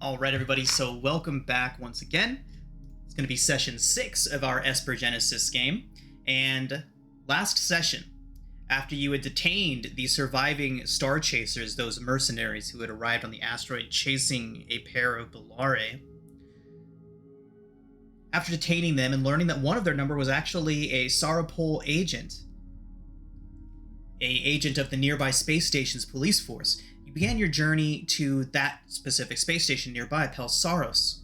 All right, everybody, so welcome back once again. It's going to be session 6 of our Esper Genesis game. And last session, after you had detained the surviving Star Chasers, those mercenaries who had arrived on the asteroid chasing a pair of Bellare, after detaining them and learning that one of their number was actually a Sauropol agent, an agent of the nearby space station's police force, you began your journey to that specific space station nearby, Pelsaros.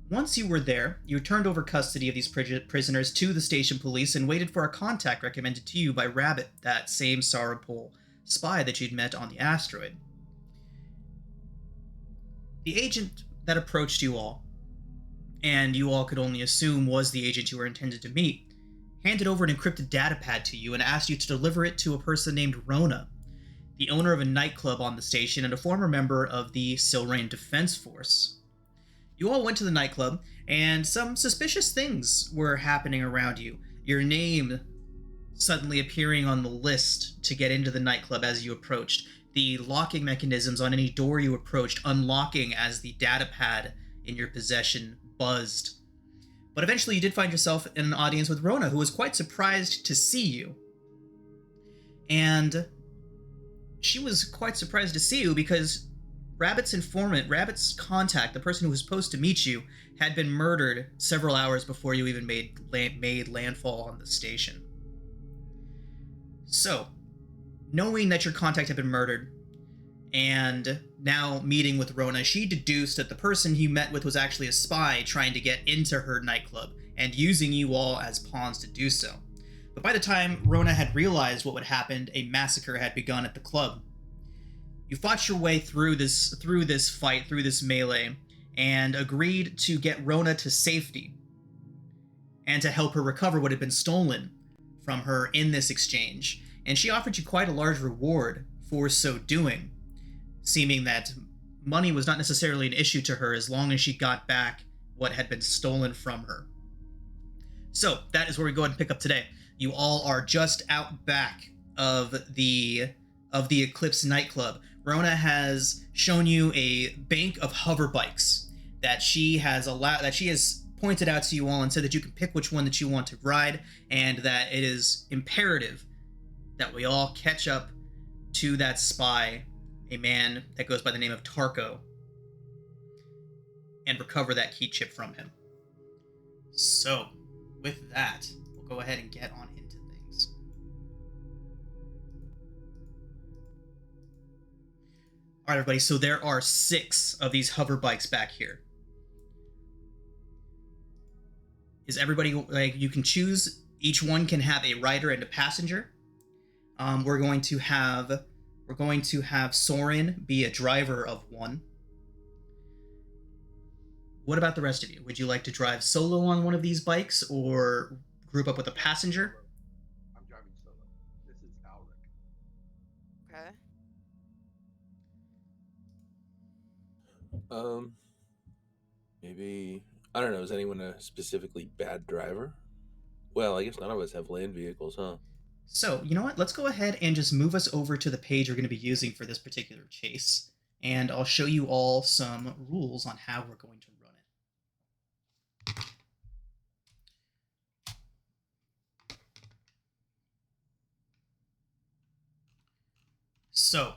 Once you were there, you turned over custody of these prisoners to the station police and waited for a contact recommended to you by Rabbit, that same Sauropol spy that you'd met on the asteroid. The agent that approached you all, and you all could only assume was the agent you were intended to meet, handed over an encrypted datapad to you and asked you to deliver it to a person named Rona, the owner of a nightclub on the station and a former member of the Silrain Defense Force. You all went to the nightclub, and some suspicious things were happening around you. Your name suddenly appearing on the list to get into the nightclub as you approached. The locking mechanisms on any door you approached unlocking as the datapad in your possession buzzed. But eventually you did find yourself in an audience with Rona, who was quite surprised to see you. And she was quite surprised to see you because Rabbit's informant, Rabbit's contact, the person who was supposed to meet you, had been murdered several hours before you even made landfall on the station. So, knowing that your contact had been murdered, and now meeting with Rona, she deduced that the person you met with was actually a spy trying to get into her nightclub, and using you all as pawns to do so. But by the time Rona had realized what had happened, a massacre had begun at the club. You fought your way through this fight, through this melee, and agreed to get Rona to safety, and to help her recover what had been stolen from her in this exchange. And she offered you quite a large reward for so doing, seeming that money was not necessarily an issue to her as long as she got back what had been stolen from her. So, that is where we go ahead and pick up today. You all are just out back of the Eclipse nightclub. Rona has shown you a bank of hover bikes that she has pointed out to you all and said that you can pick which one that you want to ride, and that it is imperative that we all catch up to that spy, a man that goes by the name of Tarko, and recover that key chip from him. So, with that, we'll go ahead and get on into things. Alright, everybody, so there are 6 of these hover bikes back here. Is everybody, you can choose, each one can have a rider and a passenger. We're going to have Soren be a driver of one. What about the rest of you? Would you like to drive solo on one of these bikes or group up with a passenger? I'm driving solo. This is Alric. Okay. Maybe, I don't know, is anyone a specifically bad driver? Well, I guess none of us have land vehicles, huh? So, you know what? Let's go ahead and just move us over to the page we're going to be using for this particular chase. And I'll show you all some rules on how we're going to run it. So,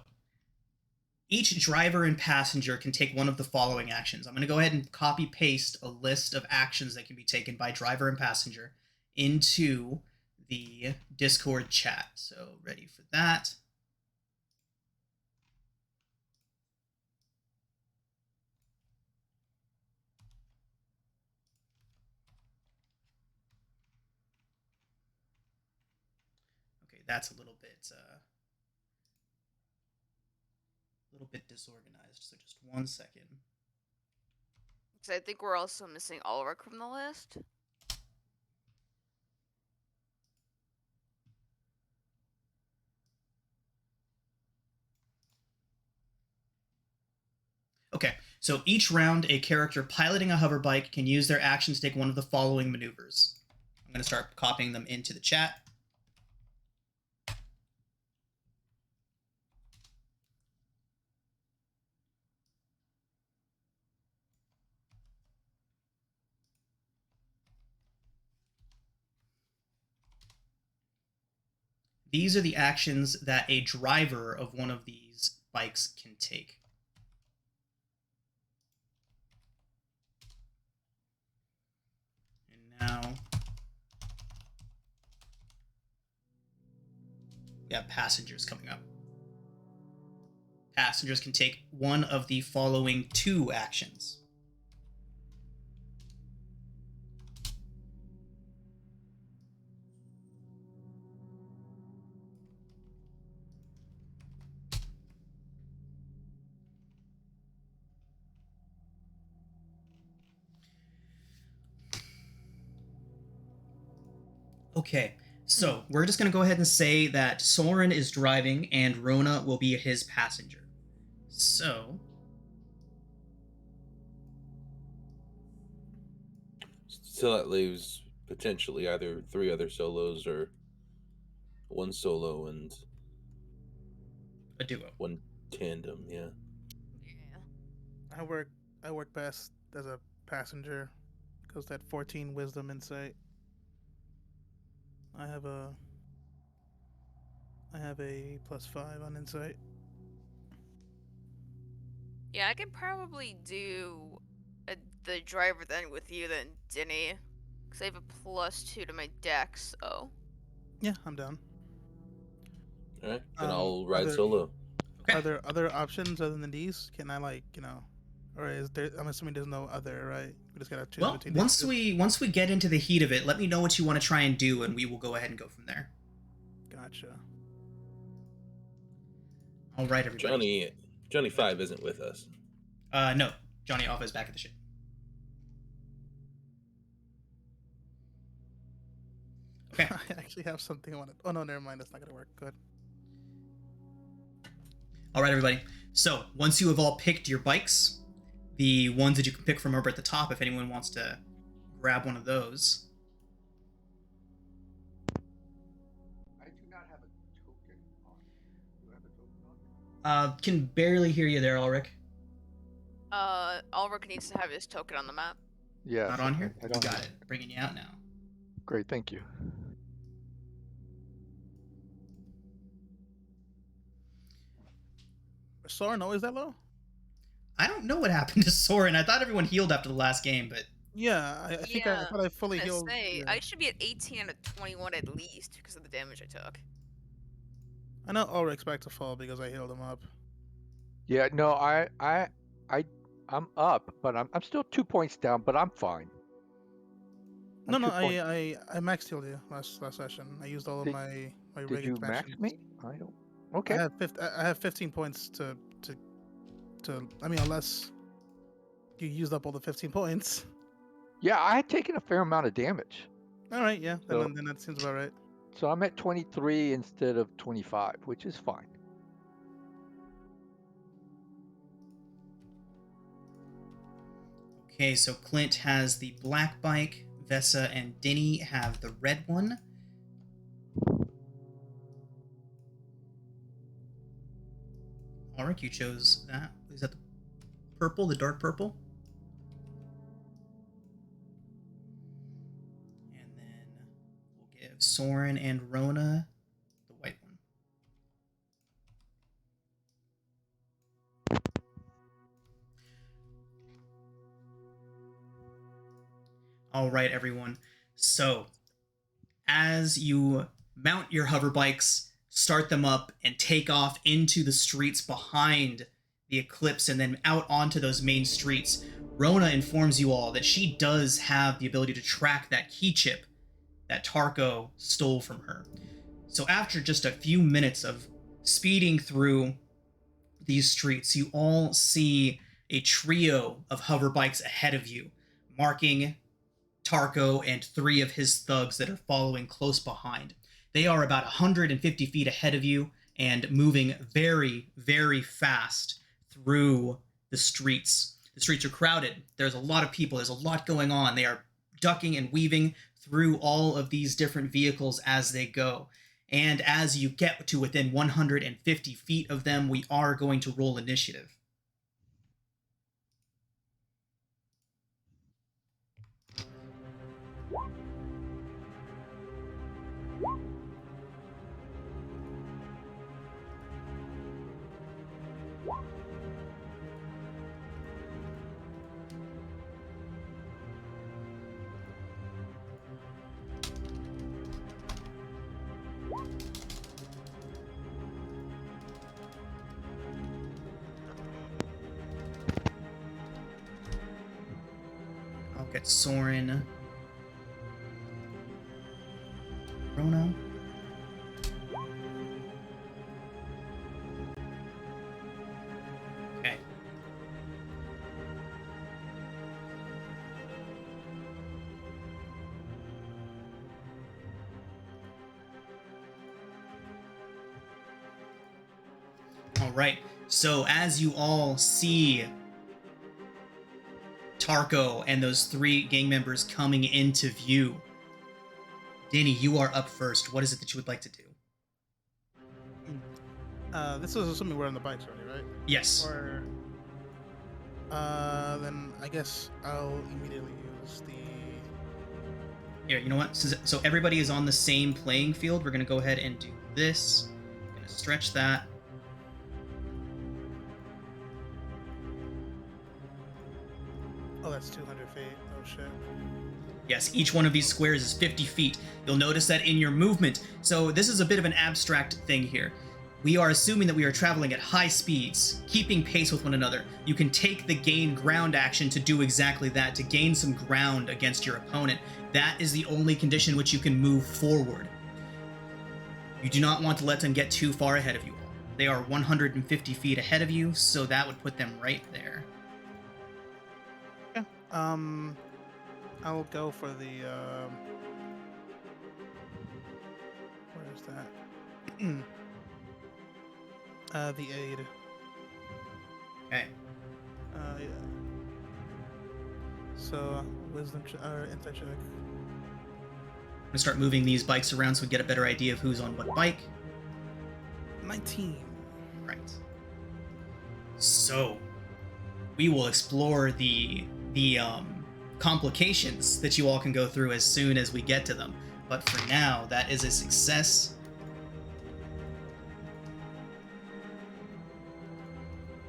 each driver and passenger can take one of the following actions. I'm going to go ahead and copy-paste a list of actions that can be taken by driver and passenger into the Discord chat. So, ready for that. Okay, that's a little bit disorganized, so just 1 second. So I think we're also missing Ulrich from the list. Okay, so each round, a character piloting a hover bike can use their action to take one of the following maneuvers. I'm going to start copying them into the chat. these are the actions that a driver of one of these bikes can take. And now we have passengers coming up. Passengers can take one of the following 2 actions. Okay, so we're just going to go ahead and say that Soren is driving and Rona will be his passenger. So... So that leaves potentially either 3 other solos or 1 solo and a duo. 1 tandem, yeah. Yeah. I work best as a passenger because that 14 wisdom insight. I have a +5 on insight. Yeah, I could probably do the driver then with you then, Denny. Because I have a +2 to my dex, so... Yeah, I'm down. Alright, then I'll ride solo. Okay. Are there other options other than these? Can I, like, you know, or is there? I'm assuming there's no other, right? We just gotta choose Well, between once these two. we get into the heat of it, let me know what you want to try and do, and we will go ahead and go from there. Gotcha. All right, everybody. Johnny 5 isn't with us. No, Johnny Alpha is back at the ship. Okay. I actually have something I want to. Oh no, never mind. That's not gonna work. Good. All right, everybody. So once you have all picked your bikes, the ones that you can pick from over at the top, if anyone wants to grab one of those. I do not have a token on. Do I have a token on? Can barely hear you there, Ulrich. Ulrich needs to have his token on the map. Yes. Not on here? I You don't got it. Bringing you out now. Great, thank you. Is Soren always that low? I don't know what happened to Soren. I thought everyone healed after the last game, but... Yeah, I think I thought I fully healed. Say, Yeah. I should be at 18 and at 21 at least because of the damage I took. I know Ulrich's back to full because I healed him up. Yeah, no, I'm up, but I'm still 2 points down, but I'm fine. No, I'm no, 2 points. I max healed you last session. I used all of my Did rig you expansion. max me? I don't. Okay. I have 15 points to. I mean, unless you used up all the 15 points. Yeah, I had taken a fair amount of damage. All right, yeah, So- then that seems about right. So I'm at 23 instead of 25, which is fine. Okay, so Clint has the black bike, Vessa and Denny have the red one. Ulrich, you chose that. Is that the purple, the dark purple? And then we'll give Soren and Rona the white one. All right, everyone. So, as you mount your hover bikes, start them up, and take off into the streets behind the eclipse and then out onto those main streets, Rona informs you all that she does have the ability to track that key chip that Tarko stole from her. So after just a few minutes of speeding through these streets, you all see a trio of hover bikes ahead of you, marking Tarko and 3 of his thugs that are following close behind. They are about 150 feet ahead of you and moving very, very fast through the streets. The streets are crowded. There's a lot of people. There's a lot going on. They are ducking and weaving through all of these different vehicles as they go. And as you get to within 150 feet of them, we are going to roll initiative. I'll get Soren. Rona. Okay. All right. So as you all see Tarko and those 3 gang members coming into view, Danny, you are up first. What is it that you would like to do? This is assuming we're on the bikes already, right? Yes. Or then I guess I'll immediately use the. Here, you know what? So everybody is on the same playing field. We're gonna go ahead and do this. I'm gonna stretch that. Oh, that's 200 feet. Oh shit. Yes, each one of these squares is 50 feet. You'll notice that in your movement. So this is a bit of an abstract thing here. We are assuming that we are traveling at high speeds, keeping pace with one another. You can take the gain ground action to do exactly that, to gain some ground against your opponent. That is the only condition which you can move forward. You do not want to let them get too far ahead of you all. They are 150 feet ahead of you, so that would put them right there. Yeah. I'll go for the. Where is that? The aid. Okay. Yeah. So wisdom or insight check. I'm gonna start moving these bikes around so we get a better idea of who's on what bike. 19. Right. So we will explore the complications that you all can go through as soon as we get to them. But for now, that is a success.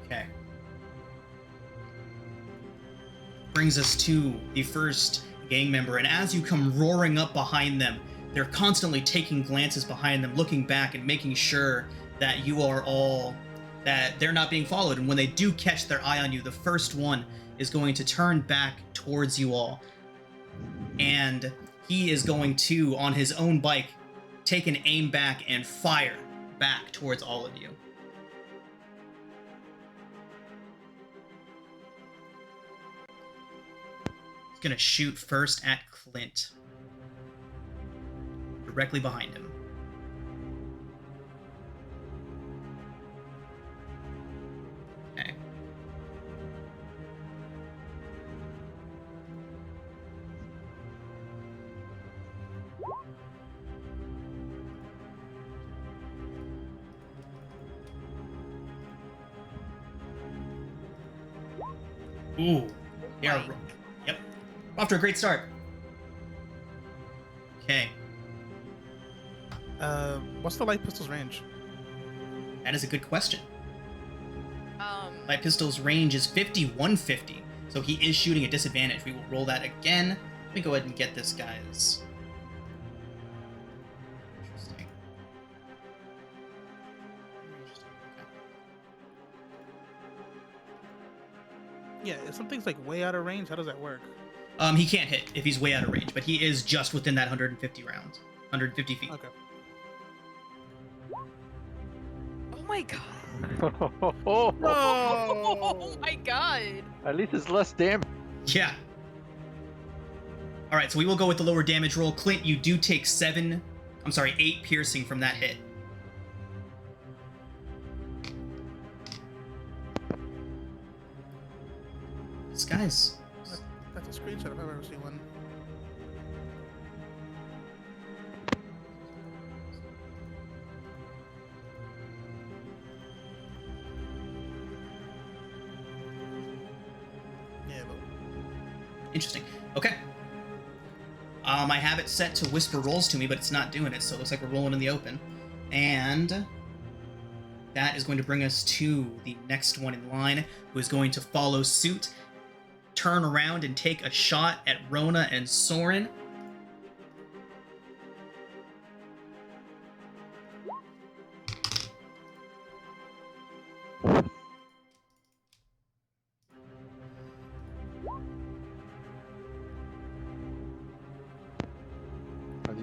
Okay. Brings us to the first gang member, and as you come roaring up behind them, they're constantly taking glances behind them, looking back and making sure that you are all, that they're not being followed. And when they do catch their eye on you, the first one is going to turn back towards you all. And he is going to, on his own bike, take an aim back and fire back towards all of you. He's going to shoot first at Clint. Directly behind him. Okay. Ooh. They are, yep. Off to a great start. Okay. What's the light pistol's range? That is a good question. Light pistol's range is 150, so he is shooting at disadvantage. We will roll that again. Let me go ahead and get this guy's. Interesting. Yeah, if something's like way out of range, how does that work? He can't hit if he's way out of range, but he is just within that 150 rounds, 150 feet. Okay. Oh my god. Oh, Oh my god. at least it's less damage. Yeah. All right, so we will go with the lower damage roll. Clint, you do take 8 piercing from that hit. This guy's. That's a screenshot if I've ever seen one. Yeah, but Interesting. Okay. I have it set to whisper rolls to me, but it's not doing it, so it looks like we're rolling in the open. And that is going to bring us to the next one in line, who is going to follow suit, turn around, and take a shot at Rona and Soren.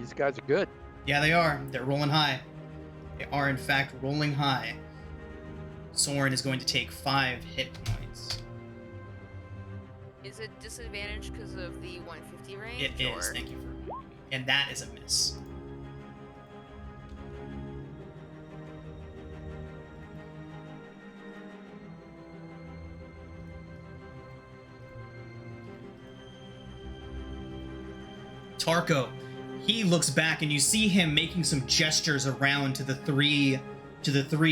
these guys are good. Yeah, they are. They're rolling high. They are, in fact, rolling high. Soren is going to take 5 hit points. Is it disadvantage because of the 150 range? It is. Thank you for reminding me. And that is a miss. Tarko, he looks back and you see him making some gestures around to the three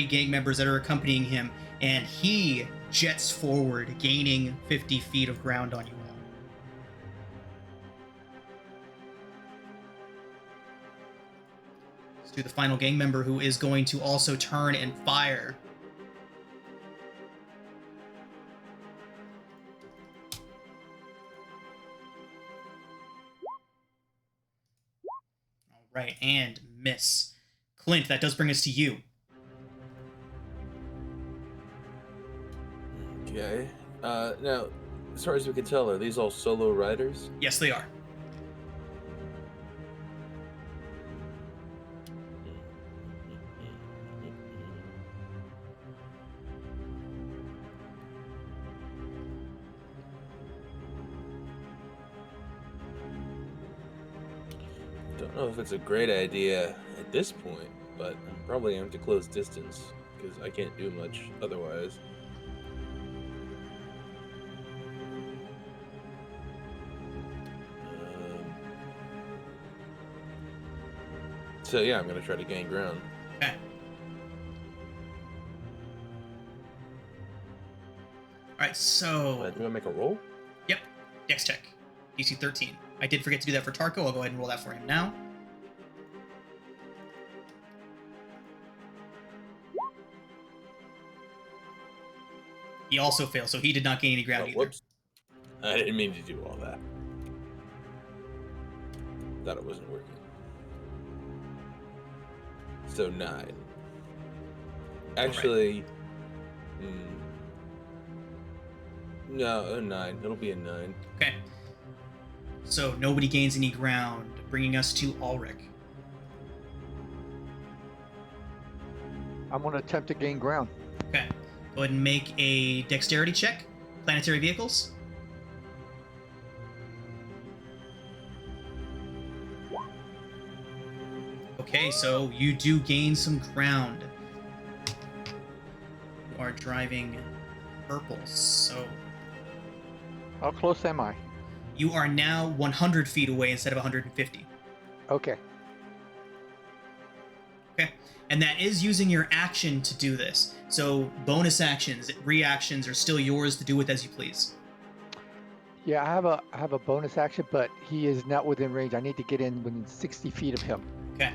gang members that are accompanying him, and he jets forward, gaining 50 feet of ground on you all. Let's do the final gang member, who is going to also turn and fire. Right, and miss. Clint, that does bring us to you. Okay. Now, as far as we can tell, are these all solo riders? Yes, they are. Don't know if it's a great idea at this point, but I'm probably going to close distance because I can't do much otherwise. So yeah, I'm going to try to gain ground. Okay. Alright, so... Do I make a roll? Yep. Dex check. DC 13. I did forget to do that for Tarko. I'll go ahead and roll that for him now. He also failed, so he did not gain any ground either. Whoops. I didn't mean to do all that. Thought it wasn't working. So 9. Actually, no, a 9. It'll be a 9. Okay. So nobody gains any ground, bringing us to Ulrich. I'm going to attempt to gain ground. Okay. Go ahead and make a dexterity check. Planetary vehicles. Okay, so you do gain some ground. You are driving purple, so How close am I? you are now 100 feet away instead of 150. Okay. Okay, and that is using your action to do this. So bonus actions, reactions are still yours to do with as you please. Yeah, I have a bonus action, but he is not within range. I need to get in within 60 feet of him Okay.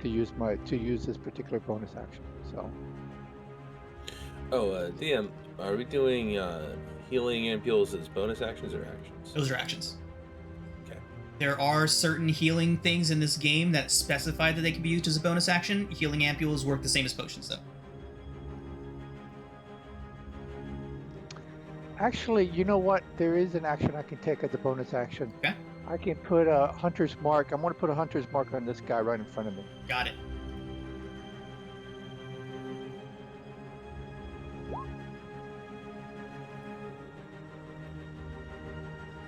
to use this particular bonus action. So Oh, DM, are we doing healing ampules as bonus actions or actions? Those are actions. Okay. There are certain healing things in this game that specify that they can be used as a bonus action. Healing ampules work the same as potions, though. actually, you know what? There is an action I can take as a bonus action. Okay. I can put a hunter's mark. I'm going to put a hunter's mark on this guy right in front of me. Got it.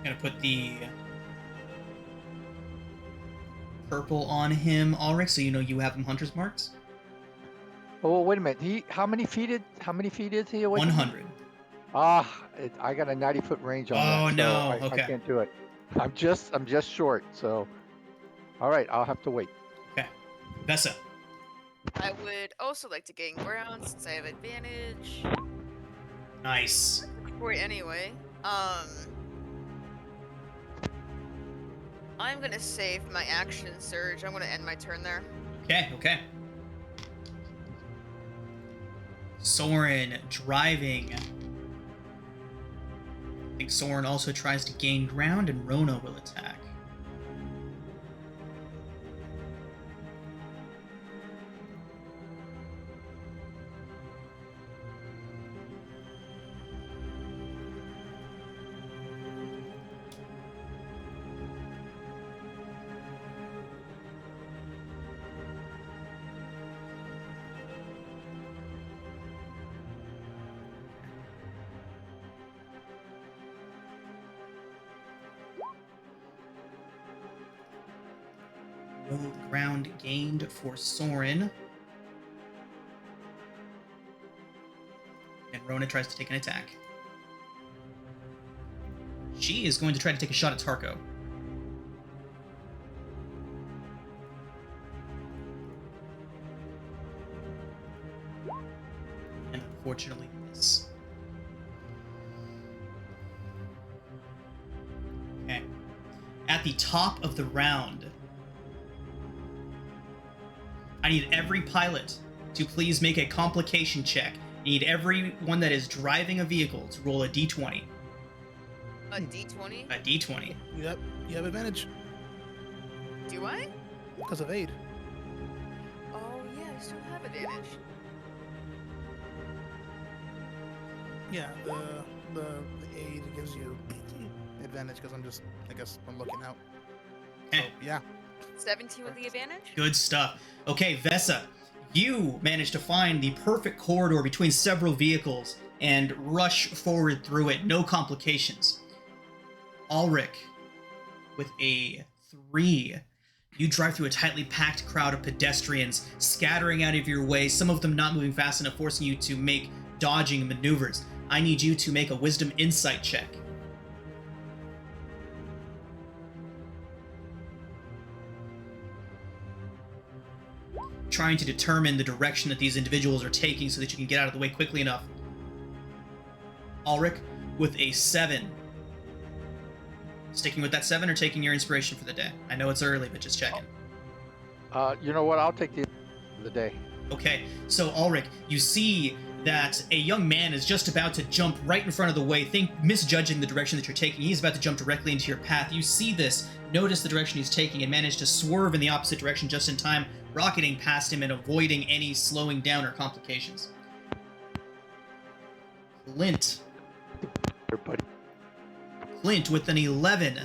Gonna put the purple on him, Ulrich, so you know you have him hunter's marks. Oh, well, wait a minute. How many feet is he away? 100. I got a 90-foot range on that. Oh, so no. I Okay. can't do it. I'm just short. So, all right, I'll have to wait. Okay. Vessa. I would also like to gain ground since I have advantage. Nice. For it anyway. I'm gonna save my action surge. I'm gonna end my turn there. Okay, okay. Soren driving. I think Soren also tries to gain ground, and Rona will attack. No ground gained for Soren. And Rona tries to take an attack. She is going to try to take a shot at Tarko. And unfortunately miss. Okay. At the top of the round, I need every pilot to please make a complication check. I need everyone that is driving a vehicle to roll a d20. A d20? A d20. Yep, you have advantage Do I? because of aid. Oh yeah, I still have advantage. Yeah, the aid gives you advantage because I'm looking out. So, Okay. yeah. 17 with the advantage? Good stuff. Okay, Vesa, you managed to find the perfect corridor between several vehicles and rush forward through it. No complications. Ulrich, with a 3, you drive through a tightly packed crowd of pedestrians scattering out of your way, some of them not moving fast enough, forcing you to make dodging maneuvers. I need you to make a wisdom insight check. Trying to determine the direction that these individuals are taking so that you can get out of the way quickly enough. Ulrich, with a 7. Sticking with that 7 or taking your inspiration for the day? I know it's early, but just checking. You know what? I'll take the day. Okay, so Ulrich, you see that a young man is just about to jump right in front of the way, misjudging the direction that you're taking. He's about to jump directly into your path. You see this, notice the direction he's taking, and manage to swerve in the opposite direction just in time, rocketing past him and avoiding any slowing down or complications. Clint, with an 11,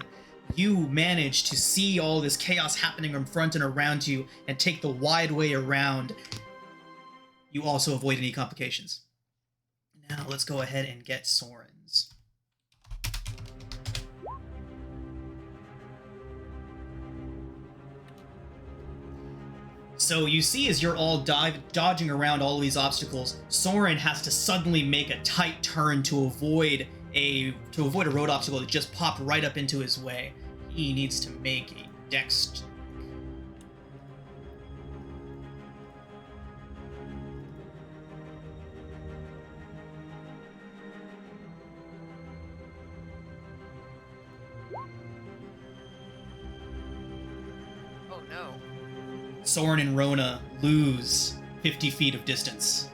you manage to see all this chaos happening in front and around you and take the wide way around. You also avoid any complications. Now let's go ahead and get Soren's. So you see, as you're all dodging around all of these obstacles, Soren has to suddenly make a tight turn to avoid a road obstacle that just popped right up into his way. He needs to make a dex. Oh no. Soren and Rona lose 50 feet of distance.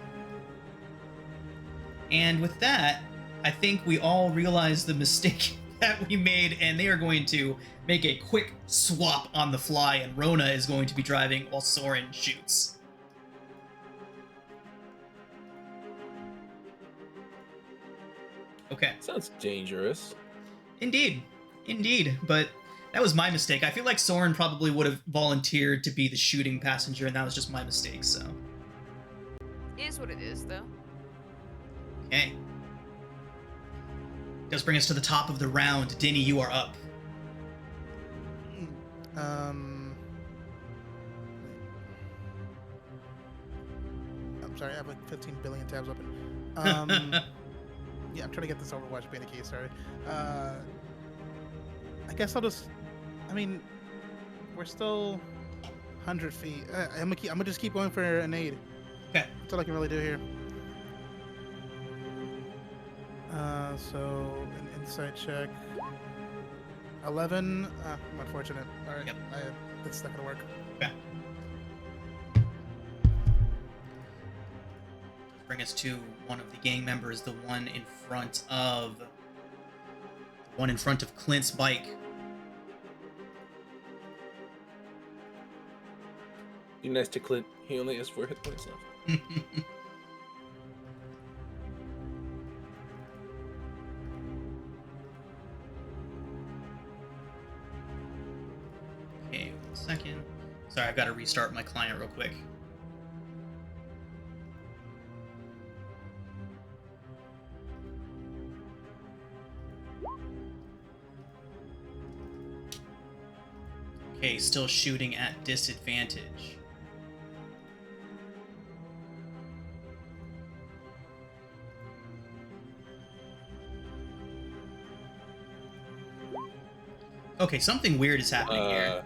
And with that, I think we all realize the mistake that we made, and they are going to make a quick swap on the fly, and Rona is going to be driving while Soren shoots. Okay. Sounds dangerous. Indeed, but that was my mistake. I feel like Soren probably would have volunteered to be the shooting passenger, and that was just my mistake, so. It is what it is, though. Okay. Does bring us to the top of the round. Dinny, you are up. I'm sorry, I have like 15 billion tabs open. Yeah, I'm trying to get this Overwatch beta key, sorry. I guess I'll just... I mean, we're still 100 feet. I'm gonna just keep going for an aid. Okay. That's all I can really do here. So, an insight check. 11. I'm unfortunate. Alright, Yep. that's not gonna work. Okay. Bring us to one of the gang members, the one in front of Clint's bike. Be nice to Clint. He only has 4 hit points left. Okay, 1 second. Sorry, I've got to restart my client real quick. Okay, still shooting at disadvantage. Okay, something weird is happening here.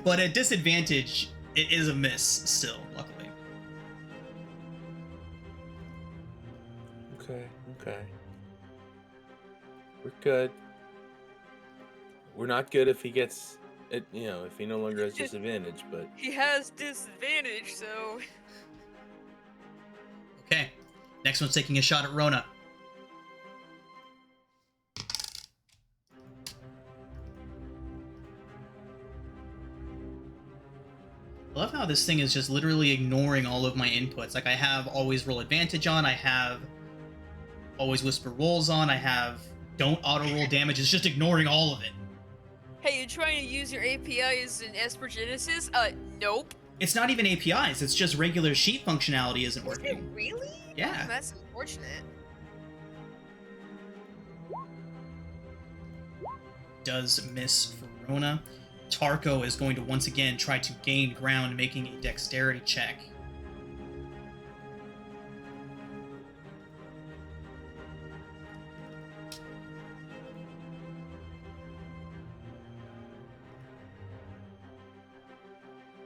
But at disadvantage, it is a miss still, luckily. Okay. We're good. We're not good if he gets it, if he no longer has disadvantage, but He has disadvantage, so. Okay, next one's taking a shot at Rona. I love how this thing is just literally ignoring all of my inputs. Like, I have always roll advantage on, I have always whisper rolls on, I have don't auto roll damage. It's just ignoring all of it. Hey, you trying to use your APIs in Esper Genesis? Nope. It's not even APIs, it's just regular sheet functionality isn't Is it working. really? Yeah. That's unfortunate. Does miss for Rona. Tarko is going to once again try to gain ground, making a dexterity check.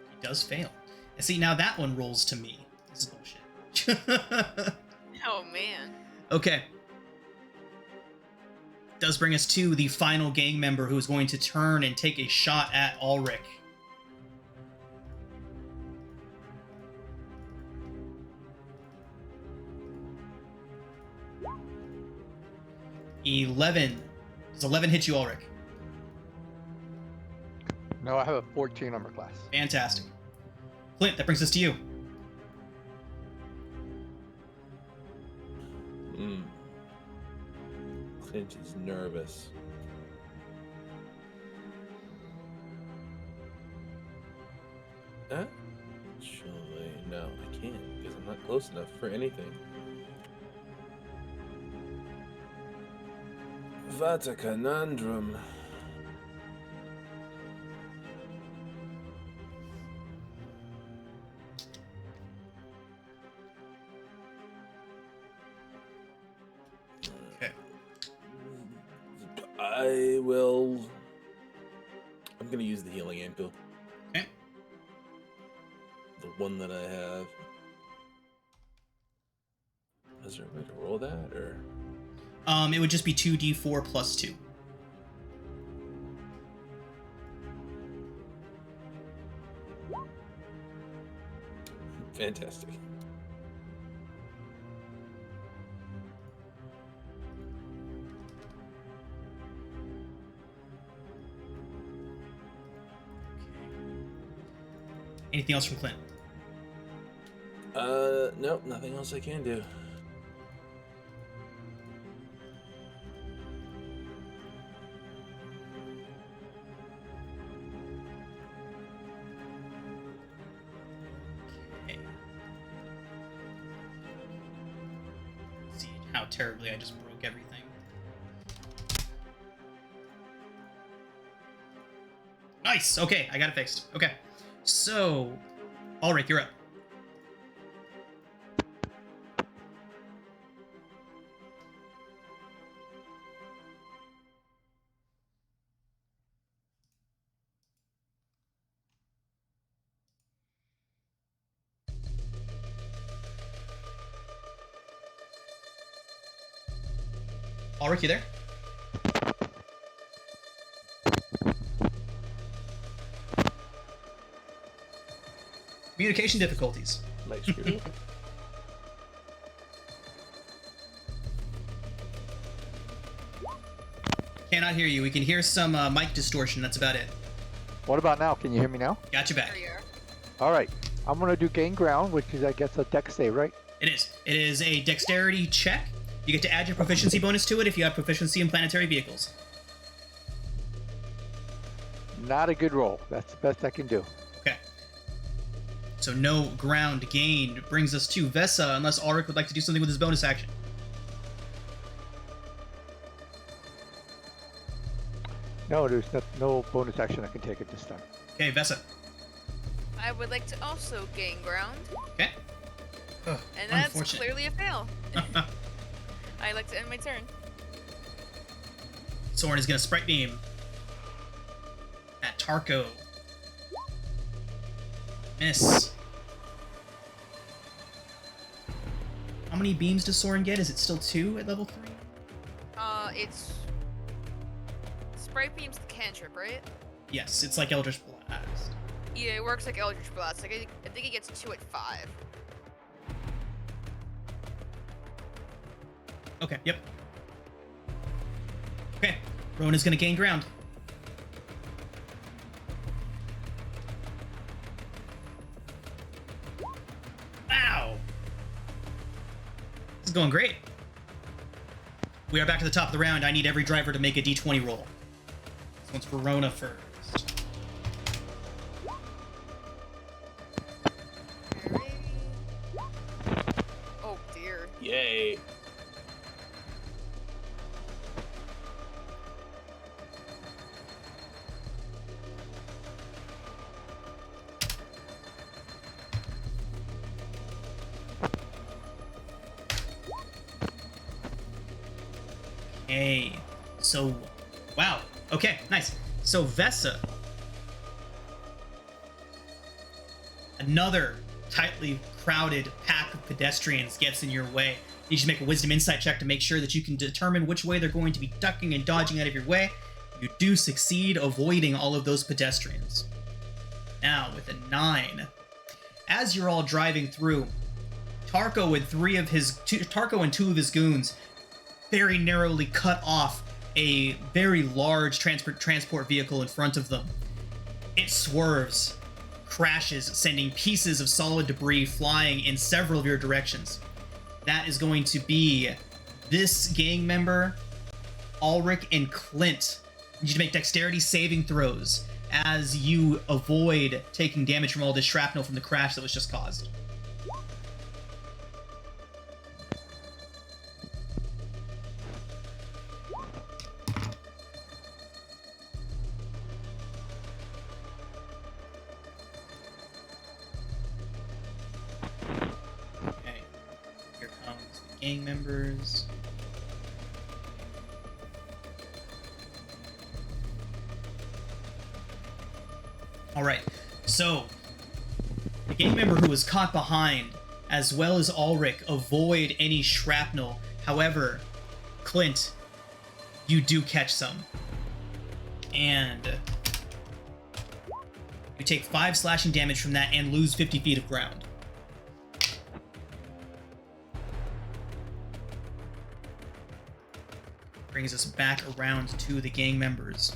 He does fail. And see, now that one rolls to me. This is bullshit. Oh, man. Okay. Does bring us to the final gang member who is going to turn and take a shot at Ulrich. Does 11 hit you, Ulrich? No, I have a 14 armor class. Fantastic. Clint, that brings us to you. Clint is nervous. Actually, no, I can't because I'm not close enough for anything. What a conundrum. Okay. I'm gonna use the healing ampule. Okay. The one that I have. Is there a way to roll that, or? It would just be 2d4 plus 2. Fantastic. Anything else from Clint? Nope, nothing else I can do. Okay. See how terribly I just broke everything. Nice! Okay, I got it fixed. Okay. So, Ulrich, you're up. Ulrich, you there? Communication difficulties. Like screw. Cannot hear you. We can hear some mic distortion. That's about it. What about now? Can you hear me now? Got you back. There you are. All right. I'm going to do gain ground, which is, I guess, a dex save, right? It is. It is a dexterity check. You get to add your proficiency bonus to it if you have proficiency in planetary vehicles. Not a good roll. That's the best I can do. Okay. So no ground gained brings us to Vesa, unless Ulrich would like to do something with his bonus action. No, there's no bonus action I can take at this time. Okay, Vessa. I would like to also gain ground, Okay. Ugh, and that's unfortunate. clearly a fail. I'd like to end my turn. Soren is going to sprite beam at Tarko. Miss. How many beams does Soren get? Is it still 2 at level 3? It's Sprite Beam's the cantrip, right? Yes, it's like Eldritch Blast. Yeah, it works like Eldritch Blast. Like I think he gets 2 at 5. Okay, yep. Okay, Rowan is going to gain ground. Wow! This is going great. We are back to the top of the round. I need every driver to make a d20 roll. This one's for Rona first. Oh dear. Yay. Okay, so, wow. Okay, nice. So Vessa, another tightly crowded pack of pedestrians gets in your way. You should make a wisdom insight check to make sure that you can determine which way they're going to be ducking and dodging out of your way. You do succeed avoiding all of those pedestrians. Now, with a 9, as you're all driving through, Tarko and 2 of his goons very narrowly cut off a very large transport vehicle in front of them. It swerves, crashes, sending pieces of solid debris flying in several of your directions. That is going to be this gang member, Ulrich and Clint. You need to make dexterity saving throws as you avoid taking damage from all this shrapnel from the crash that was just caused. Gang members. All right, so the gang member who was caught behind, as well as Ulrich, avoid any shrapnel. However, Clint, you do catch some, and you take 5 slashing damage from that and lose 50 feet of ground. Brings us back around to the gang members.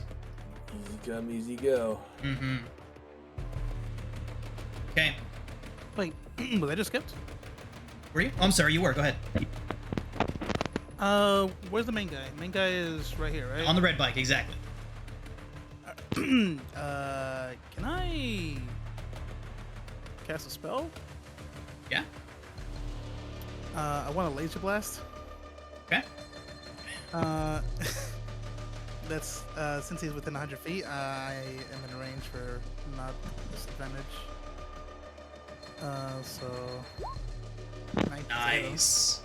Easy come, easy go. Mm-hmm. Okay. Wait, was I just skipped? Were you? Oh, I'm sorry, you were. Go ahead. Where's the main guy? Main guy is right here, right? On the red bike, exactly. Can I cast a spell? Yeah. I want a laser blast. Okay. That's since he's within 100 feet, I am in range for not disadvantage. So 19, Nice.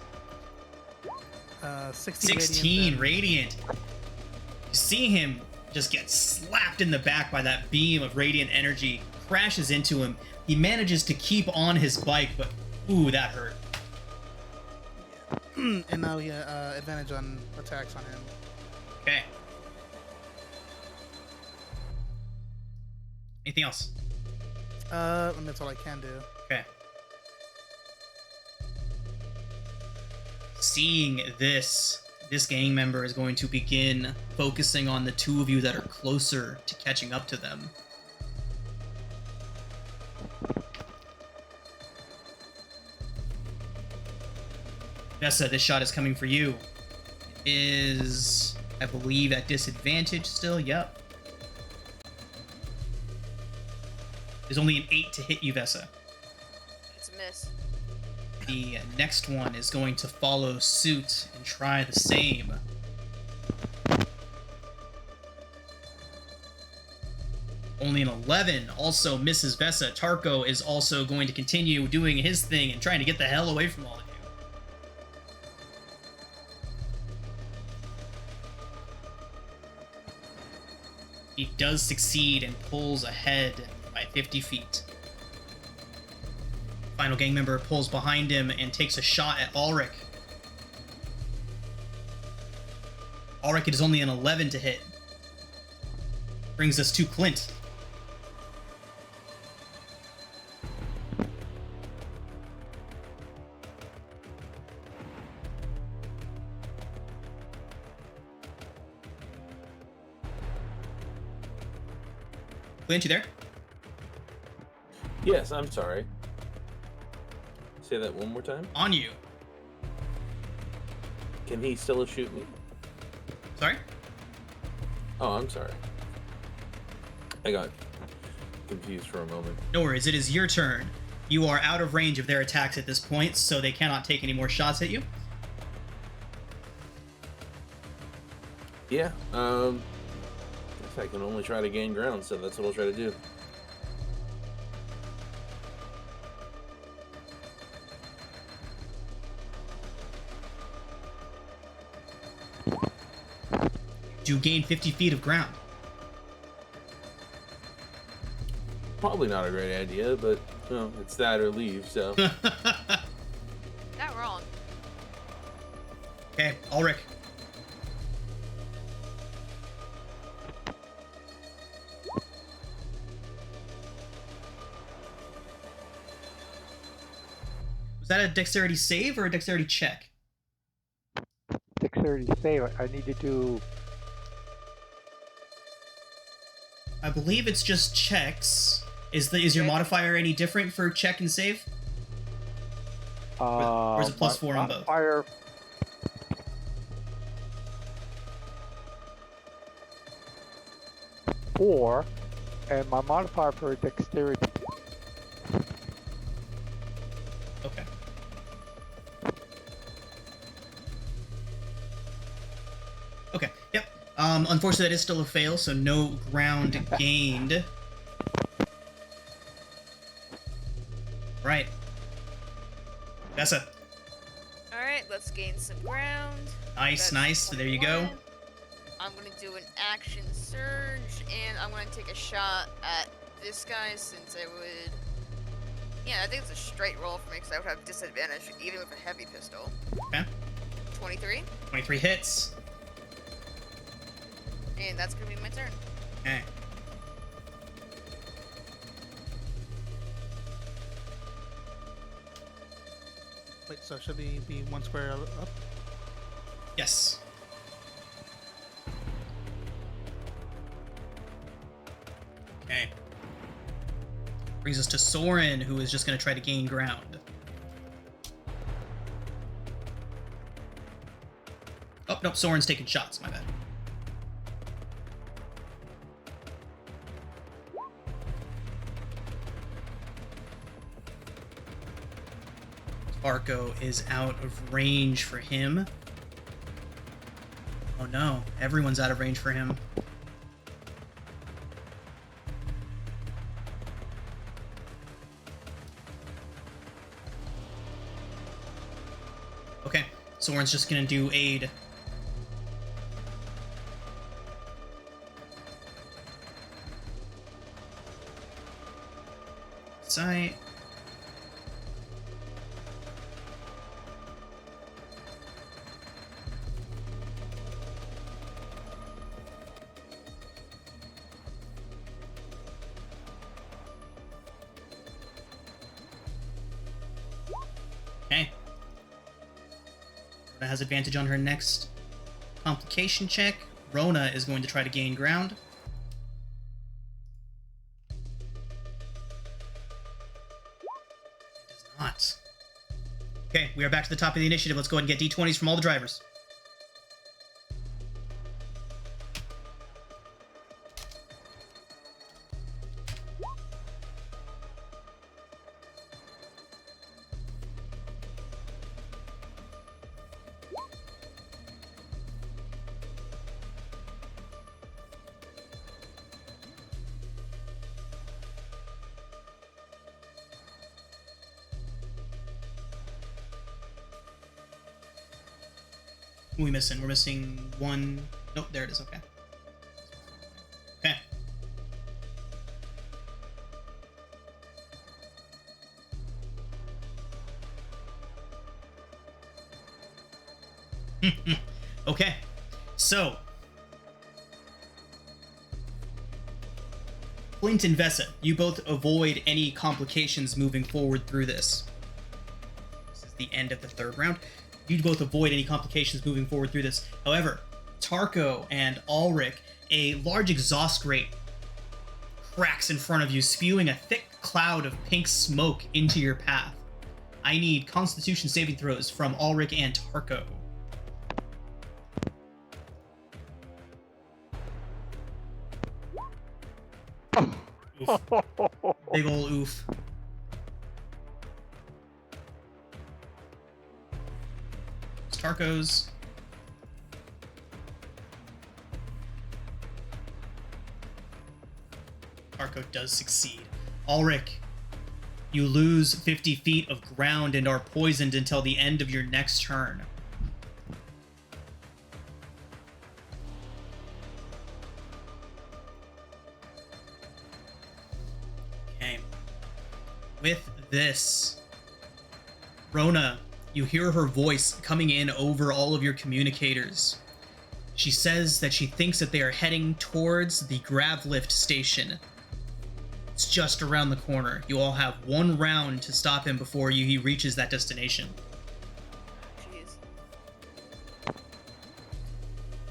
16 radiant. You see him just get slapped in the back by that beam of radiant energy, crashes into him. He manages to keep on his bike, but ooh, that hurt. And now advantage on attacks on him. Okay. Anything else? And that's all I can do. Okay. Seeing this gang member is going to begin focusing on the 2 of you that are closer to catching up to them. Vessa, this shot is coming for you. It is, I believe, at disadvantage still. Yep. There's only an 8 to hit you, Vessa. It's a miss. The next one is going to follow suit and try the same. Only an 11 also misses Vesa. Tarko is also going to continue doing his thing and trying to get the hell away from all of you. He does succeed and pulls ahead by 50 feet. Final gang member pulls behind him and takes a shot at Ulrich. Ulrich, it is only an 11 to hit. Brings us to Clint. Clint, you there? Yes, I'm sorry. Say that one more time. On you. Can he still shoot me? Sorry? Oh, I'm sorry. I got confused for a moment. No worries, it is your turn. You are out of range of their attacks at this point, so they cannot take any more shots at you. Yeah, guess I can only try to gain ground, so that's what I'll try to do. You gain 50 feet of ground. Probably not a great idea, but, well, it's that or leave, so. Not wrong. Okay, Ulrich. Was that a dexterity save or a dexterity check? Dexterity save. I need to do. I believe it's just checks. Is your modifier any different for check and save? Or is it plus 4 on both? Modifier. Four, and my modifier for dexterity. Okay. Okay, yep. Unfortunately, that is still a fail, so no ground gained. Right. Vesa. Alright, let's gain some ground. Nice, That's nice. So there you go. 21. I'm gonna do an action surge, and I'm gonna take a shot at this guy since I would... Yeah, I think it's a straight roll for me because I would have disadvantage even with a heavy pistol. Okay. 23, 23 hits. and that's gonna be my turn. Okay. Wait, so should we be one square up? Yes. Okay. Brings us to Soren, who is just going to try to gain ground. Oh, nope, Soren's taking shots, my bad. Arco is out of range for him. Oh no, everyone's out of range for him. Okay, Soren's just gonna do aid. Sight. Okay. Rona has advantage on her next complication check. Rona is going to try to gain ground. It does not. Okay, we are back to the top of the initiative. Let's go ahead and get D20s from all the drivers. Who are we missing? We're missing one. Nope, there it is. Okay. Okay. Okay. So, Flint and Vessa, you both avoid any complications moving forward through this. This is the end of the third round. You both avoid any complications moving forward through this. However, Tarko and Ulrich, a large exhaust grate cracks in front of you, spewing a thick cloud of pink smoke into your path. I need Constitution saving throws from Ulrich and Tarko. Oof. Big ol' oof. Tarko's. Tarko does succeed. Ulrich, you lose 50 feet of ground and are poisoned until the end of your next turn. Okay. With this, Rona, you hear her voice coming in over all of your communicators. She says that she thinks that they are heading towards the grav lift station. It's just around the corner. You all have 1 round to stop him before he reaches that destination. Jeez.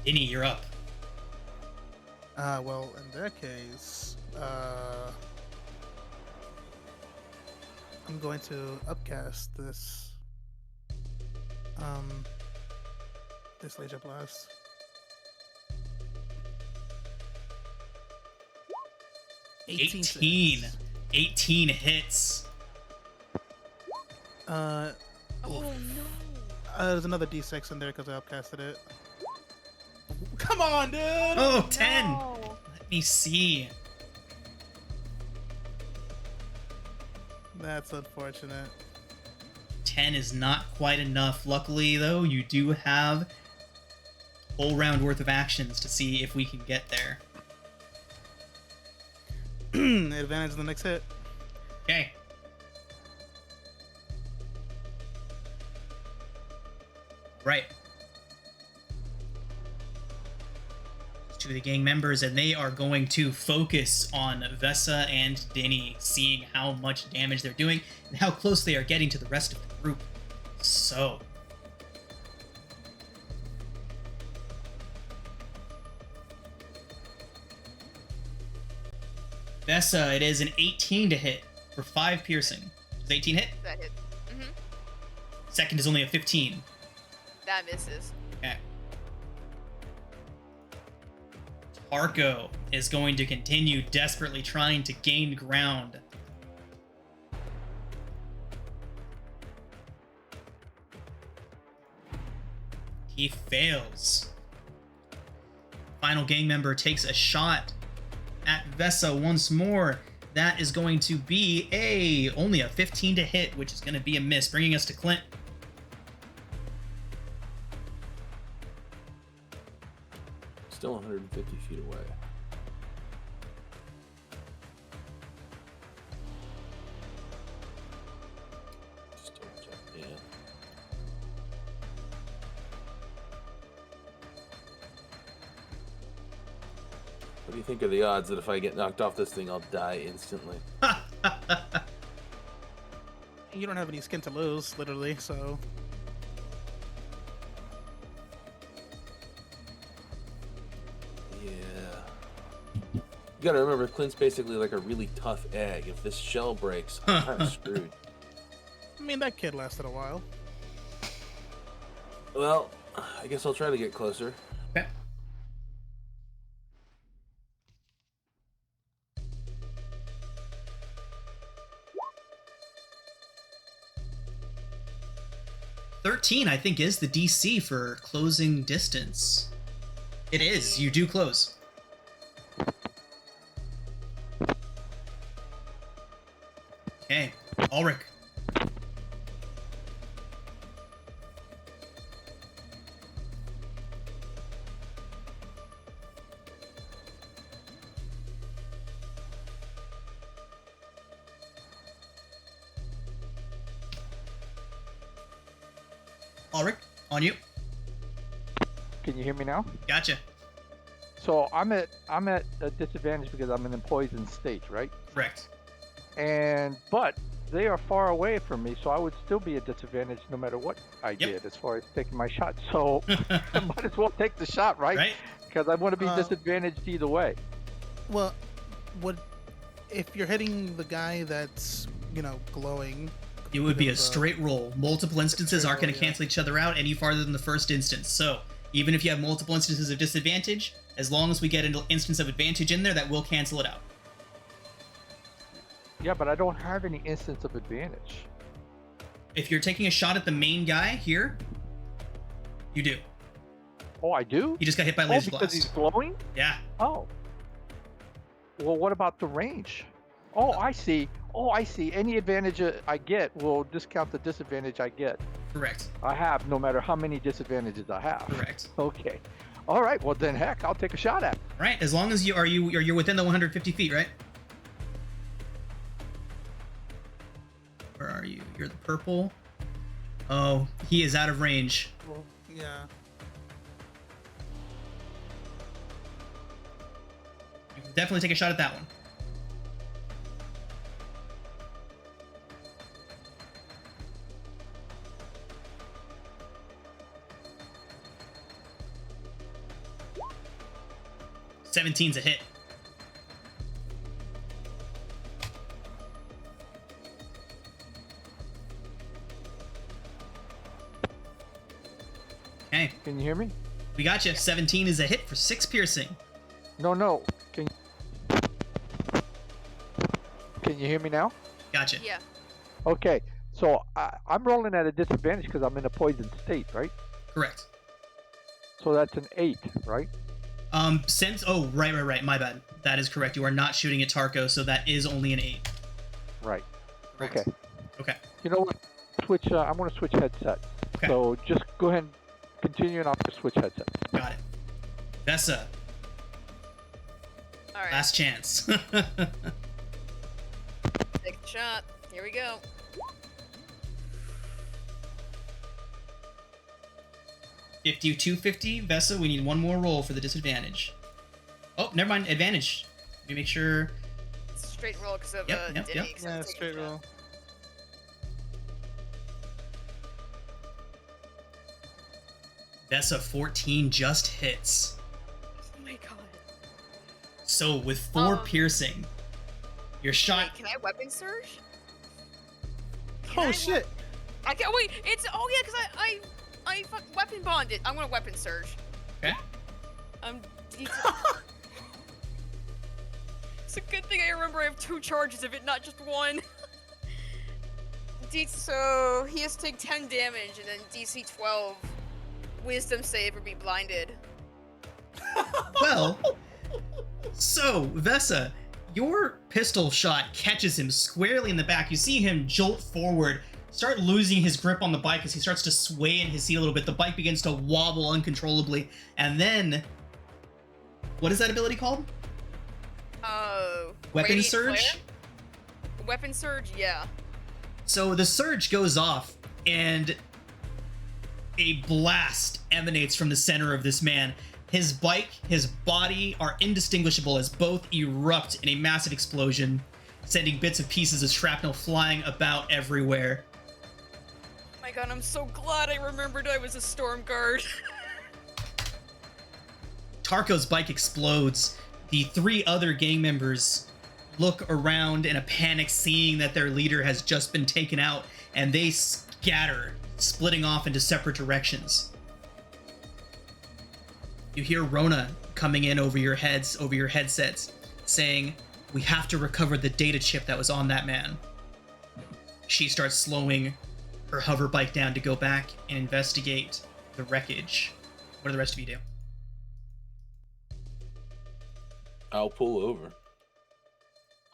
Innie, you're up. Well, in that case, I'm going to upcast this this Laser Blast. Eighteen hits. Oh no. There's another D6 in there because I upcasted it. Come on, dude! Oh, 10. No. Let me see. That's unfortunate. 10 is not quite enough. Luckily, though, you do have a whole round worth of actions to see if we can get there. Advantage in the next hit. Okay. Right. Two of the gang members, and they are going to focus on Vessa and Denny, seeing how much damage they're doing and how close they are getting to the rest of the group. So, Vessa, it is an 18 to hit for 5 piercing. Does 18 hit? That hit. Second is only a 15. That misses. Okay. Tarko is going to continue desperately trying to gain ground. He fails. Final gang member takes a shot at Vessa once more. That is going to be only a 15 to hit, which is going to be a miss, bringing us to Clint. Still 150 feet away. Just double check. Yeah. What do you think are the odds that if I get knocked off this thing, I'll die instantly? You don't have any skin to lose, literally, so... You gotta remember, Clint's basically like a really tough egg. If this shell breaks, I'm kind of screwed. I mean, that kid lasted a while. Well, I guess I'll try to get closer. Okay. $13, I think, is the DC for closing distance. It is. You do close. Okay, Ulrich. Ulrich, on you. Can you hear me now? Gotcha. So I'm at a disadvantage because I'm in a poison state, right? Correct. But they are far away from me, so I would still be at disadvantage no matter what I did as far as taking my shot. So I might as well take the shot, right? Right. Because I want to be disadvantaged either way. Well, if you're hitting the guy that's glowing? It would be a straight roll. Multiple instances aren't going to cancel each other out any farther than the first instance. So even if you have multiple instances of disadvantage, as long as we get an instance of advantage in there, that will cancel it out. Yeah, but I don't have any instance of advantage. If you're taking a shot at the main guy here, you do. Oh, I do? He just got hit by laser because blast. he's glowing? Yeah. Oh. Well, what about the range? Oh, I see. Any advantage I get will discount the disadvantage I get. Correct. I have, no matter how many disadvantages I have. Correct. Okay. All right. Well, then, heck, I'll take a shot at it. Right. As long as you're within the 150 feet, right? Where are you? You're the purple. Oh, he is out of range. Well, yeah. You can definitely take a shot at that one. '17's a hit. Okay. Can you hear me? We got you. 17 is a hit for 6 piercing. No. Can you hear me now? Gotcha. Yeah. Okay. So I'm rolling at a disadvantage because I'm in a poison state, right? Correct. So that's an 8, right? Right. My bad. That is correct. You are not shooting at Tarko, so that is only an 8. Right. Correct. Okay. You know what? I'm going to switch headsets. Okay. So just go ahead and continue, and I'll just switch headsets. Got it. Vessa, All right. last chance. Take the shot. Here we go. If you 250, Vessa, we need one more roll for the disadvantage. Oh, never mind. Advantage. Let me make sure. It's a straight roll because of Yep. Diddy, 'cause I'm Yeah, taking straight the shot. roll. Vessa, 14 just hits. Oh my god. So with 4 Um, piercing, your shot. Wait, can I weapon surge? Oh shit! I can't wait. It's because I weapon bonded. I'm gonna weapon surge. Okay. It's a good thing I remember I have 2 charges of it, not just one. So he has to take 10 damage and then DC 12 Wisdom save or be blinded. Well, so Vessa, your pistol shot catches him squarely in the back. You see him jolt forward, start losing his grip on the bike as he starts to sway in his seat a little bit. The bike begins to wobble uncontrollably, and then, what is that ability called? Weapon Radiant surge? Flare? Weapon surge, yeah. So the surge goes off, and a blast emanates from the center of this man. His bike, his body are indistinguishable as both erupt in a massive explosion, sending bits and pieces of shrapnel flying about everywhere. Oh my god, I'm so glad I remembered I was a storm guard. Tarko's bike explodes. The 3 other gang members look around in a panic, seeing that their leader has just been taken out, and they scatter, splitting off into separate directions. You hear Rona coming in over your heads, over your headsets, saying, "We have to recover the data chip that was on that man." She starts slowing her hover bike down to go back and investigate the wreckage. What do the rest of you do? I'll pull over.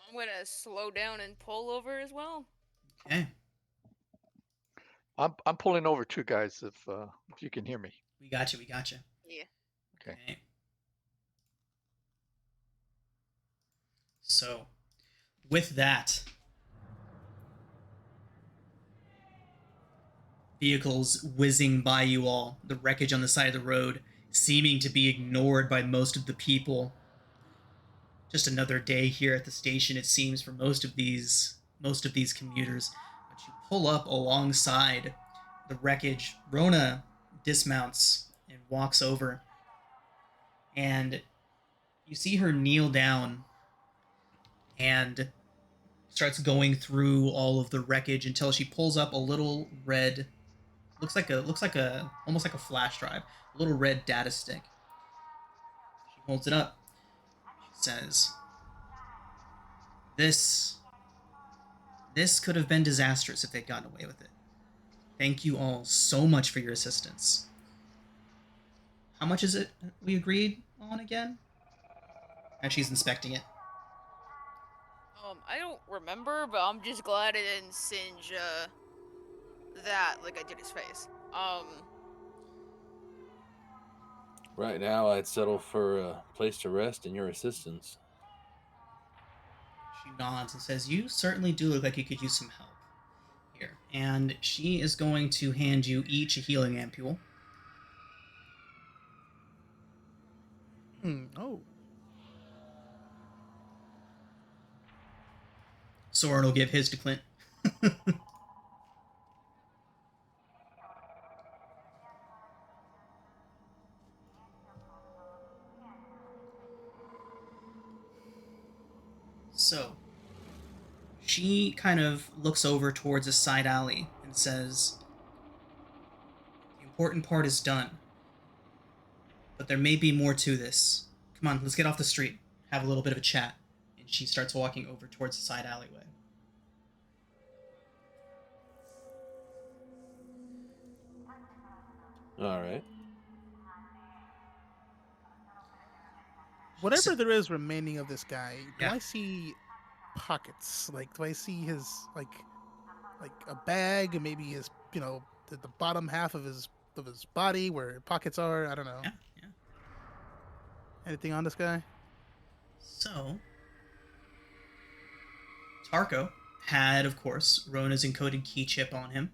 I'm gonna slow down and pull over as well. Okay, I'm pulling over too, guys. If you can hear me. we got you. Yeah. Okay. So, with that, Vehicles whizzing by you all, the wreckage on the side of the road seeming to be ignored by most of the people. Just another day here at the station, it seems, for most of these commuters. But you pull up alongside the wreckage. Rona dismounts and walks over, and you see her kneel down and starts going through all of the wreckage until she pulls up a little red, looks like a almost like a flash drive, a little red data stick. She holds it up. She says, This could have been disastrous if they'd gotten away with it. Thank you all so much for your assistance. How much is it we agreed on again? And she's inspecting it. I don't remember, but I'm just glad I didn't singe, that like I did his face. Right now, I'd settle for a place to rest and your assistance. She nods and says, you certainly do look like you could use some help here. And she is going to hand you each a healing ampule. Oh. Soren will give his to Clint. So, she kind of looks over towards a side alley and says, the important part is done. But there may be more to this. Come on, let's get off the street. Have a little bit of a chat. And she starts walking over towards the side alleyway. All right. Whatever there is remaining of this guy, do Yeah. I see pockets? Like, do I see his like a bag, maybe his the bottom half of his body where pockets are? I don't know. Yeah. Anything on this guy? So, Tarko had, of course, Rona's encoded key chip on him.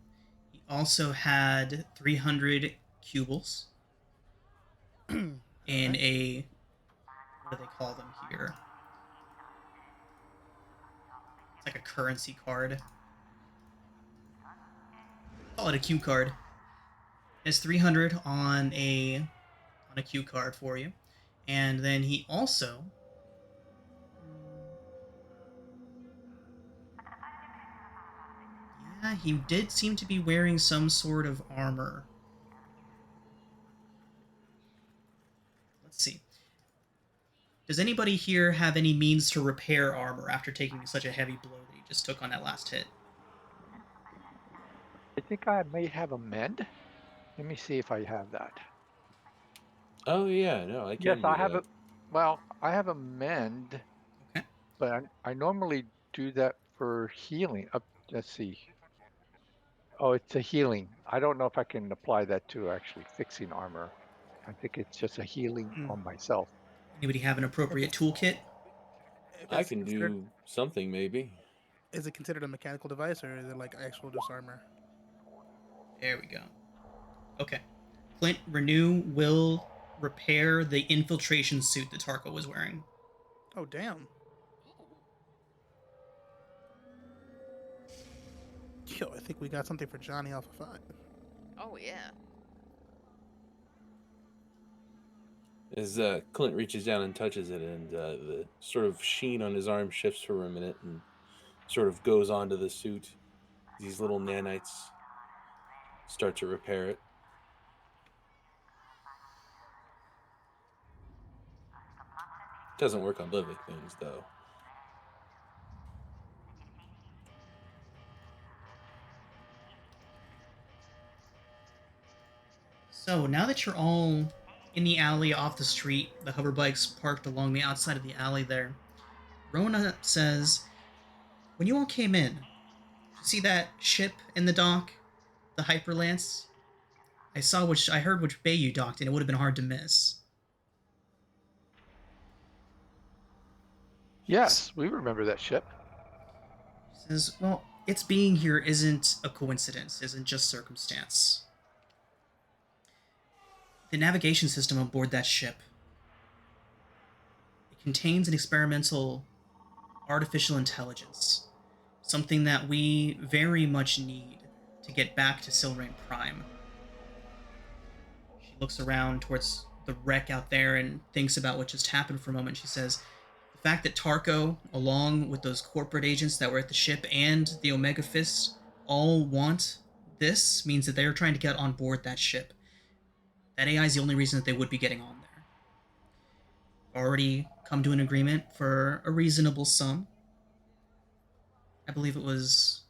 He also had 300 cubles in a, what do they call them here? It's like a currency card. Call it a Q card. It's 300 on a Q card for you. And then he also he did seem to be wearing some sort of armor. Let's see. Does anybody here have any means to repair armor after taking such a heavy blow that he just took on that last hit? I think I may have a mend. Let me see if I have that. Oh yeah, no, I can. Yes, do I have that. a. Well, I have a mend, Okay. but I normally do that for healing. Let's see. Oh, it's a healing. I don't know if I can apply that to actually fixing armor. I think it's just a healing on myself. Anybody have an appropriate toolkit? If I it's can considered, do something maybe. is it considered a mechanical device or is it like actual just armor? There we go. Okay. Clint, Renew will repair the infiltration suit that Tarko was wearing. Oh damn. Yo, I think we got something for Johnny Alpha 5. Oh yeah. As Clint reaches down and touches it, and the sort of sheen on his arm shifts for a minute and sort of goes onto the suit. These little nanites start to repair it. Doesn't work on living things, though. So now that you're all in the alley off the street, the hover bikes parked along the outside of the alley there, Rona says, when you all came in, did you see that ship in the dock? The Hyperlance? I heard which bay you docked in. It would have been hard to miss. Yes, we remember that ship. She says, well, its being here isn't a coincidence, isn't just circumstance. The navigation system on board that ship, it contains an experimental artificial intelligence, something that we very much need to get back to Silrain Prime. She looks around towards the wreck out there and thinks about what just happened for a moment. She says, the fact that Tarko, along with those corporate agents that were at the ship and the Omega Fist, all want this means that they're trying to get on board that ship. That AI is the only reason that they would be getting on there. Already come to an agreement for a reasonable sum. I believe it was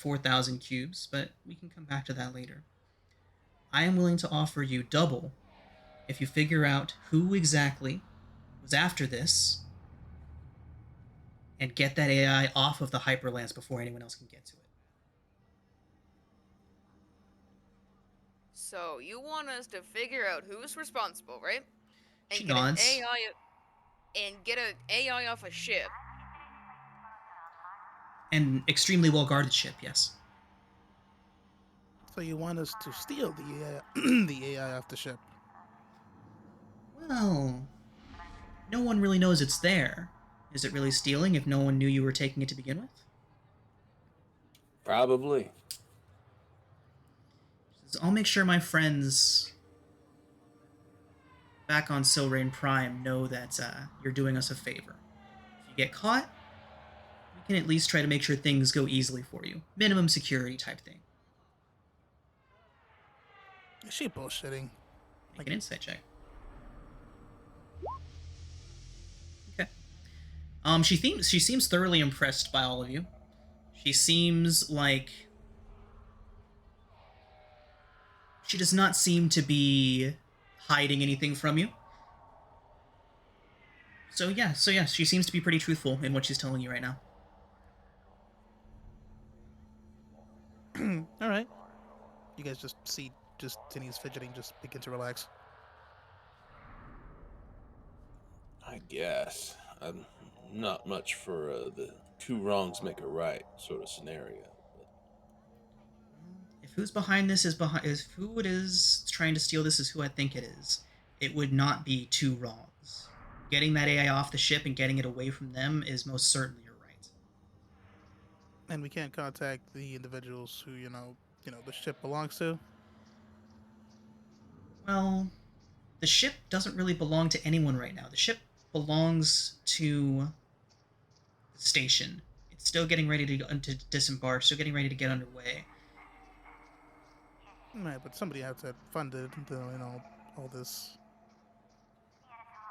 4,000 cubes, but we can come back to that later. I am willing to offer you double if you figure out who exactly was after this and get that AI off of the hyperlands before anyone else can get to it. So you want us to figure out who's responsible, right? She Get nods. an AI and get an AI off a ship. An extremely well guarded ship, yes. So you want us to steal the the AI off the ship? Well, no one really knows it's there. Is it really stealing if no one knew you were taking it to begin with? Probably. She says, I'll make sure my friends back on Silrain Prime know that you're doing us a favor. If you get caught, we can at least try to make sure things go easily for you. Minimum security type thing. Is she bullshitting? Make an insight check. Okay. She seems thoroughly impressed by all of you. She seems like she does not seem to be hiding anything from you. So yeah, she seems to be pretty truthful in what she's telling you right now. All right. You guys just see Tinny's fidgeting, just begin to relax. I guess. I'm not much for the two wrongs make a right sort of scenario. If who's behind this is who it is trying to steal this is who I think it is, it would not be two wrongs. Getting that AI off the ship and getting it away from them is most certainly a right. And we can't contact the individuals who the ship belongs to. Well, the ship doesn't really belong to anyone right now. The ship belongs to the station. It's still getting ready to disembark, still getting ready to get underway. Right, but somebody had to fund it, all this.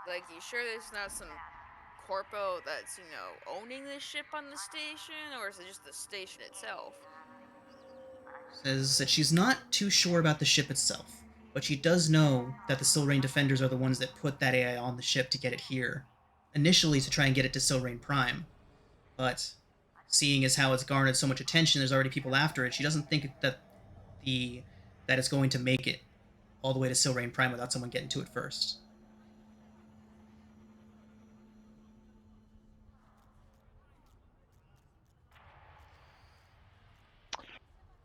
Like, you sure there's not some corpo that's, owning this ship on the station? Or is it just the station itself? Says that she's not too sure about the ship itself, but she does know that the Silrain defenders are the ones that put that AI on the ship to get it here, initially to try and get it to Silrain Prime. But seeing as how it's garnered so much attention, there's already people after it. She doesn't think that it's going to make it all the way to Silrain Prime without someone getting to it first.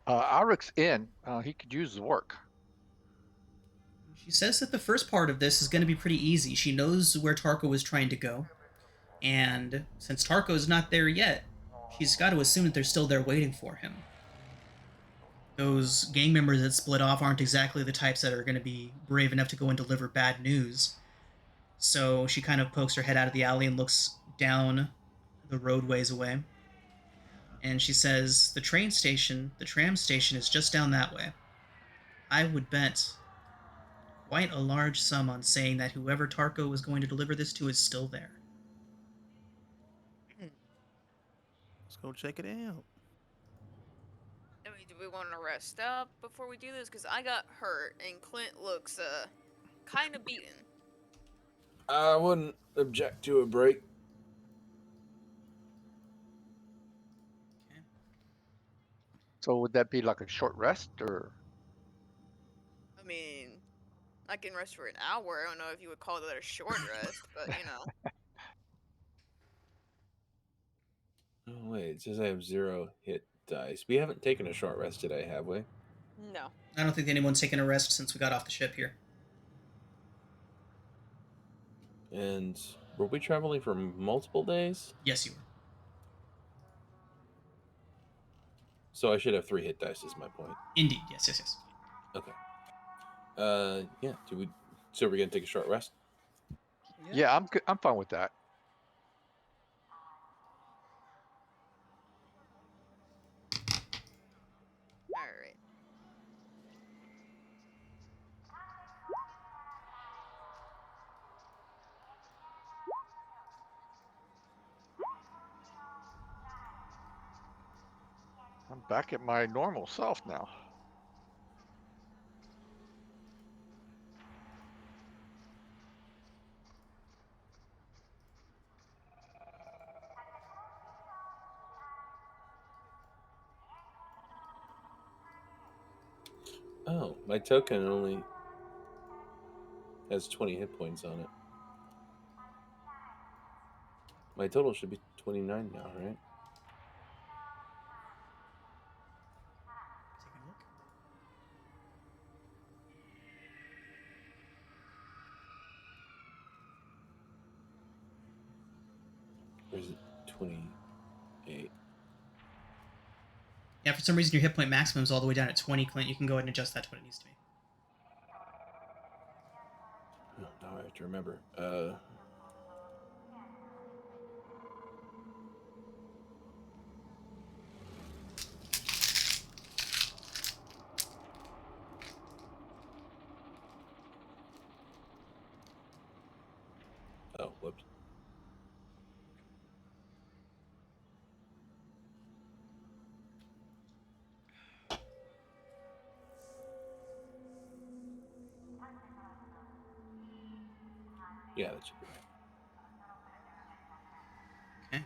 Auric's in. He could use the work. She says that the first part of this is going to be pretty easy. She knows where Tarko was trying to go, and since Tarko's not there yet, she's got to assume that they're still there waiting for him. Those gang members that split off aren't exactly the types that are going to be brave enough to go and deliver bad news. So she kind of pokes her head out of the alley and looks down the roadways away. And she says, the tram station is just down that way. I would bet quite a large sum on saying that whoever Tarko was going to deliver this to is still there. Let's go check it out. I mean, do we want to rest up before we do this? Because I got hurt, and Clint looks, kind of beaten. I wouldn't object to a break. Okay. So would that be like a short rest, or? I mean, I can rest for an hour. I don't know if you would call that a short rest, but, Oh, wait, it says I have 0 hit dice. We haven't taken a short rest today, have we? No. I don't think anyone's taken a rest since we got off the ship here. And were we traveling for multiple days? Yes, you were. So I should have 3 hit dice. Is my point. Indeed. Yes, yes, yes. Okay. Yeah. So we're gonna take a short rest. Yeah, I'm good. I'm fine with that. All right. I'm back at my normal self now. Oh, my token only has 20 hit points on it. My total should be 29 now, right? Taking a look. Or is it 28? Yeah, for some reason your hit point maximum is all the way down at 20, Clint. You can go ahead and adjust that to what it needs to be. Oh, now I have to remember. Oh, whoops. Yeah, that should be right. Okay.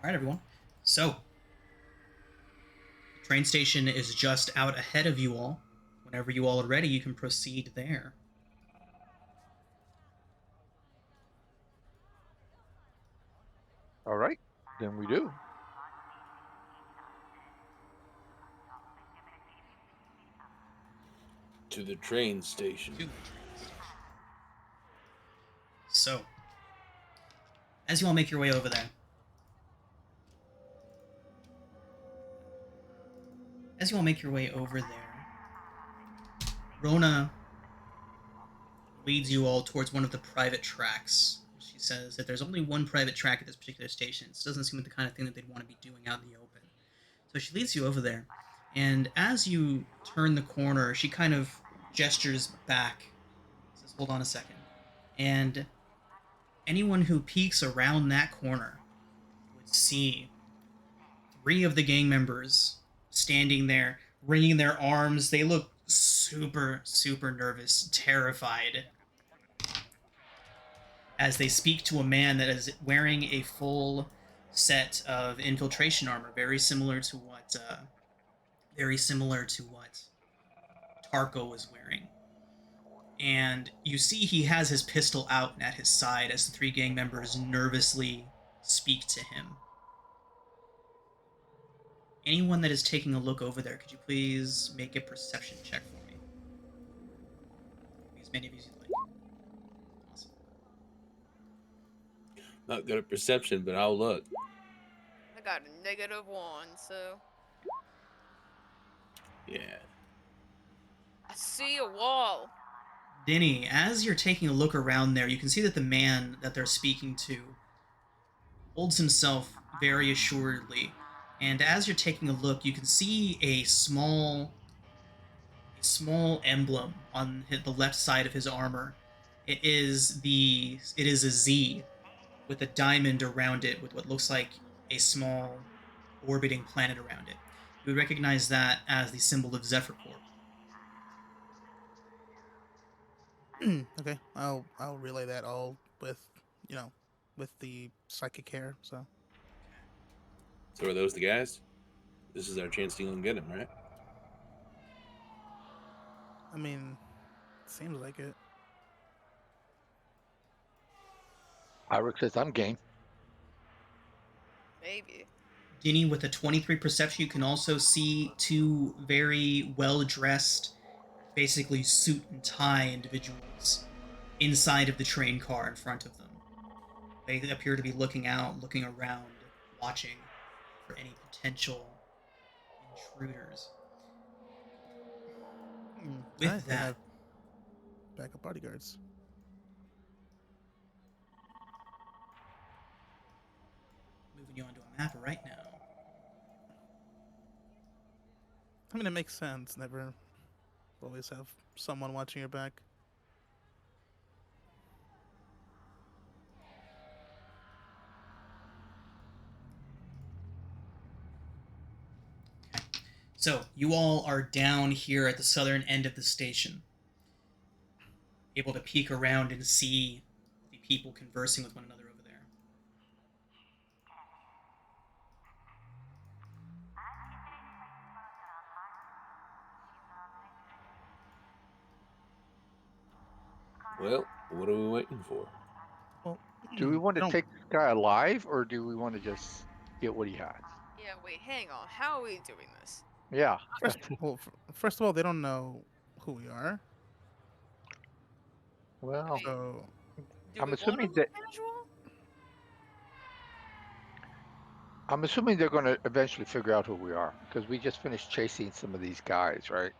All right, everyone. So, the train station is just out ahead of you all. Whenever you all are ready, you can proceed there. All right, then we do. To the train station. To the train station. So, as you all make your way over there, Rona leads you all towards one of the private tracks. She says that there's only one private track at this particular station. This doesn't seem like the kind of thing that they'd want to be doing out in the open. So she leads you over there, and as you turn the corner, she kind of gestures back, says, "Hold on a second." And anyone who peeks around that corner would see 3 of the gang members standing there, wringing their arms. They look super, super nervous, terrified, as they speak to a man that is wearing a full set of infiltration armor, very similar to what Tarko was wearing. And you see he has his pistol out and at his side as the 3 gang members nervously speak to him. Anyone that is taking a look over there, could you please make a perception check for me? As many of you as you'd like. Awesome. Not good at perception, but I'll look. I got a -1, so Yeah. I see a wall. Denny, as you're taking a look around there, you can see that the man that they're speaking to holds himself very assuredly. And as you're taking a look, you can see a small emblem on the left side of his armor. It is a Z with a diamond around it with what looks like a small orbiting planet around it. You would recognize that as the symbol of Zephyr Corp. Okay, I'll relay that all with with the psychic hair. So So are those the guys? This is our chance to go and get him, right? I mean, seems like it. Iric says I'm game. Maybe. Guinea, with a 23 perception, you can also see two very well-dressed, basically suit and tie individuals inside of the train car in front of them. They appear to be looking out, looking around, watching for any potential intruders. With Alright, they that, have backup bodyguards. moving you onto a map right now. I mean, it makes sense. Never always have someone watching your back. So, you all are down here at the southern end of the station, able to peek around and see the people conversing with one another over there. Well, what are we waiting for? Well, Do we want they to don't- take this guy alive, or do we want to just get what he has? Yeah, wait, hang on. How are we doing this? Yeah. First of all, they don't know who we are. Well, Wait. So Do I'm we assuming want to that- go casual? I'm assuming they're going to eventually figure out who we are because we just finished chasing some of these guys, right?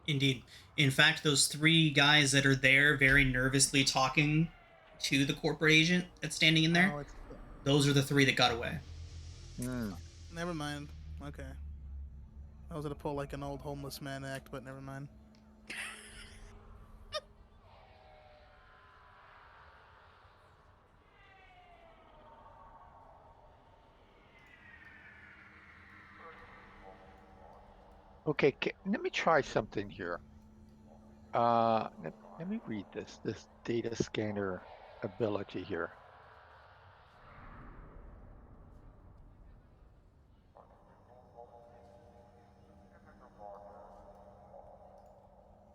Indeed. In fact, those three guys that are there very nervously talking to the corporate agent that's standing in there, oh, it's those are the three that got away. Hmm. never mind. Okay, I was gonna pull like an old homeless man act, but never mind. Okay, let me try something here. Let me read this data scanner ability here.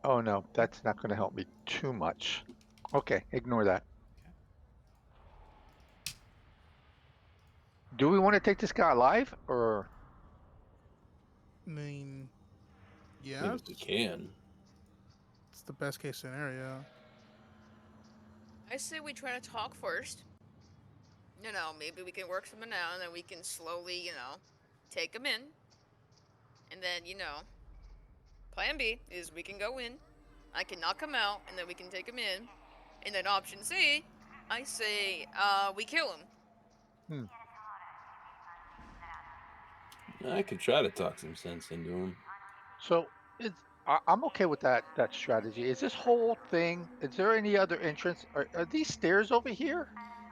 Oh no, that's not going to help me too much. Okay, ignore that. Do we want to take this guy alive, or I mean, I yeah, mean, if we can. it's the best case scenario. I say we try to talk first. You know, maybe we can work something out and then we can slowly, take them in. And then, plan B is we can go in, I can knock him out, and then we can take him in. And then option C, I say, we kill him. I could try to talk some sense into him. so? I'm okay with that strategy. Is this whole thing? Is there any other entrance? Are these stairs over here?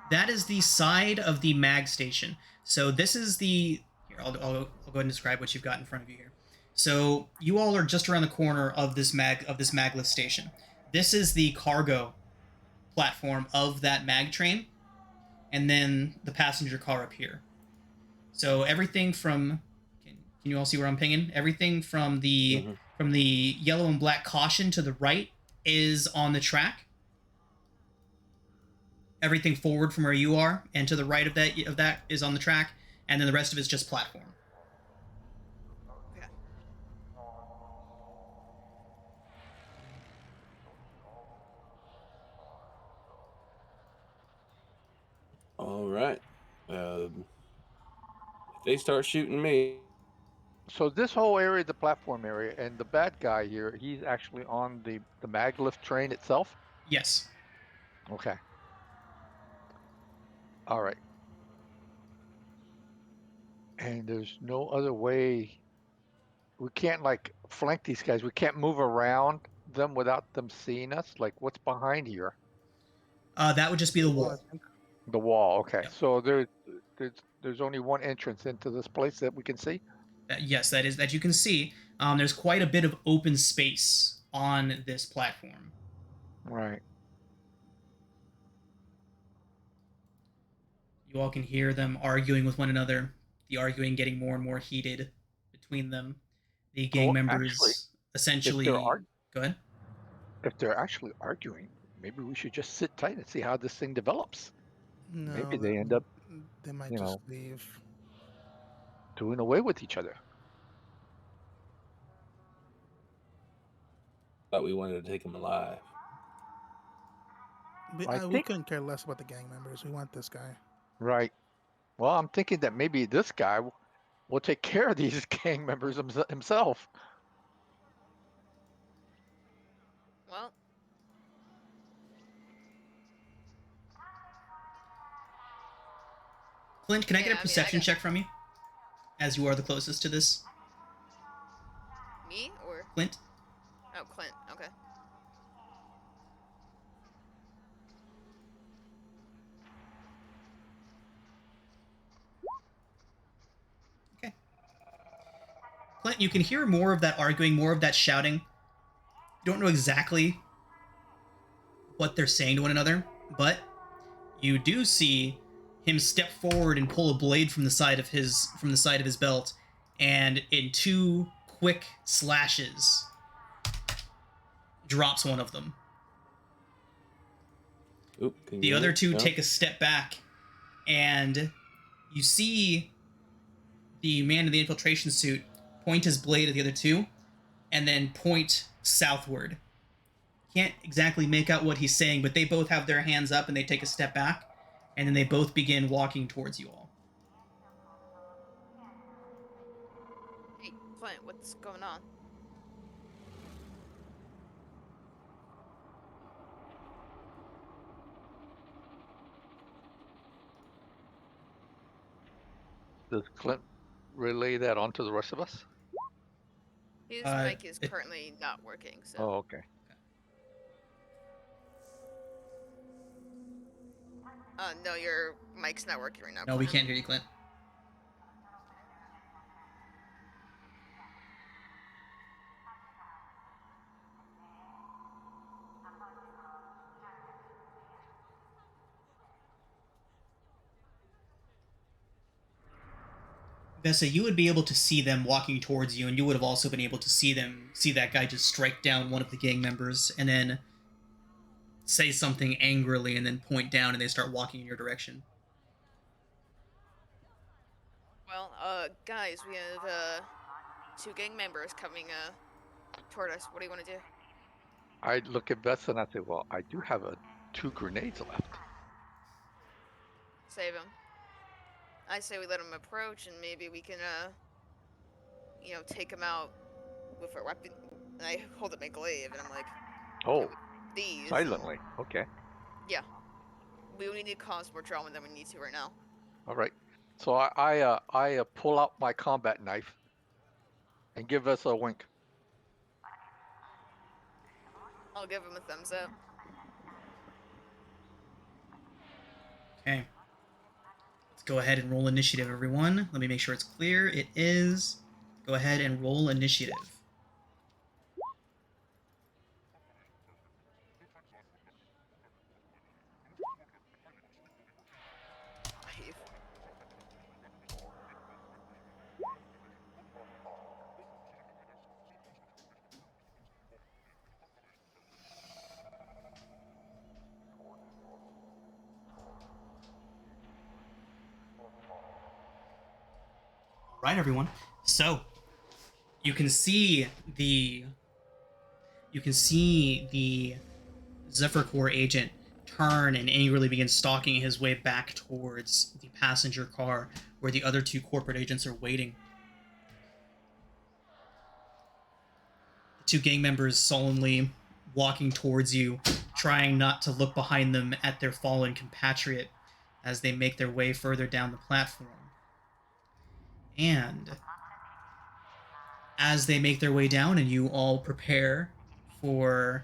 That is the side of the mag station. So this is the... Here, I'll go ahead and describe what you've got in front of you here. So you all are just around the corner of this magless station. This is the cargo platform of that mag train, and then the passenger car up here. So everything from... Can you all see where I'm pinging? Everything from the yellow and black caution to the right is on the track. Everything forward from where you are and to the right of that is on the track, and then the rest of it's just platform. Okay. All right. If they start shooting me, So this whole area, the platform area, and the bad guy here, he's actually on the maglev train itself. Yes. Okay. All right. And there's no other way. We can't like flank these guys. We can't move around them without them seeing us. Like what's behind here? That would just be the Well, I wall. think The wall. Okay. Yep. So there's only one entrance into this place that we can see. Yes, that you can see. There's quite a bit of open space on this platform. Right. You all can hear them arguing with one another. The arguing getting more and more heated between them. The gang members actually, essentially... if they're Go ahead. if they're actually arguing, maybe we should just sit tight and see how this thing develops. No, Maybe they end up, they might you just know, leave. doing away with each other. Thought we wanted to take him alive. I We think, couldn't care less about the gang members. We want this guy. right. Well, I'm thinking that maybe this guy will take care of these gang members himself. Well, Clint, can I Yeah, get a I mean, I perception got- check from you? As you are the closest to this, me or Clint. oh Clint? Okay. Okay. Clint, you can hear more of that arguing, more of that shouting. You don't know exactly what they're saying to one another, but you do see him step forward and pull a blade from the side of his belt, and in two quick slashes drops one of them. Oop, can The you other hear? two No? take a step back, and you see the man in the infiltration suit point his blade at the other two, and then point southward. Can't exactly make out what he's saying, but they both have their hands up and they take a step back, and then they both begin walking towards you all. Hey, Clint, what's going on? Does Clint relay that onto the rest of us? His Uh, mic is it- currently not working, so. Oh, okay. No, your mic's not working right now. No, we Clint. can't hear you, Clint. Vessa, you would be able to see them walking towards you, and you would have also been able to see that guy just strike down one of the gang members, and then say something angrily, and then point down, and they start walking in your direction. Well, guys, we have two gang members coming toward us. What do you want to do? I look at Beth and I say, well, I do have 2 grenades left. Save him. I say we let him approach, and maybe we can take him out with our weapon. And I hold up my glaive, and I'm like, Oh, these. silently. Okay. We need to cause more drama than we need to right now. All right. So I pull out my combat knife and give us a wink. I'll give him a thumbs up. Okay. Let's go ahead and roll initiative, everyone. Let me make sure it's clear. It is. Go ahead and roll initiative. Right, everyone. So you can see the Zephyr Corps agent turn and angrily begin stalking his way back towards the passenger car where the other 2 corporate agents are waiting. The 2 gang members solemnly walking towards you, trying not to look behind them at their fallen compatriot as they make their way further down the platform. And as they make their way down and you all prepare for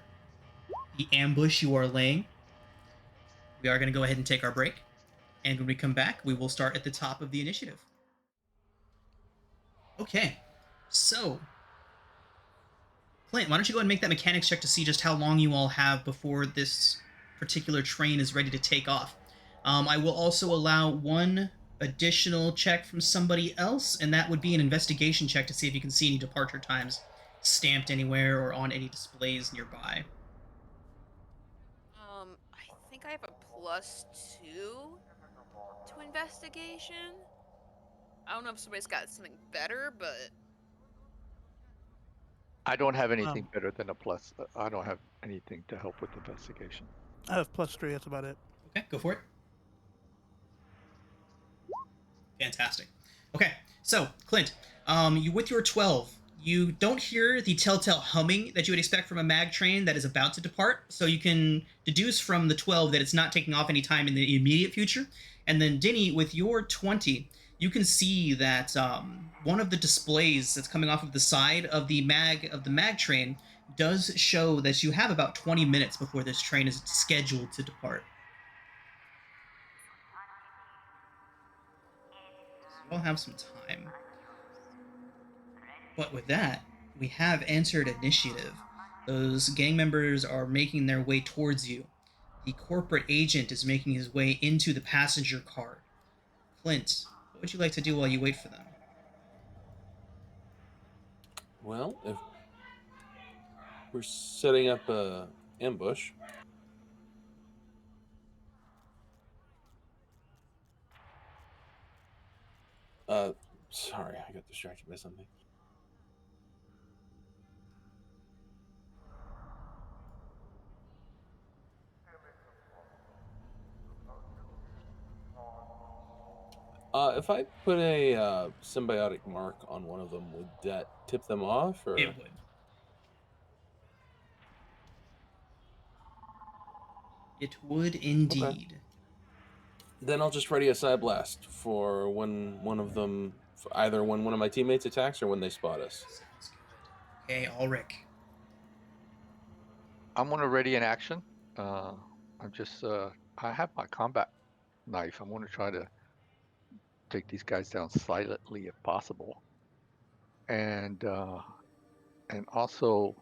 the ambush you are laying, we are going to go ahead and take our break. And when we come back, we will start at the top of the initiative. Okay, so Clint, why don't you go ahead and make that mechanics check to see just how long you all have before this particular train is ready to take off. I will also allow one additional check from somebody else, and that would be an investigation check to see if you can see any departure times stamped anywhere or on any displays nearby. I have a +2 to investigation. I don't know if somebody's got something better, but I don't have anything better than a plus. I don't have anything to help with investigation. I have +3. That's about it. Okay, go for it. Fantastic. Okay, so Clint, you with your 12, you don't hear the telltale humming that you would expect from a mag train that is about to depart. So you can deduce from the 12 that it's not taking off any time in the immediate future. And then Dinny, with your 20, you can see that one of the displays that's coming off of the side of the mag train does show that you have about 20 minutes before this train is scheduled to depart. So you'll have some time. But with that, we have entered initiative. Those gang members are making their way towards you. The corporate agent is making his way into the passenger car. Clint, what would you like to do while you wait for them? Well, if we're setting up a ambush, sorry, I got distracted by something. If I put a symbiotic mark on one of them, would that tip them off? Or It would. It would indeed. Okay. Then I'll just ready a side blast for when one of them, either when one of my teammates attacks or when they spot us. Sounds good. Okay, Ulrich. I'm gonna ready an action. I'm just I have my combat knife. I'm gonna try to take these guys down silently if possible. And also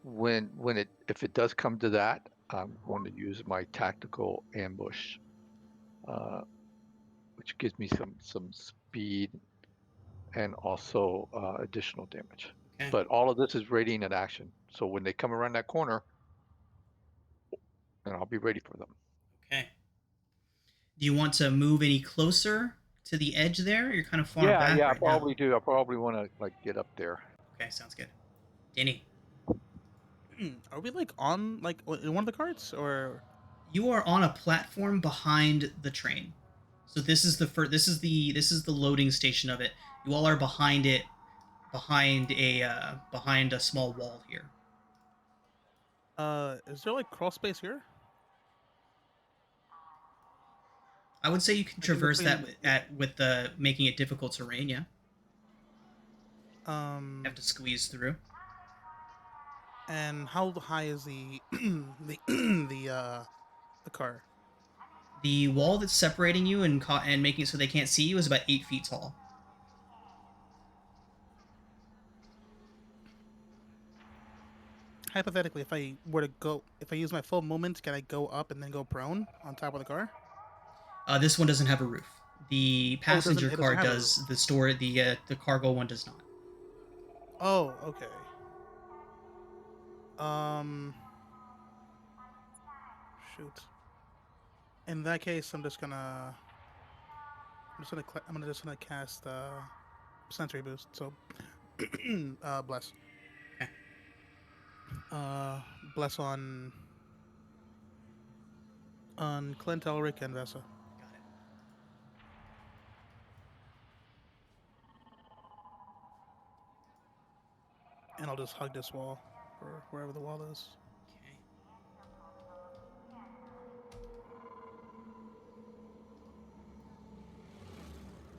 when it if it does come to that, I'm going to use my tactical ambush, which gives me some speed and also additional damage. Okay. But all of this is readying an action. So when they come around that corner, then I'll be ready for them. Okay. Do you want to move any closer to the edge there? You're kind of far back Yeah, right I probably do. I probably want to like get up there. now. Okay, sounds good. Danny. Are we like on like in one of the carts or? You are on a platform behind the train. So this is the loading station of it. You all are behind it, behind a small wall here. Is there like crawl space here? I would say you can Like traverse that between- with the making it difficult terrain. Yeah, you Um, have to squeeze through. and how high is the the car? The wall that's separating you and making it so they can't see you is about 8 feet tall. Hypothetically, if I use my full movement, can I go up and then go prone on top of the car? This one doesn't have a roof. The passenger it doesn't car have a does. roof. The cargo one does not. Oh, okay. Shoot. In that case, I'm just gonna cast Sensory Boost. So, bless. Okay. Bless on Clint, Elric, and Vesa. Got it. And I'll just hug this wall, or wherever the wall is. Okay.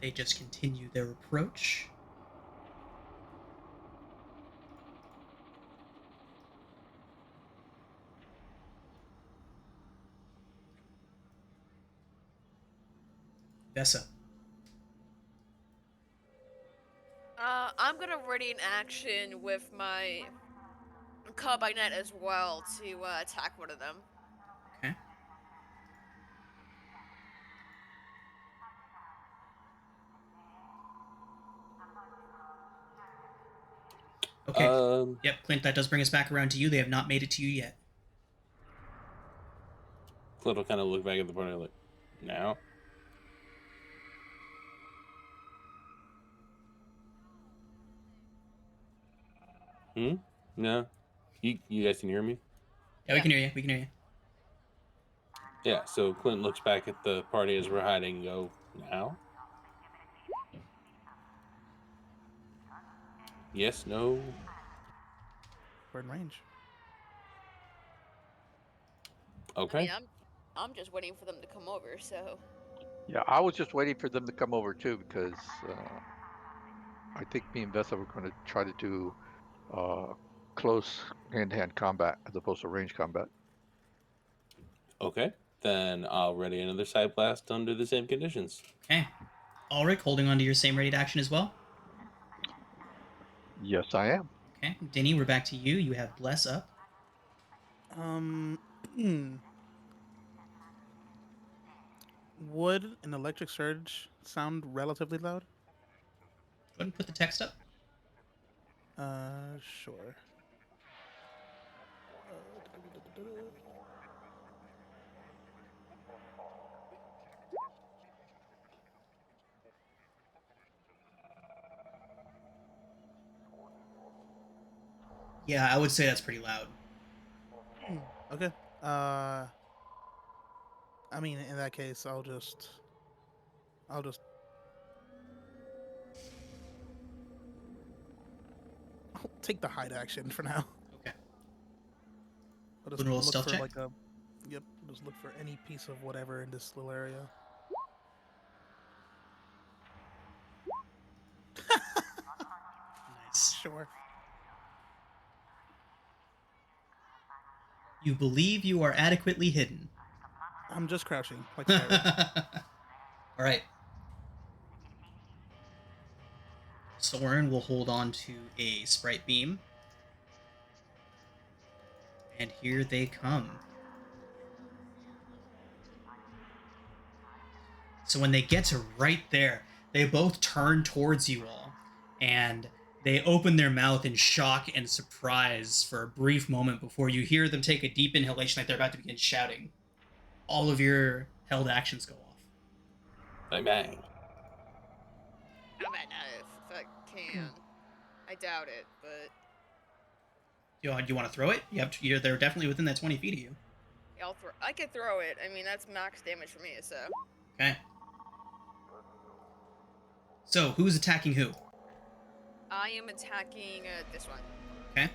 They just continue their approach. Vesa. I'm gonna ready an action with my carbine net as well to attack one of them. Okay. Okay. Yep, Clint, that does bring us back around to you. They have not made it to you yet. Clint will kind of look back at the party like, now? No? You guys can hear me? Yeah, we can hear you. We can hear you. Yeah, so Clint looks back at the party as we're hiding and go, now? Yes, no? We're in range. Okay. I mean, I'm just waiting for them to come over. So Yeah, I was just waiting for them to come over too because I think me and Vesa were going to try to do close hand-to-hand combat as opposed to range combat. Okay. Then I'll ready another side blast under the same conditions. Okay. Ulrich, holding on to your same ready action as well. Yes, I am. Okay. Denny, we're back to you. You have Bless up. Would an electric surge sound relatively loud? Go ahead and put the text up. Sure. Yeah, I would say that's pretty loud. Okay. I mean, in that case, I'll just I'll take the hide action for now. Okay. I'll just Would roll a look stealth for check? like a. Yep. Just look for any piece of whatever in this little area. Nice. Sure. You believe you are adequately hidden. I'm just crouching, like Skyrim. All right. Soren will hold on to a sprite beam. And here they come. So when they get to right there, they both turn towards you all. And they open their mouth in shock and surprise for a brief moment before you hear them take a deep inhalation like they're about to begin shouting. All of your held actions go off. Bang, bang. I might not if I can. I doubt it, but Do you want to throw it? They're definitely within that 20 feet of you. I'll throw. I could throw it. I mean, that's max damage for me. So Okay. So, who's attacking who? I am attacking this one. Okay.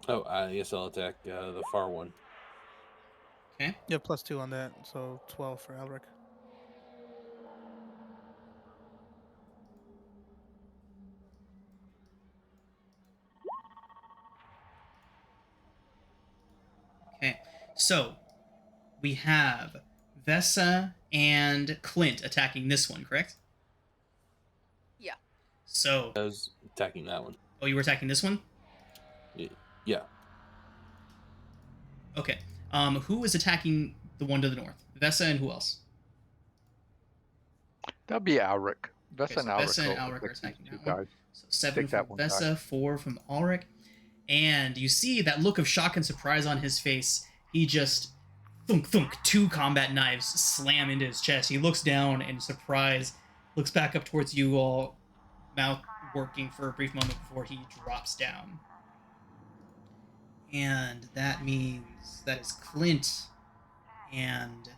Oh, I guess I'll attack the far one. Okay. You have +2 on that, so 12 for Alric. Okay. So, we have Vesa and Clint attacking this one, correct? Yeah. So, I was attacking that one. oh, you were attacking this one? Yeah. Okay. Who is attacking the one to the north? Vesa and who else? That'd be Alric. Okay, Vesa so and Alric. Vesa and will Alric are affect these attacking two that one. guys. So 7 Take that from one Vesa, guy. 4 from Ulrich. And you see that look of shock and surprise on his face. He just thunk thunk, 2 combat knives slam into his chest. He looks down in surprise, looks back up towards you all, mouth working for a brief moment before he drops down. And that means that is Clint and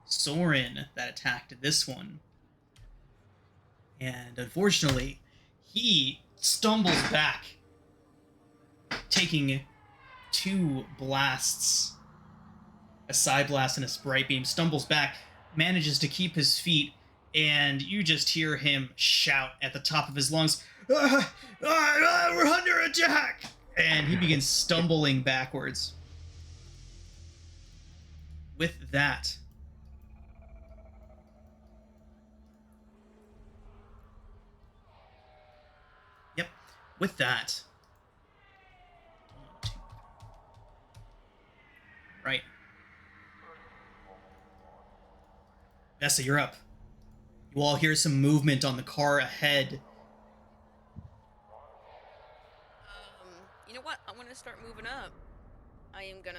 Soren that attacked this one. And unfortunately, he stumbles back, taking 2 blasts, a side blast and a sprite beam, stumbles back, manages to keep his feet, and you just hear him shout at the top of his lungs, we're under attack! And he begins stumbling backwards. With that, with that, right. Vesa, you're up. You all hear some movement on the car ahead. You know what? I'm gonna start moving up. I am gonna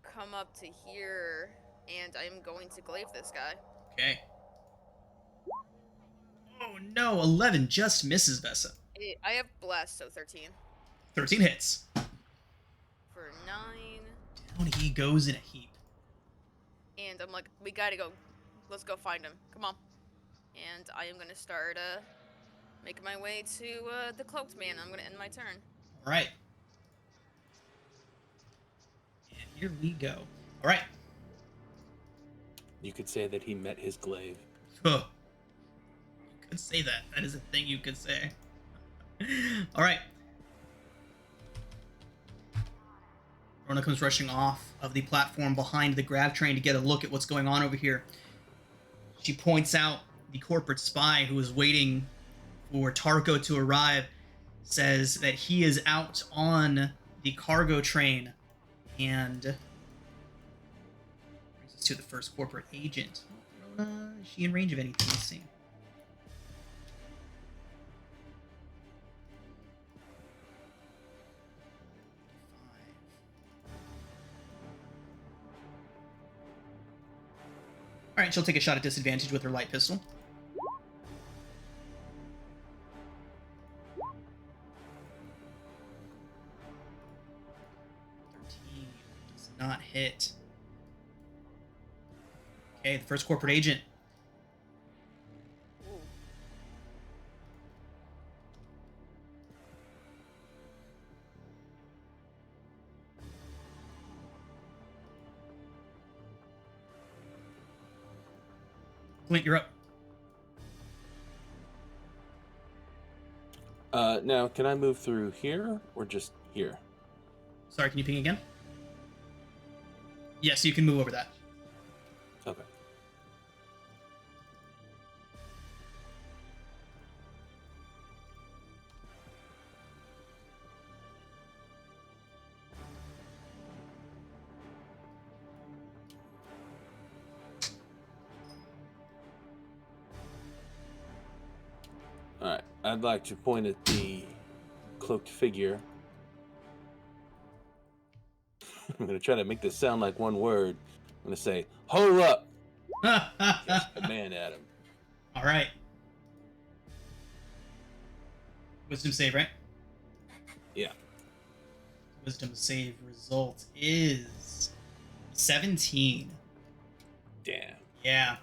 come up to here, and I am going to glaive this guy. Okay. Oh no, 11 just misses Vesa. I have blast, so 13 13 hits. for 9. Down he goes in a heap. And I'm like, we gotta go. Let's go find him. Come on. And I am gonna start making my way to the cloaked man. I'm gonna end my turn. All right. And here we go. All right. You could say that he met his glaive. Huh. You could say that. That is a thing you could say. All right. Rona comes rushing off of the platform behind the grav train to get a look at what's going on over here. She points out the corporate spy who is waiting for Tarko to arrive, says that he is out on the cargo train, and brings us to the first corporate agent. Rona, is she in range of anything? Let's see. All right, she'll take a shot at disadvantage with her light pistol. 13 does not hit. Okay, the first corporate agent. Ooh. Clint, you're up. Now, can I move through here or just here? Sorry, can you ping again? Yes, you can move over that. Okay. Alright, I'd like to point at the cloaked figure. I'm going to try to make this sound like one word. I'm going to say, hold up! Just command at him. All right. Wisdom save, right? Yeah. Wisdom save result is 17. Damn. Yeah. You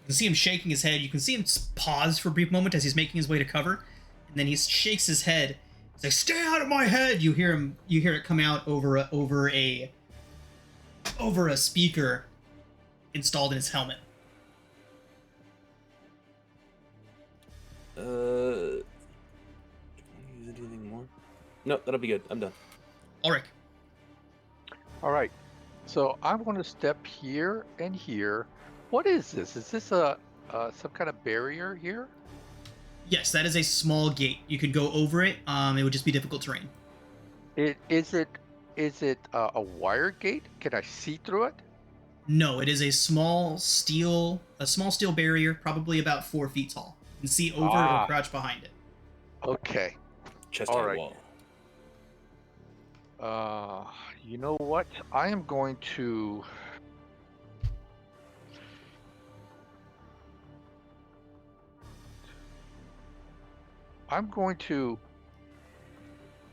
can see him shaking his head. You can see him pause for a brief moment as he's making his way to cover, and then he shakes his head. He's like, "Stay out of my head!" You hear him. You hear it come out over a speaker installed in his helmet. Can I use anything more? No, that'll be good. I'm done. Ulrich. All right. So I'm going to step here and here. What is this? Is this some kind of barrier here? Yes, that is a small gate. You could go over it. It would just be difficult terrain. Is it a wire gate? Can I see through it? No, it is a small steel barrier, probably about 4 feet tall. You can see over it or crouch behind it. Okay. Chest All high right. wall. You know what? I am going to.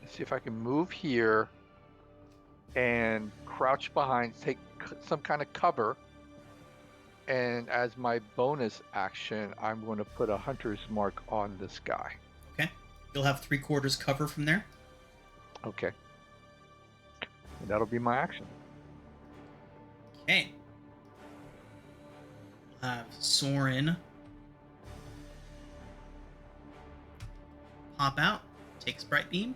See if I can move here and crouch behind, take some kind of cover. And as my bonus action, I'm going to put a hunter's mark on this guy. Okay. You'll have 3/4 cover from there. Okay. And that'll be my action. Okay. We'll have Soren pop out, takes Bright Beam.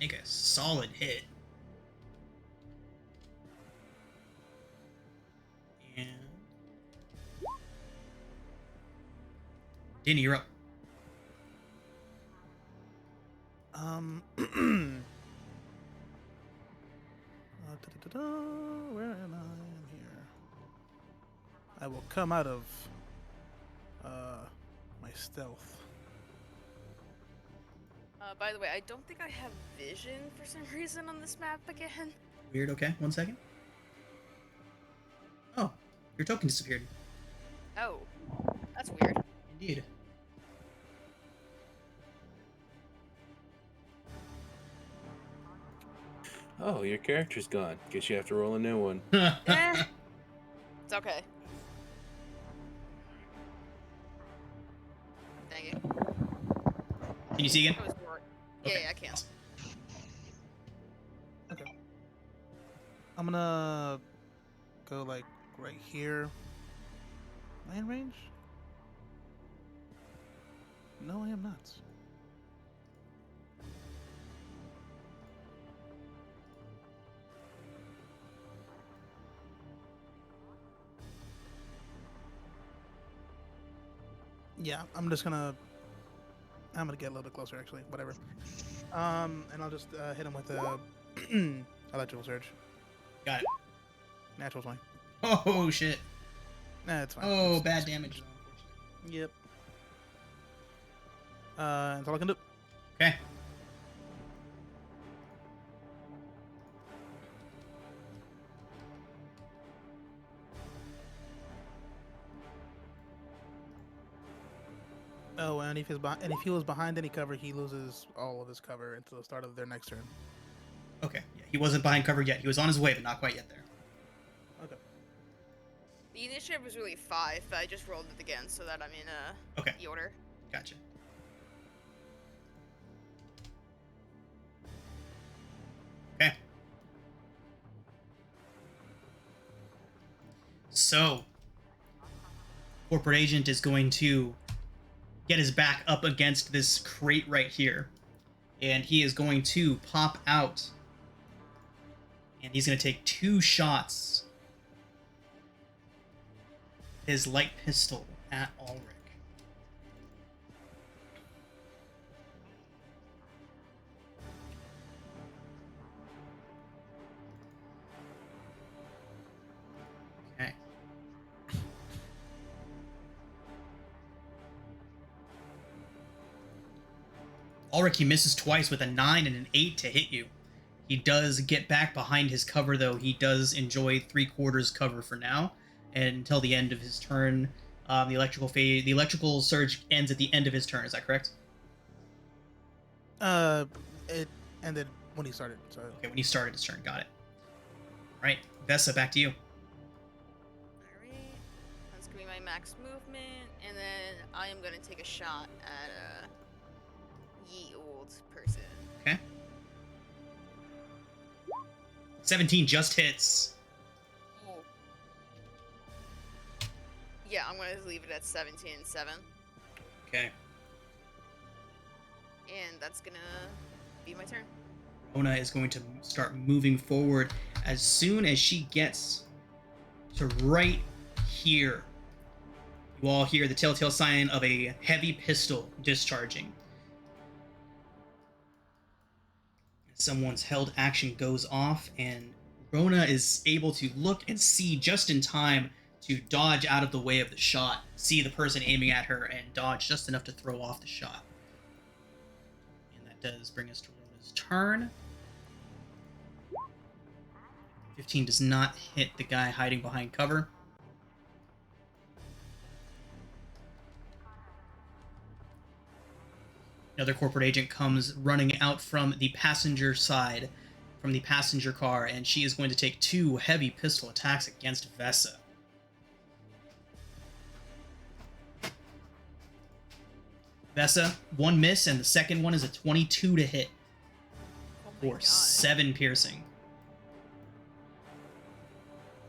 Make a solid hit. And Danny, you're up. Where am I? I'm here. I will come out of my stealth. By the way, I don't think I have vision for some reason on this map again. Weird. Okay, 1 second. Oh, your token disappeared. Oh, that's weird. Indeed. Oh, your character's gone. Guess you have to roll a new one. Eh, it's okay. Dang it. Can you see again? That was more. Okay. Yeah, I can. Awesome. Okay. I'm gonna go like right here. Am I in range? No, I am not. Yeah, I'm gonna get a little bit closer actually. Whatever. And I'll just hit him with a electrical surge. Got it. Natural 20. Oh shit. Nah, it's fine. Oh, bad damage. Yep. That's all I can do. Okay. Oh, and if he was behind any cover, he loses all of his cover until the start of their next turn. Okay. Yeah, he wasn't behind cover yet. He was on his way, but not quite yet there. Okay. The initiative was really 5, but I just rolled it again so that I'm in Okay. the order. Gotcha. Okay. So, Corporate Agent is going to get his back up against this crate right here. And he is going to pop out. And he's going to take 2 shots. His light pistol at Ulrich. Okay. Ulrich, he misses twice with a 9 and an 8 to hit you. He does get back behind his cover, though. He does enjoy 3/4 cover for now, and until the end of his turn. The electrical surge ends at the end of his turn. Is that correct? It ended when he started. So Okay, when he started his turn. Got it. All right, Vessa, back to you. Alright. That's gonna be my max movement, and then I am gonna take a shot at a ye old person. Okay. 17 just hits. Oh. Yeah, I'm gonna leave it at 17-7. Okay. And that's gonna be my turn. Ona is going to start moving forward as soon as she gets to right here. You all hear the telltale sign of a heavy pistol discharging. Someone's held action goes off, and Rona is able to look and see just in time to dodge out of the way of the shot, see the person aiming at her, and dodge just enough to throw off the shot. And that does bring us to Rona's turn. 15 does not hit the guy hiding behind cover. Another corporate agent comes running out from the passenger side, from the passenger car, and she is going to take 2 heavy pistol attacks against Vessa. Vessa, 1 miss, and the second one is a 22 to hit Oh my for god. 7 piercing.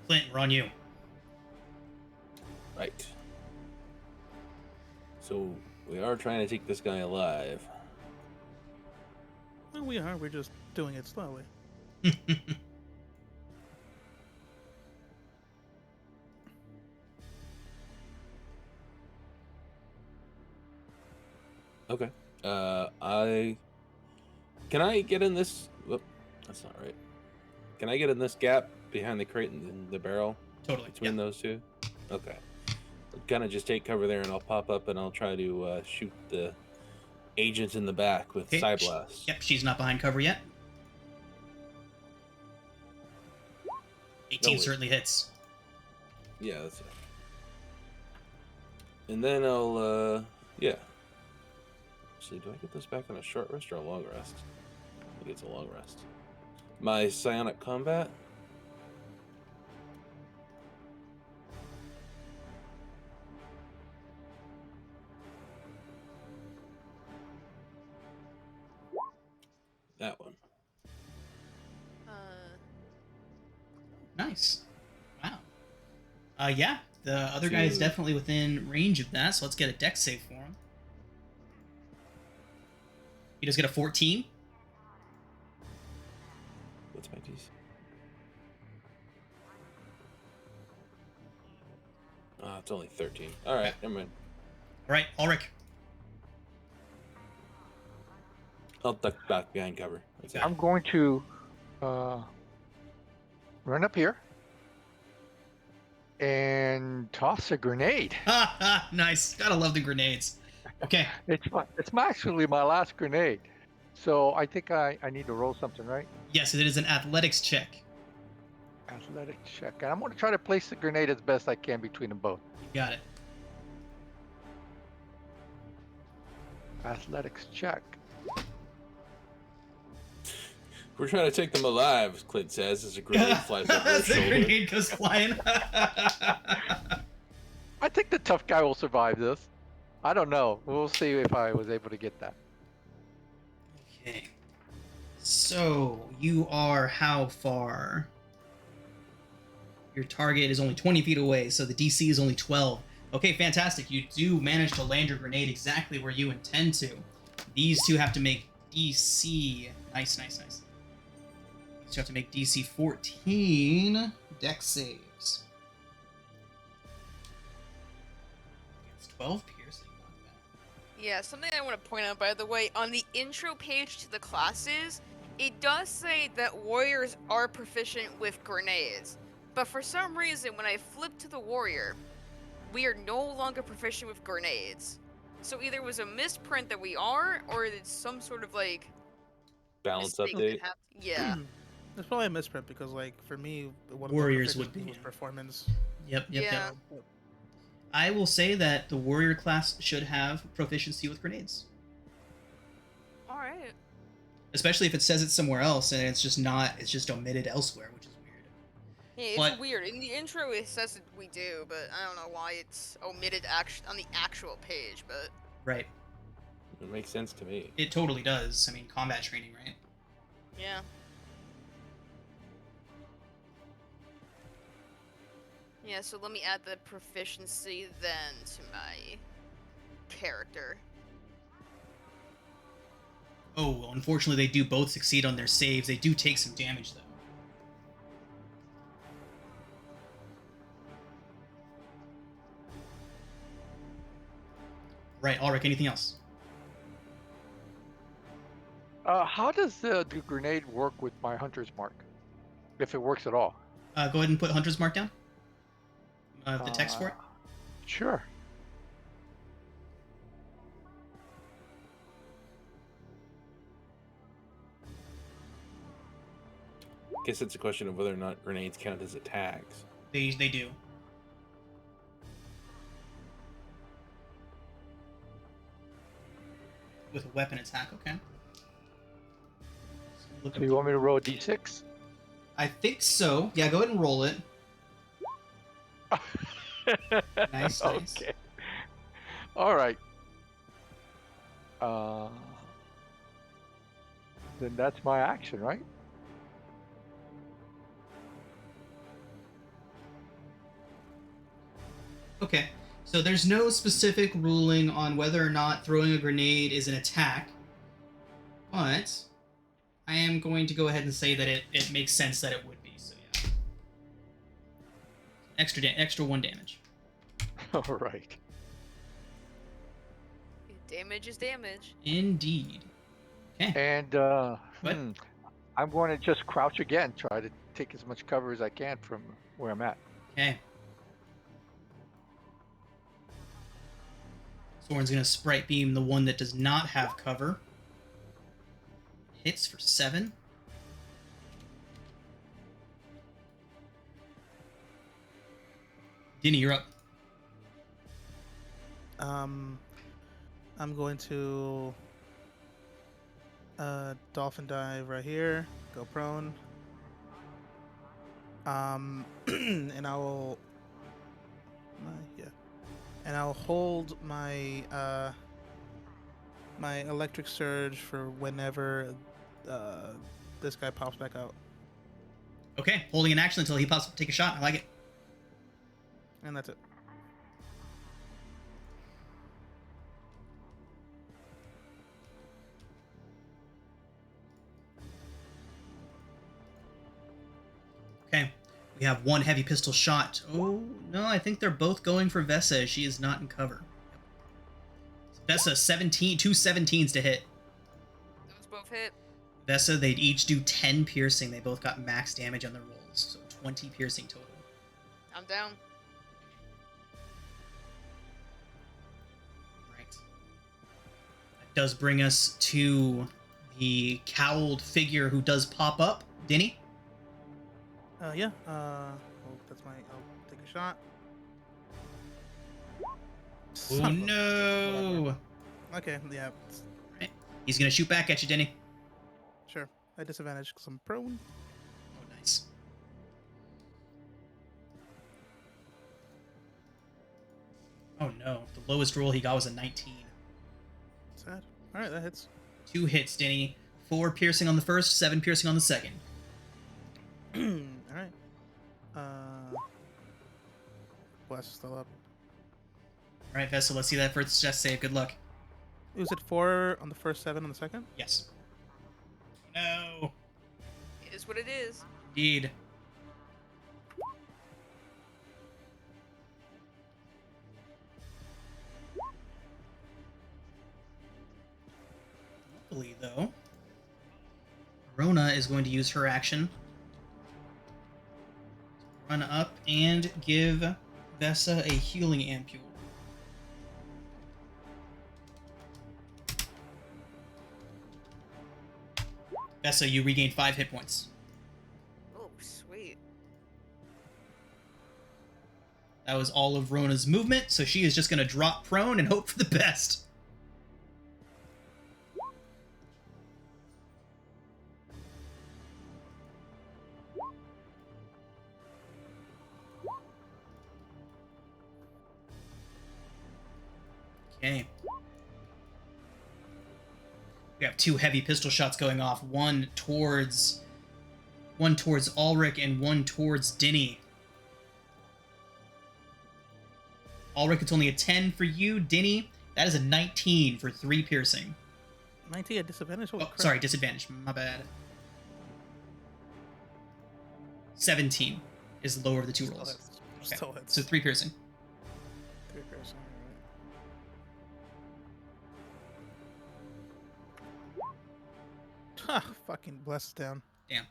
Clint, we're on you. Right. So we are trying to take this guy alive. well, we are. We're just doing it slowly. Okay. Can I get in this? Whoop, that's not right. Can I get in this gap behind the crate and the barrel Totally. between those two? Okay. I'll kind of just take cover there, and I'll pop up and I'll try to shoot the agent in the back with Okay, Psyblast. Yep, she's not behind cover yet. 18 wait. certainly hits. Yeah, that's it. And then I'll, yeah. Actually, do I get this back on a short rest or a long rest? I think it's a long rest. My psionic combat. That one. Nice. Wow. Yeah, the other guy is definitely within range of that, so let's get a dex save for him. He does get a 14. What's my DC? It's only 13. All right, never mind. All right, Ulrich. I'll duck back behind cover. That's it. I'm going to run up here and toss a grenade. Ha ha! Nice. Gotta love the grenades. Okay. It's actually my last grenade. So I think I need to roll something, right? Yes, it is an athletics check. Athletics check. And I'm going to try to place the grenade as best I can between them both. You got it. Athletics check. We're trying to take them alive, Clint says, as a grenade flies over his The shoulder. grenade goes flying. I think the tough guy will survive this. I don't know. We'll see if I was able to get that. Okay. So, you are how far? Your target is only 20 feet away, so the DC is only 12. Okay, fantastic. You do manage to land your grenade exactly where you intend to. These two have to make DC. Nice, nice, nice. These two have to make DC 14 dex saves. It's 12 piercing. Not bad. Yeah, something I want to point out, by the way, on the intro page to the classes, it does say that warriors are proficient with grenades. But for some reason, when I flip to the warrior, we are no longer proficient with grenades. So either it was a misprint that we are, or it's some sort of, like, Balance mistake update. that happened. Yeah. It's probably a misprint because, like, for me, one Warriors of the would be, proficiencies was yeah. performance. Yep. Yeah. I will say that the warrior class should have proficiency with grenades. Alright. Especially if it says it somewhere else and it's just not, it's just omitted elsewhere, which is weird. Yeah, it's But- weird. In the intro, it says that we do, but I don't know why it's omitted on the actual page, but... Right. It makes sense to me. It totally does. I mean, combat training, right? Yeah. Yeah, so let me add the proficiency then to my character. Oh, well, unfortunately, they do both succeed on their saves. They do take some damage, though. Right, Ulrich, anything else? How does the grenade work with my hunter's mark? If it works at all. Go ahead and put Hunter's Mark down. The text for it. Sure. Guess it's a question of whether or not grenades count as attacks. They do. With a weapon attack, okay. Look So up- you want me to roll a d6? I think so. Yeah, go ahead and roll it. Nice, nice. Okay. All right. Then that's my action, right? Okay, so there's no specific ruling on whether or not throwing a grenade is an attack, but I am going to go ahead and say that it makes sense that it would be, so yeah. Extra 1 damage. All right. Damage is damage. Indeed. Okay. And What? I'm going to just crouch again, try to take as much cover as I can from where I'm at. Okay. Soren's gonna Sprite Beam the one that does not have cover. Hits for 7. Dinny, you're up. I'm going to dolphin dive right here. Go prone. And I will. And I'll hold my my electric surge for whenever this guy pops back out. Okay, holding an action until he pops up to take a shot. I like it. And that's it. Okay, we have one heavy pistol shot. Oh, no, I think they're both going for Vessa. She is not in cover. Vessa, 17, 2 17s to hit. Those both hit. Vessa, they'd each do 10 piercing. They both got max damage on their rolls, so 20 piercing total. I'm down. Right. That does bring us to the cowled figure who does pop up. Dinny? Yeah. That's my. I'll take a shot. Oh, Son of a- no! Okay. Yeah. Right. He's gonna shoot back at you, Dinny. Sure. At disadvantage because I'm prone. Oh, nice. Oh no, the lowest roll he got was a 19. Sad. All right, that hits. 2 hits, Dinny. 4 piercing on the first, 7 piercing on the second. All right. Blast is still up. Alright, Vessel, let's see that first chest save. Good luck. Was it 4 on the first, 7 on the second? Yes. No. It is what it is. Indeed. Luckily, though, Rona is going to use her action to run up and give Vessa a healing ampule. Vessa, you regain 5 hit points. Oh, sweet. That was all of Rona's movement, so she is just going to drop prone and hope for the best. Okay. We have 2 heavy pistol shots going off. One towards Ulrich and one towards Dinny. Ulrich, it's only a 10 for you. Dinny, that is a 19 for 3 piercing. 19 at disadvantage? Holy crap. Sorry, disadvantage. My bad. 17 is the lower of the 2 rolls. Still hits. So 3 piercing. 3 piercing. Ha! Fucking blessed down. Damn.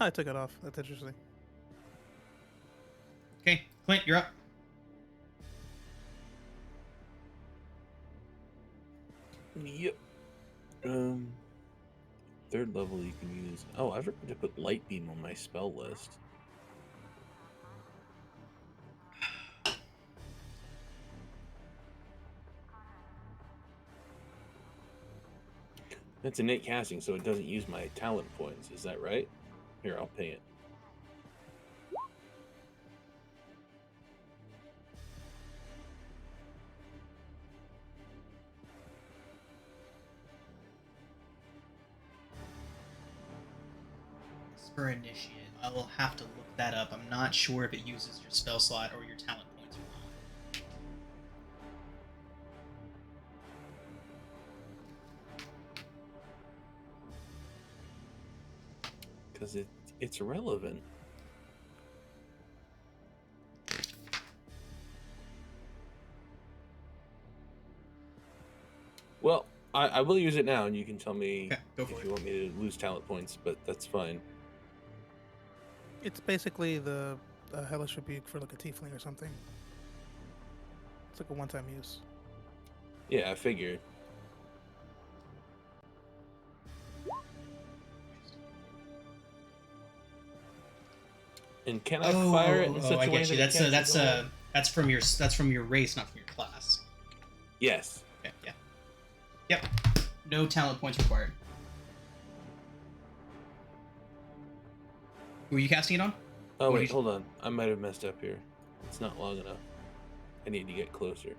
I took it off. That's interesting. Okay, Clint, you're up. Yep. Third level you can use. Oh, I forgot to put light beam on my spell list. That's innate casting, so it doesn't use my talent points. Is that right? Here, I'll pay it. For initiate, I will have to look that up. I'm not sure if it uses your spell slot or your talent points or not. Because it's irrelevant. Well, I will use it now, and you can tell me Okay, go if for you want me to lose talent points, but that's fine. It's basically the hellish rebuke for like a tiefling or something. It's like a one-time use. Yeah, I figured. And can I fire it in such I a way get you. that it catches on? That's from your race, not from your class. Yes. Okay, yeah. Yep. No talent points required. Who are you casting it on? Oh, What wait, do you- hold on. I might have messed up here. It's not long enough. I need to get closer.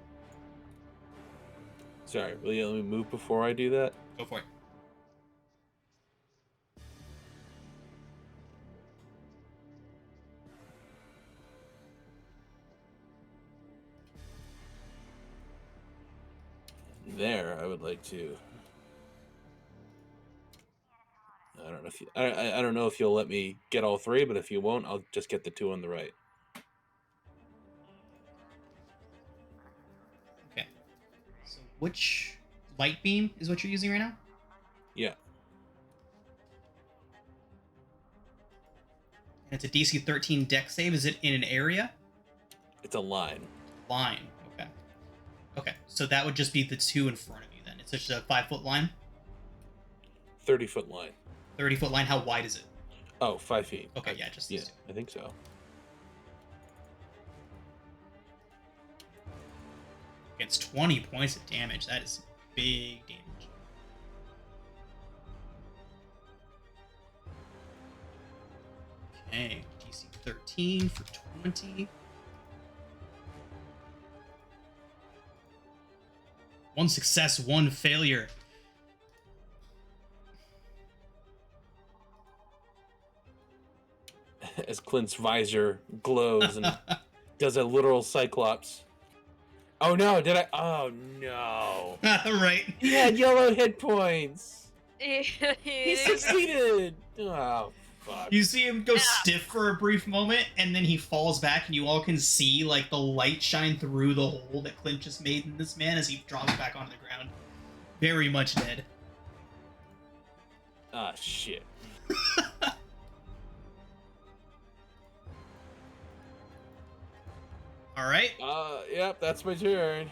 Sorry, will you let me move before I do that? Go for it. There, I would like to. I don't know if you, I don't know if you'll let me get all three, but if you won't, I'll just get the two on the right. Okay. So which light beam is what you're using right now? Yeah. And it's a DC 13 deck save. Is it in an area? It's a line. Line. Okay. Okay. So that would just be the two in front of you then. It's just a 5-foot line? 30-foot line. 30-foot line. How wide is it? Oh, 5 feet. Okay, yeah, just Yeah, these two. I think so. Against 20 points of damage. That is big damage. Okay, DC 13 for 20. One success, one failure. As Clint's visor glows and does a literal cyclops. Oh no, did I? Oh no. Right. He had yellow hit points. He He succeeded. Oh, fuck. You see him go stiff for a brief moment, and then he falls back, and you all can see like the light shine through the hole that Clint just made in this man as he drops back onto the ground. Very much dead. Ah, shit. All right. Yep, that's my turn.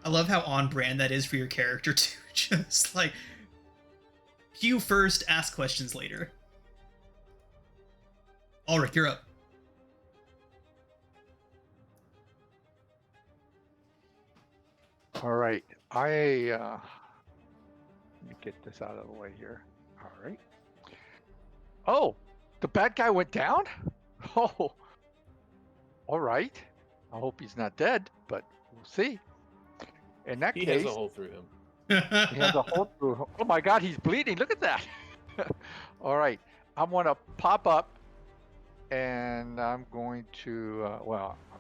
I love how on brand that is for your character too. Just like cue first, ask questions later. Ulrich, you're up. All right. Let me get this out of the way here. All right. Oh, the bad guy went down? Oh. All right. I hope he's not dead, but we'll see. In that He case, has a hole through him. he has a hole through. Oh my God, he's bleeding. Look at that. All right. I'm going to pop up and I'm going to,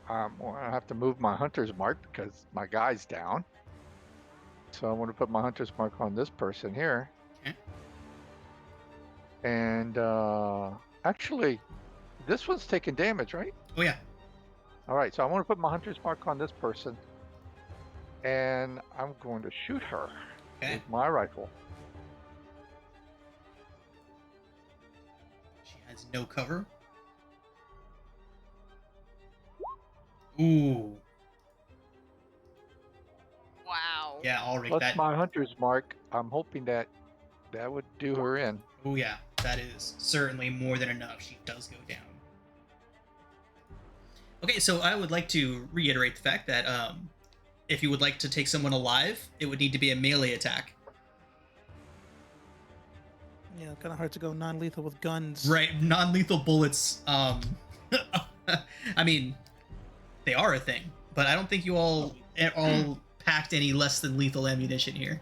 I'm going to have to move my hunter's mark because my guy's down. So I'm going to put my hunter's mark on this person here. Okay. And actually, this one's taking damage, right? Oh yeah. All right. So I want to put my hunter's mark on this person. And I'm going to shoot her Okay. with my rifle. She has no cover. Ooh. Wow. Yeah, Ulrich, Plus that. my hunter's mark. I'm hoping that would do her in. Oh yeah, that is certainly more than enough. She does go down. Okay, so I would like to reiterate the fact that if you would like to take someone alive, it would need to be a melee attack. Yeah, kind of hard to go non-lethal with guns. Right, non-lethal bullets. I mean, they are a thing, but I don't think you all packed any less than lethal ammunition here.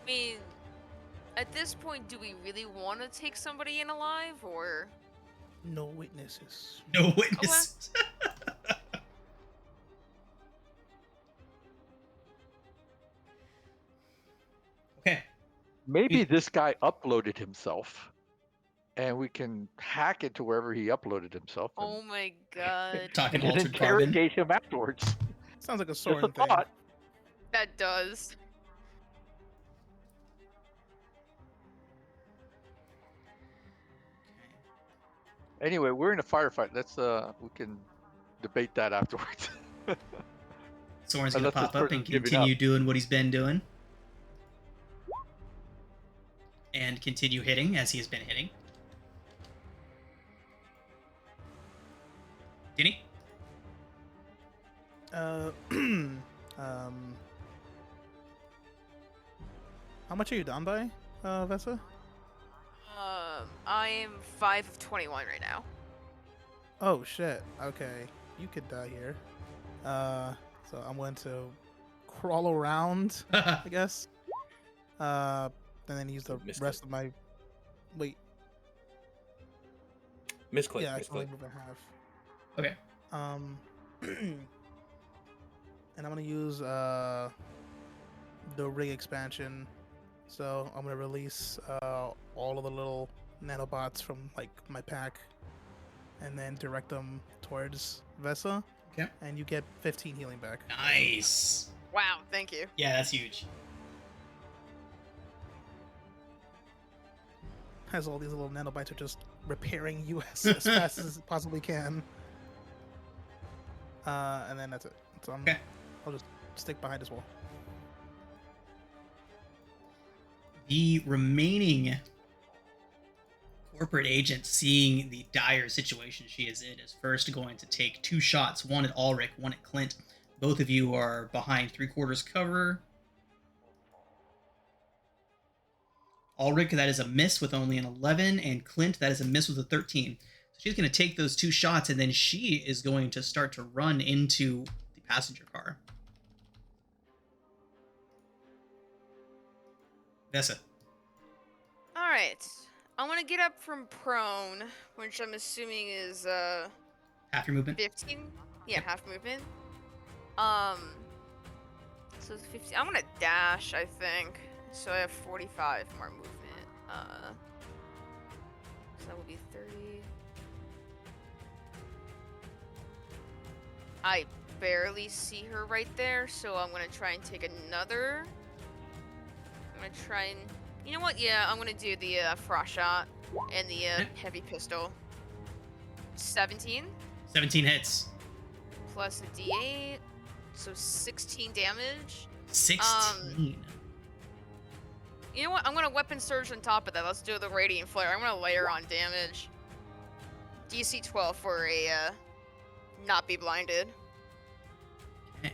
I mean, at this point, do we really want to take somebody in alive, or? No witnesses. No witness. Okay. Maybe this guy uploaded himself, and we can hack it to wherever he uploaded himself. And, Oh my god. Talking and altered carbon. interrogate him afterwards. Sounds like a Just a Soren thing. thought. That does. Anyway, we're in a firefight. Let's we can debate that afterwards. Soren's gonna Unless this pop up and person's giving continue up. doing what he's been doing. And continue hitting as he has been hitting. Denny? How much are you down by, Vesa? I am 5 of 21 right now. Oh shit. Okay, you could die here. So I'm going to crawl around, I guess. And then use the Misclick. rest of my. Wait. Misclick. Yeah, I can only Misclick. move in half. Okay. And I'm gonna use the ring expansion. So I'm gonna release all of the little nanobots from like my pack, and then direct them towards Vesa. Okay. And you get 15 healing back. Nice. Wow, thank you. Yeah, that's huge. As all these little nanobites are just repairing you as fast as it possibly can. And then that's it. So Okay. I'll just stick behind this wall. The remaining corporate agent, seeing the dire situation she is in, is first going to take 2 shots, one at Ulrich, one at Clint. Both of you are behind 3/4 cover. Ulrich, that is a miss with only an 11, and Clint, that is a miss with a 13. So she's going to take those 2 shots, and then she is going to start to run into the passenger car. Vesa. Alright. I want to get up from prone, which I'm assuming is Half your movement. 15? Yeah, half movement. So it's 15. I'm gonna dash, I think. So I have 45 more movement. So that would be 30. I barely see her right there, so I'm gonna try and take another. I'm gonna try and, you know what? Yeah, I'm gonna do the frost shot and the heavy pistol. 17 17 hits. plus a D8, so 16 damage. 16. You know what? I'm gonna weapon surge on top of that. Let's do the radiant flare. I'm gonna layer on damage. DC 12 for a not be blinded. Okay.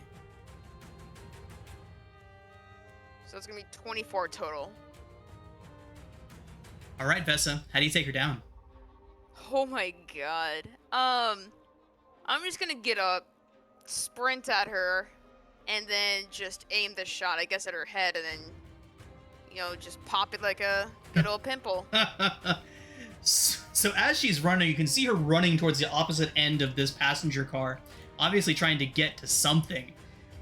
So it's gonna be 24 total. All right, Vesa. How do you take her down? Oh my god. I'm just gonna get up, sprint at her, and then just aim the shot, I guess, at her head, and then, you know, just pop it like a good old pimple. So as she's running, you can see her running towards the opposite end of this passenger car, obviously trying to get to something.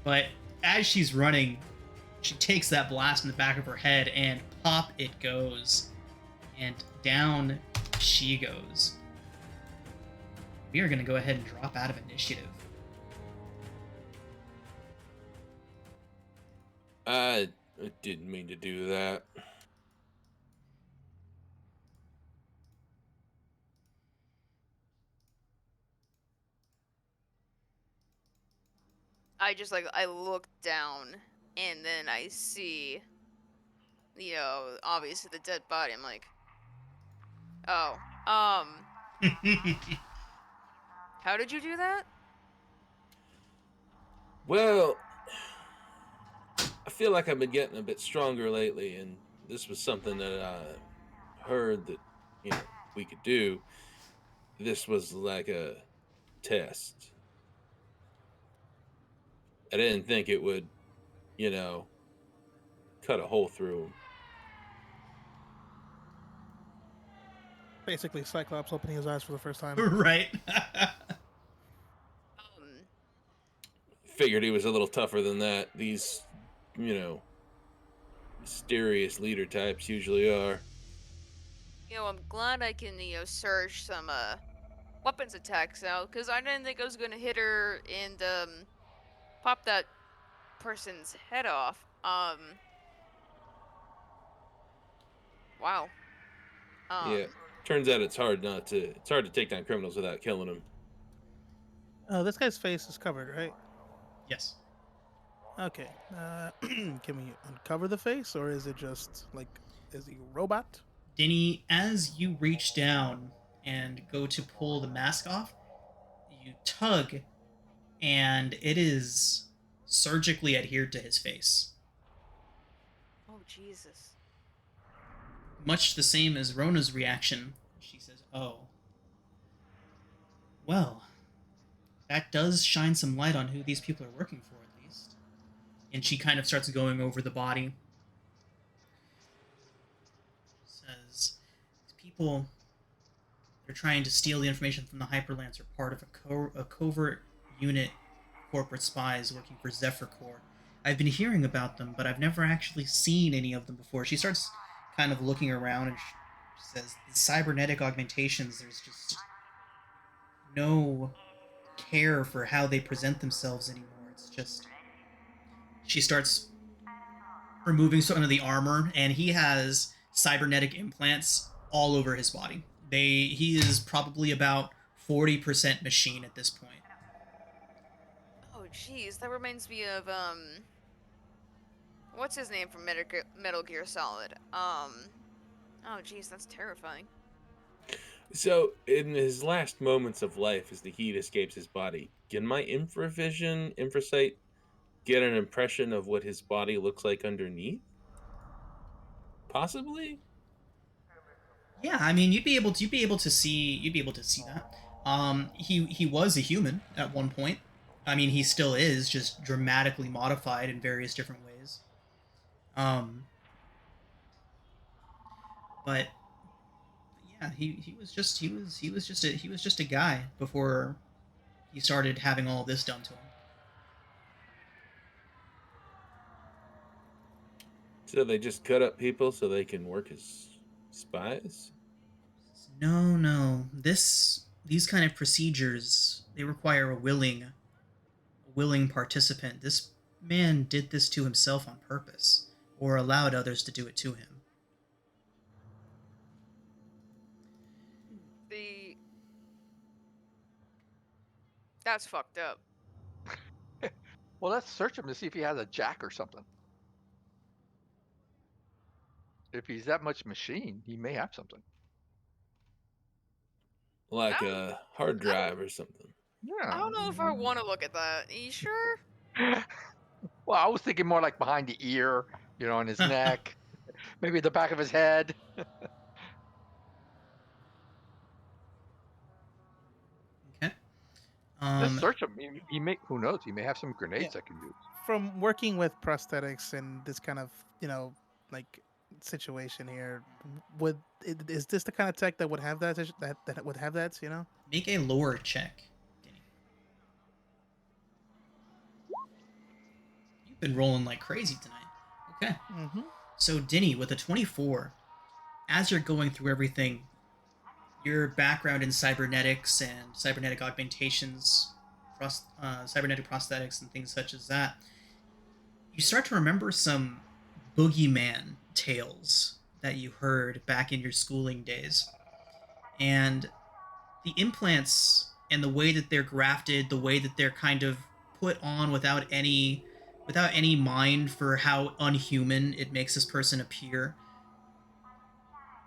But as she's running, she takes that blast in the back of her head, and pop it goes. And down she goes. We are going to go ahead and drop out of initiative. I didn't mean to do that. I look down, and then I see, you know, obviously the dead body. I'm like, oh, how did you do that? Well, I feel like I've been getting a bit stronger lately, and this was something that I heard that, you know, we could do. This was like a test. I didn't think it would, you know, cut a hole through 'em. Basically, Cyclops opening his eyes for the first time. Right. Figured he was a little tougher than that. These, you know, mysterious leader types usually are. You know, I'm glad I can, you know, surge some weapons attacks out, because I didn't think I was gonna hit her and pop that person's head off. Wow. Yeah. Turns out it's hard to take down criminals without killing them. Oh, this guy's face is covered, right? Yes. Okay. Can we uncover the face, or is it just like, is he a robot? Denny, as you reach down and go to pull the mask off, you tug, and it is surgically adhered to his face. Oh, Jesus. Much the same as Rona's reaction. She says, "Oh. Well, that does shine some light on who these people are working for, at least." And she kind of starts going over the body. Says, "These people, they're trying to steal the information from the Hyperlands are part of a covert unit of corporate spies working for Zephyr Corps. I've been hearing about them, but I've never actually seen any of them before." She starts kind of looking around and she says, "The cybernetic augmentations, there's just no care for how they present themselves anymore. It's just..." She starts removing some of the armor, and he has cybernetic implants all over his body. He is probably about 40% machine at this point. Oh, jeez. That reminds me of, what's his name from Metal Gear Solid? Oh, jeez, that's terrifying. So, in his last moments of life, as the heat escapes his body, can my infrasight, get an impression of what his body looks like underneath? Possibly. Yeah, I mean, you'd be able to see that. He was a human at one point. I mean, he still is, just dramatically modified in various different ways. But yeah, he was just a guy before he started having all this done to him. So they just cut up people so they can work as spies? No. These kind of procedures, they require a willing participant. This man did this to himself on purpose, or allowed others to do it to him. That's fucked up. Well, let's search him to see if he has a jack or something. If he's that much machine, he may have something. Like I a hard drive or something. Yeah. I don't know if I want to look at that. Are you sure? Well, I was thinking more like behind the ear, on his neck, maybe the back of his head. Okay. Let's search him. He may. Who knows? He may have some grenades I can use. From working with prosthetics and this kind of, like situation here, is this the kind of tech that would have that would have that, Make a lore check, Denny. You've been rolling like crazy tonight. Okay. Mm-hmm. So, Denny, with a 24, as you're going through everything, your background in cybernetics and cybernetic augmentations, cybernetic prosthetics, and things such as that, you start to remember some boogeyman tales that you heard back in your schooling days. And the implants and the way that they're grafted, the way that they're kind of put on without any mind for how unhuman it makes this person appear.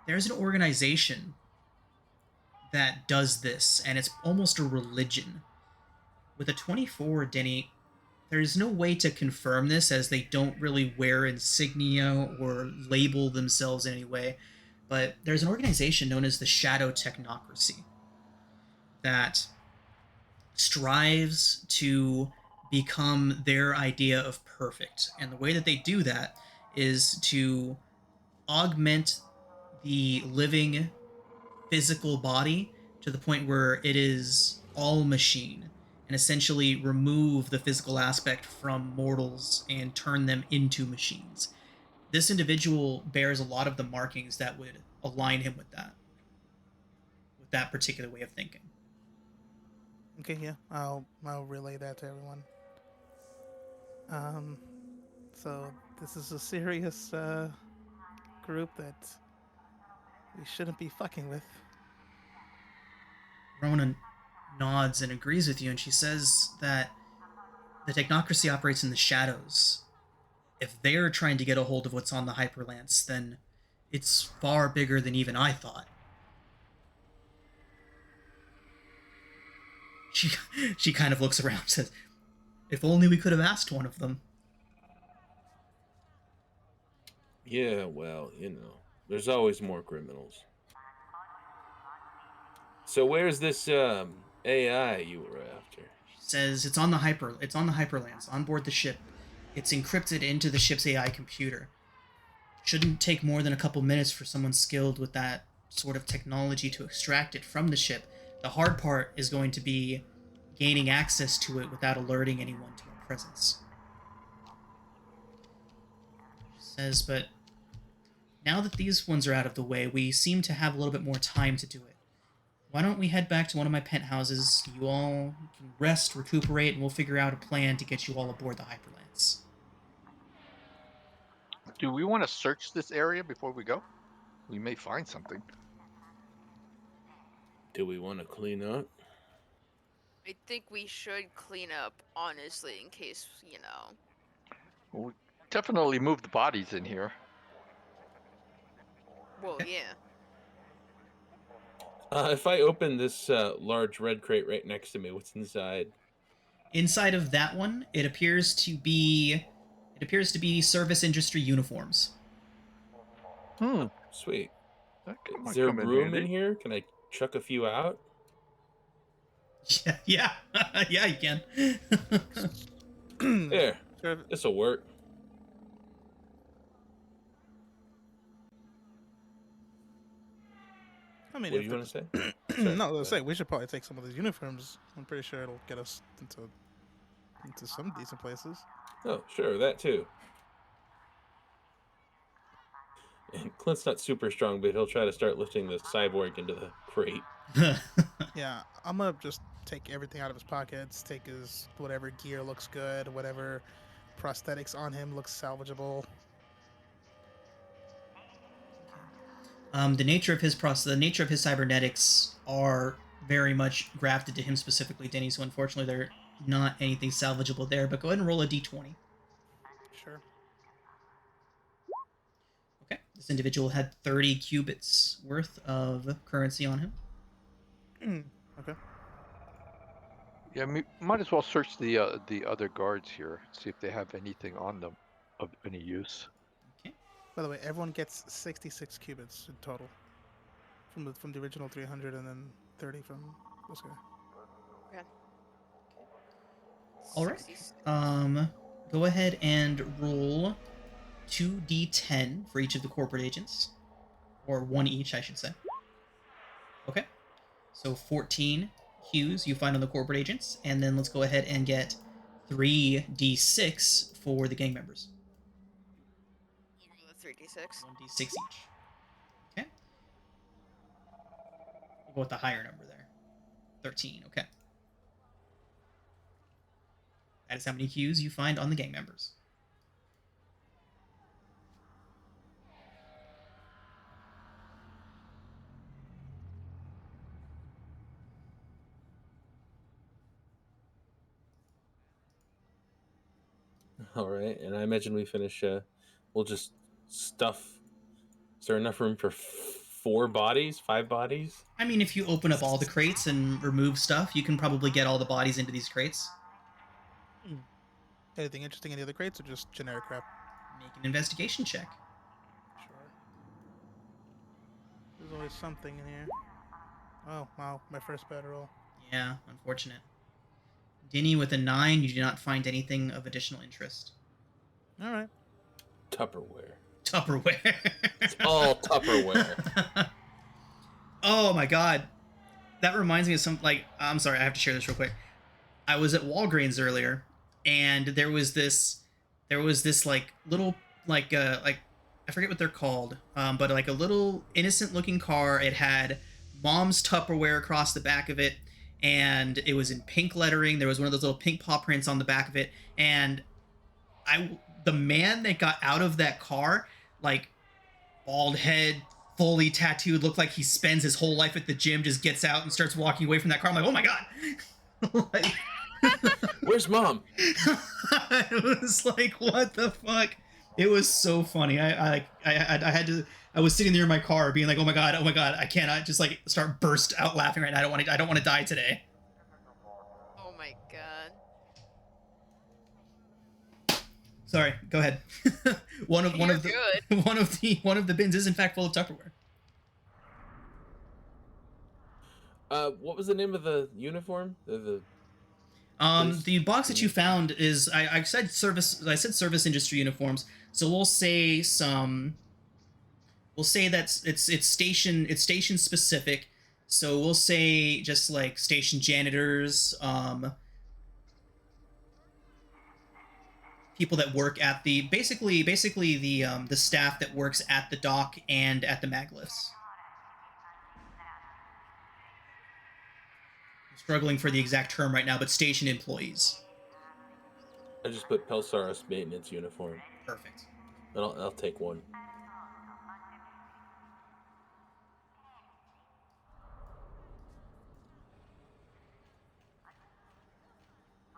There's an organization that does this, and it's almost a religion. With a 24, Denny, there's no way to confirm this, as they don't really wear insignia or label themselves in any way, but there's an organization known as the Shadow Technocracy that strives to become their idea of perfect. And the way that they do that is to augment the living physical body to the point where it is all machine, and essentially remove the physical aspect from mortals and turn them into machines. This individual bears a lot of the markings that would align him with that particular way of thinking. Okay, yeah, I'll relay that to everyone. So this is a serious group that we shouldn't be fucking with. Rona nods and agrees with you, and she says that the Technocracy operates in the shadows. If they're trying to get a hold of what's on the Hyperlance, then it's far bigger than even I thought. She kind of looks around and says, if only we could have asked one of them. Yeah, well, there's always more criminals. So where's this AI you were after? She says it's on the Hyperlance, on board the ship. It's encrypted into the ship's AI computer. Shouldn't take more than a couple minutes for someone skilled with that sort of technology to extract it from the ship. The hard part is going to be gaining access to it without alerting anyone to our presence. She says, but now that these ones are out of the way, we seem to have a little bit more time to do it. Why don't we head back to one of my penthouses? You all can rest, recuperate, and we'll figure out a plan to get you all aboard the Hyperlance. Do we want to search this area before we go? We may find something. Do we want to clean up? I think we should clean up, honestly, in case, We'll definitely move the bodies in here. Well, Okay. yeah. If I open this large red crate right next to me, what's inside? Inside of that one, it appears to be service industry uniforms. Sweet. That Is there come in room in handy. here? Can I chuck a few out? Yeah, yeah, you can. There. Sure. This'll work. I mean, What do if you want to say? no, I was saying we should probably take some of these uniforms. I'm pretty sure it'll get us into some decent places. Oh, sure, that too. And Clint's not super strong, but he'll try to start lifting the cyborg into the crate. Yeah, I'm gonna just take everything out of his pockets, take his whatever gear looks good, whatever prosthetics on him looks salvageable. The nature of his cybernetics are very much grafted to him specifically, Denny. So unfortunately, they're not anything salvageable there. But go ahead and roll a d20. Sure. Okay, this individual had 30 cubits worth of currency on him. Okay. Yeah, might as well search the other guards here, see if they have anything on them of any use. Okay. By the way, everyone gets 66 cubits in total from the original 300, and then 30 from this guy. All right. 60s. Go ahead and roll 2d10 for each of the corporate agents, or one each, I should say. Okay. So 14 cues you find on the corporate agents, and then let's go ahead and get 3d6 for the gang members. 3d6. 1d6 each. Okay. We'll go with the higher number there. 13. Okay. That is how many cues you find on the gang members. All right, and I imagine we finish. We'll just stuff. Is there enough room for 4 bodies, 5 bodies? I mean, if you open up all the crates and remove stuff, you can probably get all the bodies into these crates. Anything interesting in the other crates, or just generic crap? Make an investigation check. Sure. There's always something in here. Oh, wow. My first bad roll. Yeah, unfortunate. Dinny with a 9, you do not find anything of additional interest. All right. Tupperware. Tupperware. It's all Tupperware. Oh my god. That reminds me of I'm sorry, I have to share this real quick. I was at Walgreens earlier, and there was this little I forget what they're called, but like a little innocent looking car. It had Mom's Tupperware across the back of it, and it was in pink lettering. There was one of those little pink paw prints on the back of it, and the man that got out of that car, like bald head, fully tattooed, looked like he spends his whole life at the gym, just gets out and starts walking away from that car. I'm like, oh my god. Like, Where's mom? it was like, what the fuck? It was so funny. I had to. I was sitting there in my car, being like, oh my god, I cannot just like start burst out laughing right now. I don't want to die today. Oh my god. Sorry, go ahead. one of You're the good. one of the bins is in fact full of Tupperware. What was the name of the uniform? The The box that you found is I said service industry uniforms. So we'll say that it's station specific. So we'll say just like station janitors, people that work at the basically the staff that works at the dock and at the maglifts. I'm struggling for the exact term right now, but station employees. I just put Pelsaris maintenance uniform. Perfect. And I'll take one.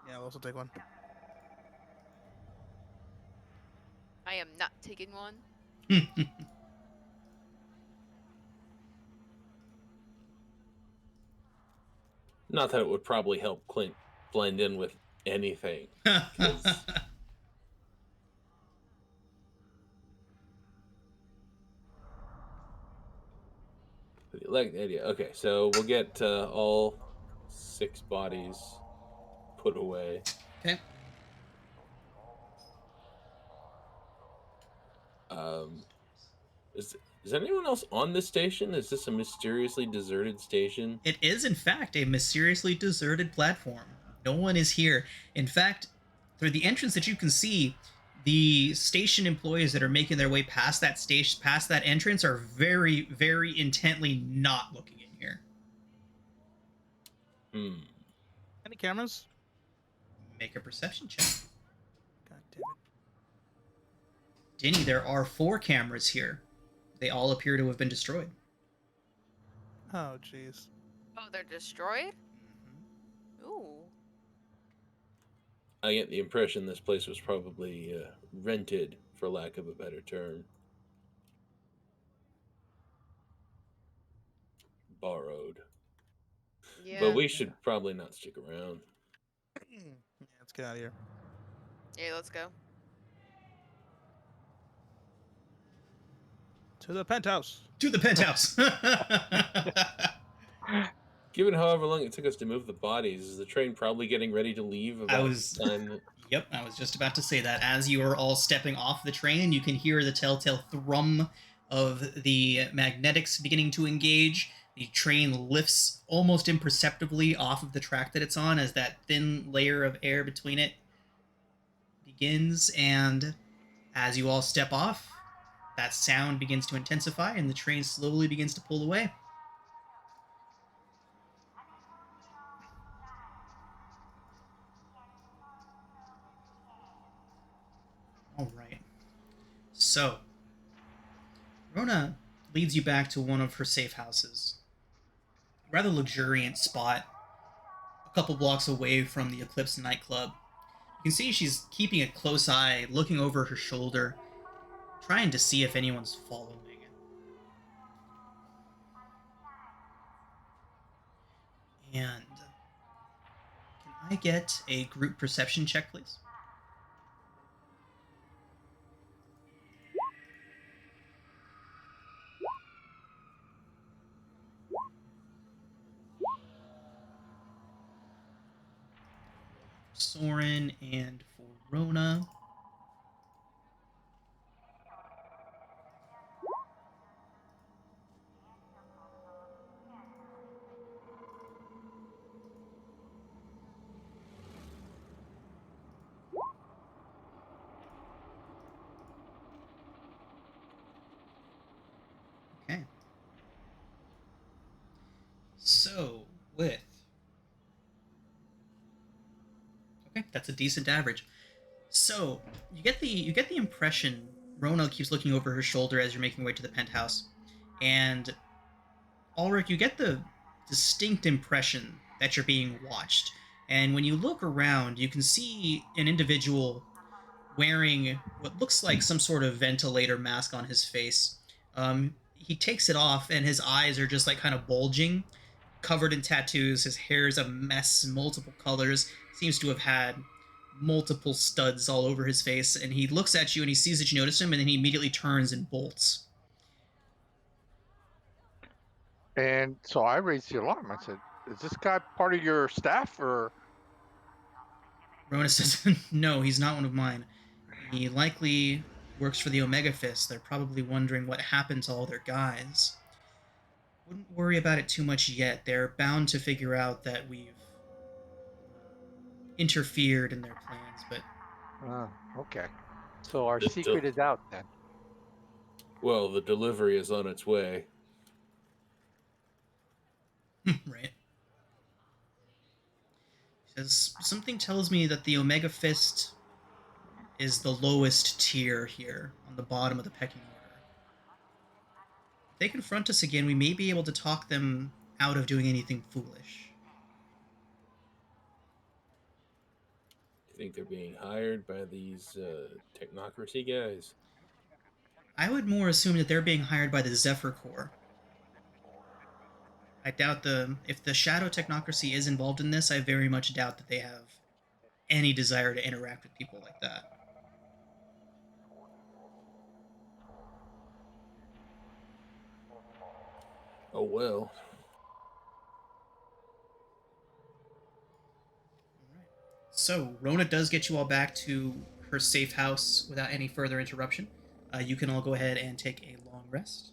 Yeah, I'll also take one. I am not taking one. Not that it would probably help Clint blend in with anything. But you like the idea. Okay, so we'll get all 6 bodies put away. Okay. Is anyone else on this station? Is this a mysteriously deserted station? It is, in fact, a mysteriously deserted platform. No one is here. In fact, through the entrance that you can see, the station employees that are making their way past that station, past that entrance, are very, very intently not looking in here. Any cameras? Make a perception check. God damn it. Denny, there are 4 cameras here. They all appear to have been destroyed. Oh, jeez. Oh, they're destroyed? Ooh. I get the impression this place was probably rented, for lack of a better term. Borrowed. Yeah. But we should probably not stick around. Yeah, let's get out of here. Yeah, let's go. To the penthouse. To the penthouse. Given however long it took us to move the bodies, is the train probably getting ready to leave about the time? Yep, I was just about to say that. As you are all stepping off the train, you can hear the telltale thrum of the magnetics beginning to engage. The train lifts almost imperceptibly off of the track that it's on as that thin layer of air between it begins, and as you all step off, that sound begins to intensify and the train slowly begins to pull away. All right. So, Rona leads you back to one of her safe houses. A rather luxuriant spot, a couple blocks away from the Eclipse nightclub. You can see she's keeping a close eye, looking over her shoulder, trying to see if anyone's following. And can I get a group perception check, please? Soren and for Rona. Okay. So, with... Okay, that's a decent average. So, you get the impression Rona keeps looking over her shoulder as you're making your way to the penthouse. And Ulrich, you get the distinct impression that you're being watched. And when you look around, you can see an individual wearing what looks like some sort of ventilator mask on his face. He takes it off, and his eyes are just like kind of bulging, covered in tattoos. His hair is a mess, multiple colors. Seems to have had multiple studs all over his face. And he looks at you and he sees that you notice him, and then he immediately turns and bolts. And so I raised the alarm. I said, "Is this guy part of your staff, or?" Rona says, "No, he's not one of mine. He likely works for the Omega Fist. They're probably wondering what happened to all their guys. Wouldn't worry about it too much yet. They're bound to figure out that we've interfered in their plans, but..." Okay. So our The secret is out then. Well, the delivery is on its way. Right. He says, "Something tells me that the Omega Fist is the lowest tier here, on the bottom of the pecking order. If they confront us again, we may be able to talk them out of doing anything foolish." You think they're being hired by these technocracy guys? I would more assume that they're being hired by the Zephyr Corps. I doubt if the Shadow Technocracy is involved in this, I very much doubt that they have any desire to interact with people like that. Oh well. So, Rona does get you all back to her safe house without any further interruption. You can all go ahead and take a long rest.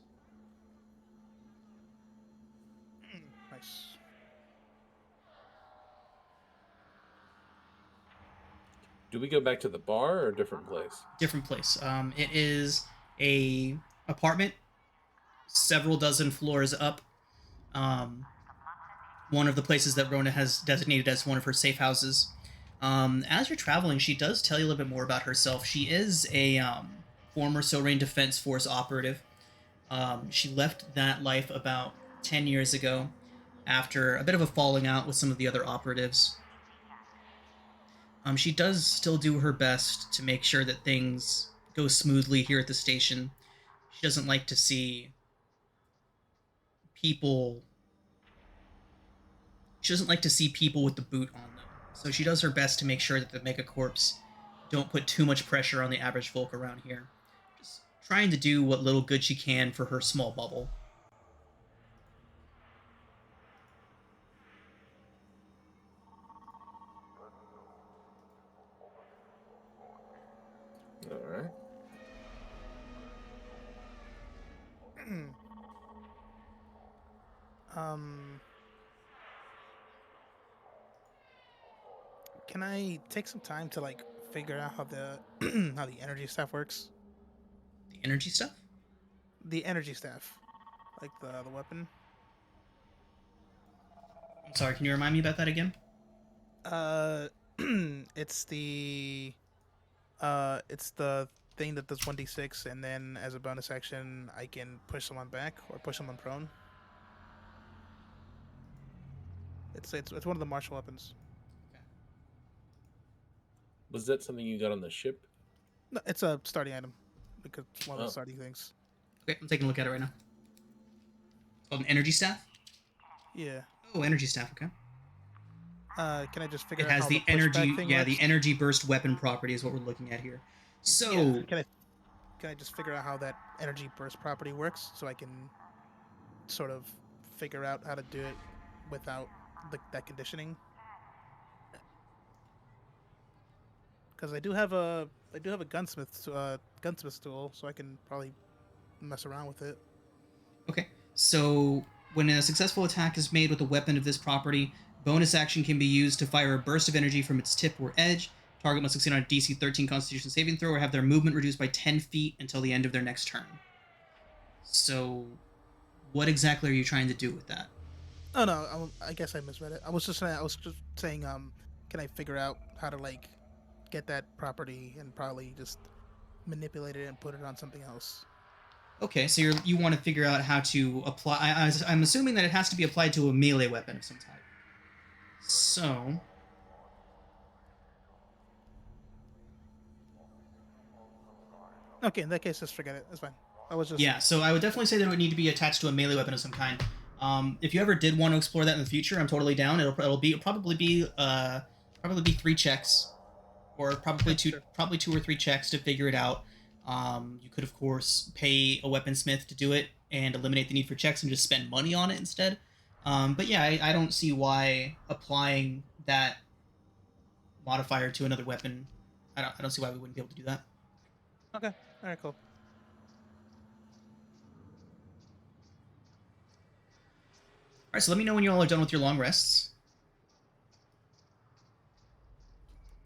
Nice. Do we go back to the bar or a different place? Different place. It is a apartment, several dozen floors up. One of the places that Rona has designated as one of her safe houses. As you're traveling, she does tell you a little bit more about herself. She is a former Silrain Defense Force operative. She left that life about 10 years ago after a bit of a falling out with some of the other operatives. She does still do her best to make sure that things go smoothly here at the station. She doesn't like to see people... She doesn't like to see people with the boot on them. So she does her best to make sure that the Megacorps don't put too much pressure on the average folk around here. Just trying to do what little good she can for her small bubble. All right. Can I take some time to like figure out how the how the energy staff works? The energy stuff? The energy staff, like the weapon. I'm sorry, can you remind me about that again? It's the thing that does 1d6, and then as a bonus action, I can push someone back or push someone prone. It's one of the martial weapons. Was that something you got on the ship? No, it's a starting item because it's one of Oh. the starting things. Okay, I'm taking a look at it right now. It's called an energy staff? Yeah. Oh, energy staff, okay. Can I just figure It out has how the pushback energy, thing yeah, works? the energy burst weapon property is what we're looking at here. So, Yeah. Can I just figure out how that energy burst property works so I can sort of figure out how to do it without that conditioning? Because I do have a gunsmith tool, so I can probably mess around with it. okay. So, when a successful attack is made with a weapon of this property, bonus action can be used to fire a burst of energy from its tip or edge. Target must succeed on a DC 13 Constitution saving throw or have their movement reduced by 10 feet until the end of their next turn. So, what exactly are you trying to do with that? Oh no, I guess I misread it. I was just saying, can I figure out how to like get that property and probably just manipulate it and put it on something else? Okay, so you want to figure out how to apply. I'm assuming that it has to be applied to a melee weapon of some type. So. Okay, in that case, just forget it. It's fine. I was just. Yeah, so I would definitely say that it would need to be attached to a melee weapon of some kind. If you ever did want to explore that in the future, I'm totally down. It'll probably be 3 checks, or probably two or 3 checks to figure it out. You could of course pay a weaponsmith to do it and eliminate the need for checks and just spend money on it instead. But yeah, I don't see why applying that modifier to another weapon. I don't see why we wouldn't be able to do that. Okay. All right. Cool. All right, so let me know when you all are done with your long rests.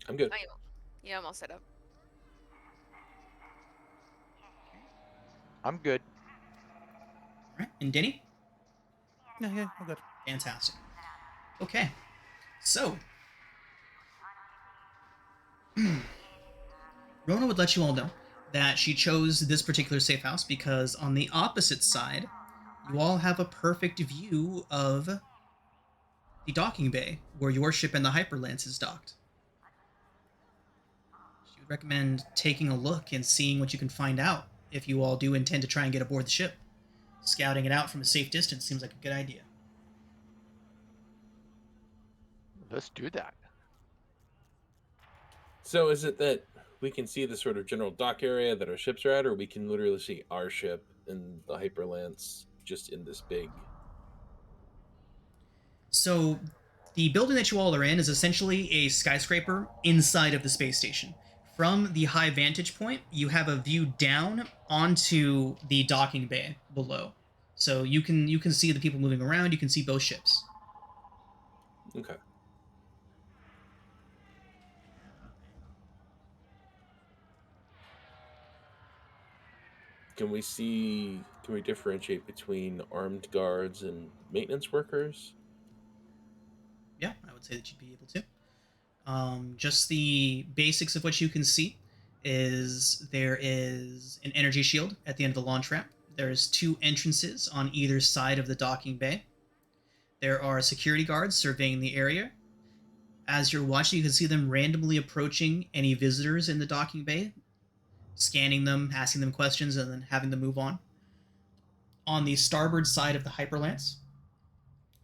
I'm good. Yeah, I'm all set up. I'm good. All right, and Denny? Yeah, I'm good. Fantastic. Okay, so Rona would let you all know that she chose this particular safe house because on the opposite side, you all have a perfect view of the docking bay where your ship and the Hyperlance is docked. She would recommend taking a look and seeing what you can find out if you all do intend to try and get aboard the ship. Scouting it out from a safe distance seems like a good idea. Let's do that. So is it that we can see the sort of general dock area that our ships are at, or we can literally see our ship and the Hyperlance just in this big? So the building that you all are in is essentially a skyscraper inside of the space station. From the high vantage point, you have a view down onto the docking bay below. So you can see the people moving around, you can see both ships. Okay. Can we differentiate between armed guards and maintenance workers? Yeah, I would say that you'd be able to. Just the basics of what you can see is there is an energy shield at the end of the launch ramp. There's 2 entrances on either side of the docking bay. There are security guards surveying the area. As you're watching, you can see them randomly approaching any visitors in the docking bay, scanning them, asking them questions, and then having them move on. On the starboard side of the Hyperlance,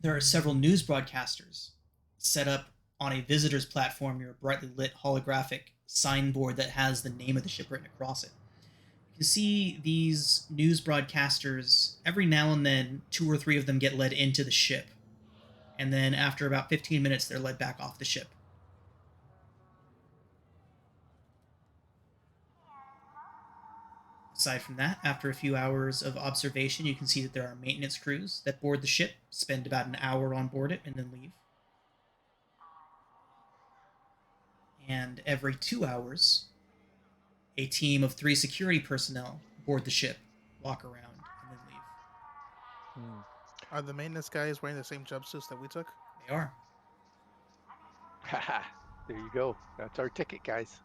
there are several news broadcasters set up on a visitor's platform near a brightly lit holographic signboard that has the name of the ship written across it. You can see these news broadcasters, every now and then, 2 or 3 of them get led into the ship. And then after about 15 minutes, they're led back off the ship. Aside from that, after a few hours of observation, you can see that there are maintenance crews that board the ship, spend about an hour on board it, and then leave. And every 2 hours, a team of 3 security personnel board the ship, walk around, and then leave. Are the maintenance guys wearing the same jumpsuits that we took? They are. Haha. There you go. That's our ticket, guys.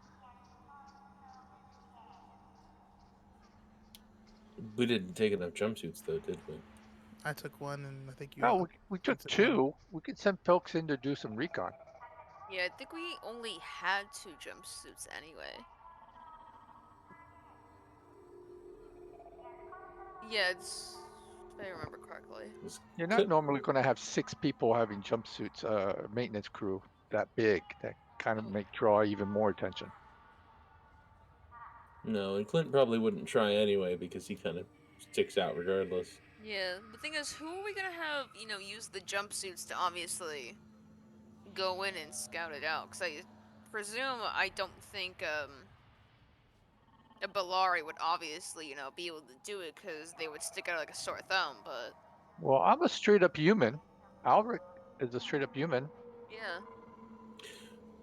We didn't take enough jumpsuits, though, did we? I took one, and I think you. No, we took took one. 2. We could send folks in to do some recon. Yeah, I think we only had 2 jumpsuits anyway. Yeah, it's if I remember correctly. You're not normally going to have 6 people having jumpsuits, maintenance crew that big. That kind of make draw even more attention. No, and Clint probably wouldn't try anyway because he kind of sticks out regardless. Yeah, the thing is, who are we gonna have, use the jumpsuits to obviously go in and scout it out? Because I don't think, a Bellari would obviously, be able to do it because they would stick out like a sore thumb, but... Well, I'm a straight up human. Alric is a straight up human. Yeah.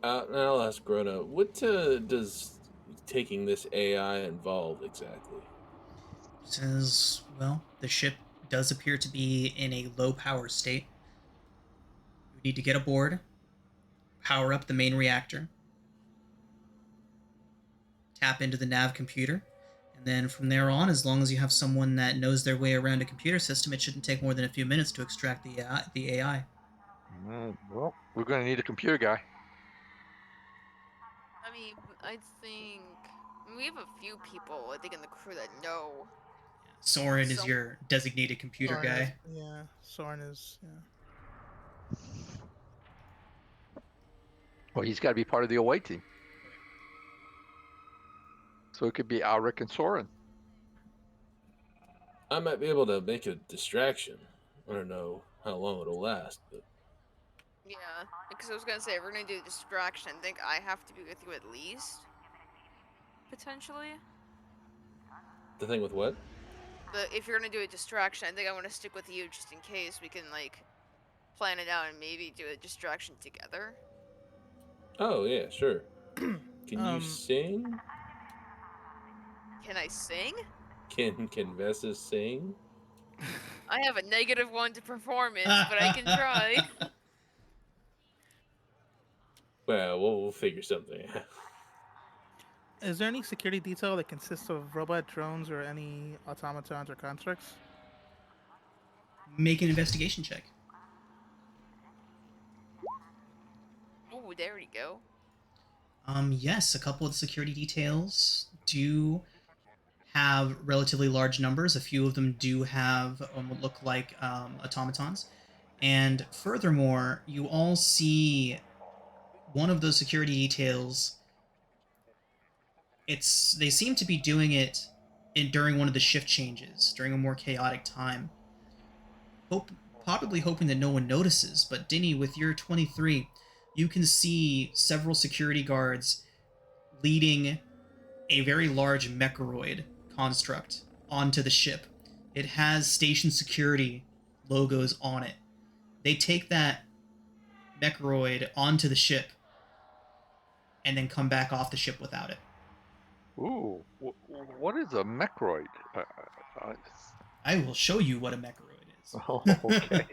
Now I'll ask Grona, what does taking this AI involve exactly? Says, well, the ship does appear to be in a low power state. You need to get aboard, power up the main reactor, tap into the nav computer, And then from there on, as long as you have someone that knows their way around a computer system, it shouldn't take more than a few minutes to extract the AI. Well, we're going to need a computer guy. I mean, I think we have a few people, I think, in the crew that know. Soren is So- your designated computer Soren guy. is- yeah, Soren is. Yeah. Well, he's got to be part of the away team. So it could be Alric and Soren. I might be able to make a distraction. I don't know how long it'll last, but Yeah, because I was gonna say, if we're gonna do distraction, I think I have to be with you at least. Potentially. the thing with what? If you're gonna do a distraction, I think I want to stick with you just in case we can, like, plan it out and maybe do a distraction together. Oh yeah, sure. Can you sing? Can I sing? Can Vessa sing? I have a -1 to performance, but I can try. Well, we'll figure something out. Is there any security detail that consists of robot drones or any automatons or constructs? Make an investigation check. Oh, there we go. Yes, a couple of security details do have relatively large numbers. A few of them do have what look like automatons. And furthermore, you all see one of those security details. They seem to be doing it during one of the shift changes, during a more chaotic time. Probably hoping that no one notices, but Dinny, with your 23, you can see several security guards leading a very large Mechroid construct onto the ship. It has station security logos on it. They take that Mechroid onto the ship and then come back off the ship without it. Ooh, what is a Mechroid? I will show you what a Mechroid is. Oh, okay.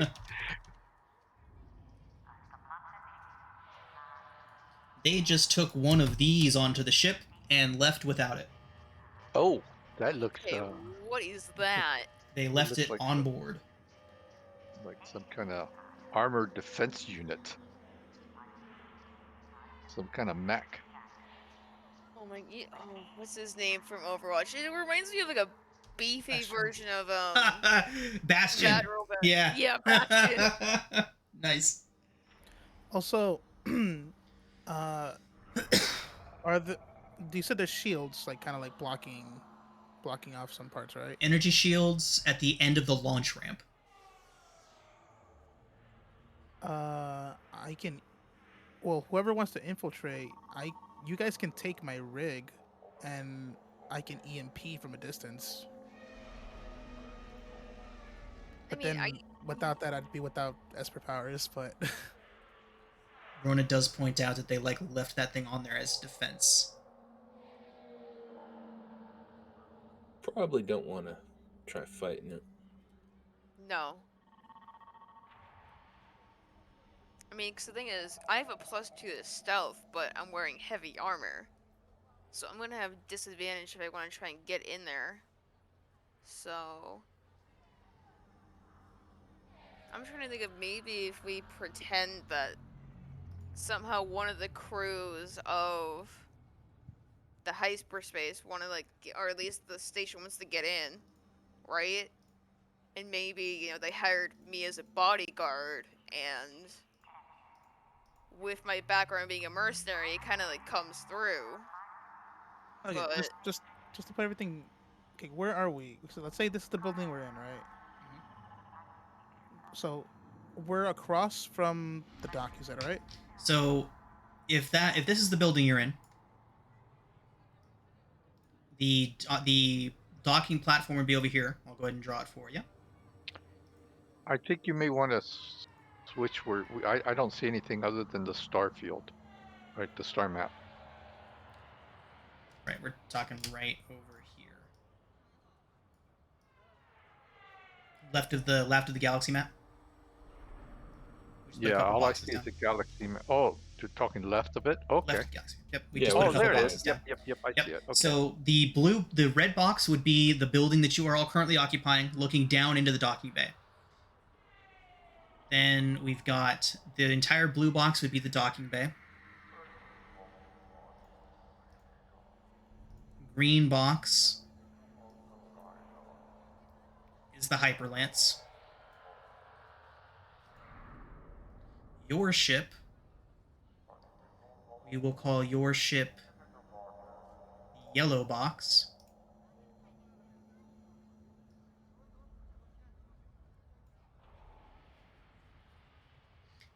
They just took one of these onto the ship and left without it. Oh, that looks Okay, what is that? They left looks it like on board. like some kind of armored defense unit. Some kind of mech. Oh my, oh, what's his name from Overwatch? It reminds me of like a beefy Bastion. version of Bastion. Bad Robot. Yeah. Yeah, Bastion. Nice. Also, are the you said there's shields like kind of like blocking off some parts, right? Energy shields at the end of the launch ramp. I can. Well, whoever wants to infiltrate, you guys can take my rig, and I can EMP from a distance. But mean, then without that, I'd be without Esper powers. But Rona does point out that they left that thing on there as defense. Probably don't want to try fighting it. No. I mean, because the thing is, I have a +2 to stealth, but I'm wearing heavy armor. So I'm going to have disadvantage if I want to try and get in there. So I'm trying to think of maybe if we pretend that somehow one of the crews of the hyperspace want to, like, or at least the station wants to get in, right? And maybe, you know, they hired me as a bodyguard, and with my background being a mercenary, it kind of like comes through. okay, But just to put everything. Okay, where are we? So let's say this is the building we're in, right? So we're across from the dock. Is that right? So if this is the building you're in, the docking platform would be over here. I'll go ahead and draw it for you. I think you may want to switch where I don't see anything other than the star field, right? The star map. Right, we're talking right over here. Left of the galaxy map. Which is the Yeah, couple all I boxes see down. is the galaxy map. Oh, talking left of it. Okay. Left, yes. Yep. We Yeah, just what put Oh, a couple there it boxes is. down. Yep. I Yep. see it. Okay. So the red box would be the building that you are all currently occupying, looking down into the docking bay. Then we've got the entire blue box would be the docking bay. Green box is the hyperlance. Your ship, we will call your ship the yellow box.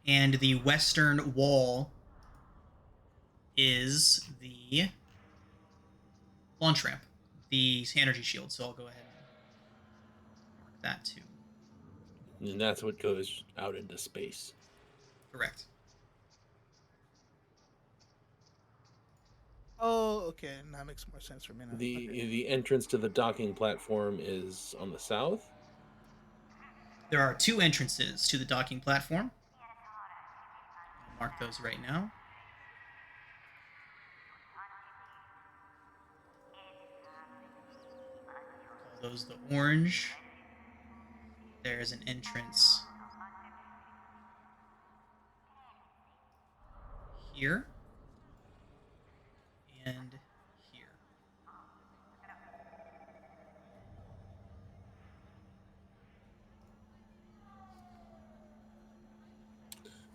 And the western wall is the launch ramp, the energy shield. So I'll go ahead and mark that too. And that's what goes out into space. Correct. Oh, okay. Now that makes more sense for me now. The entrance to the docking platform is on the south. There are two entrances to the docking platform. I'll mark those right now. Call those the orange. There's an entrance here and here.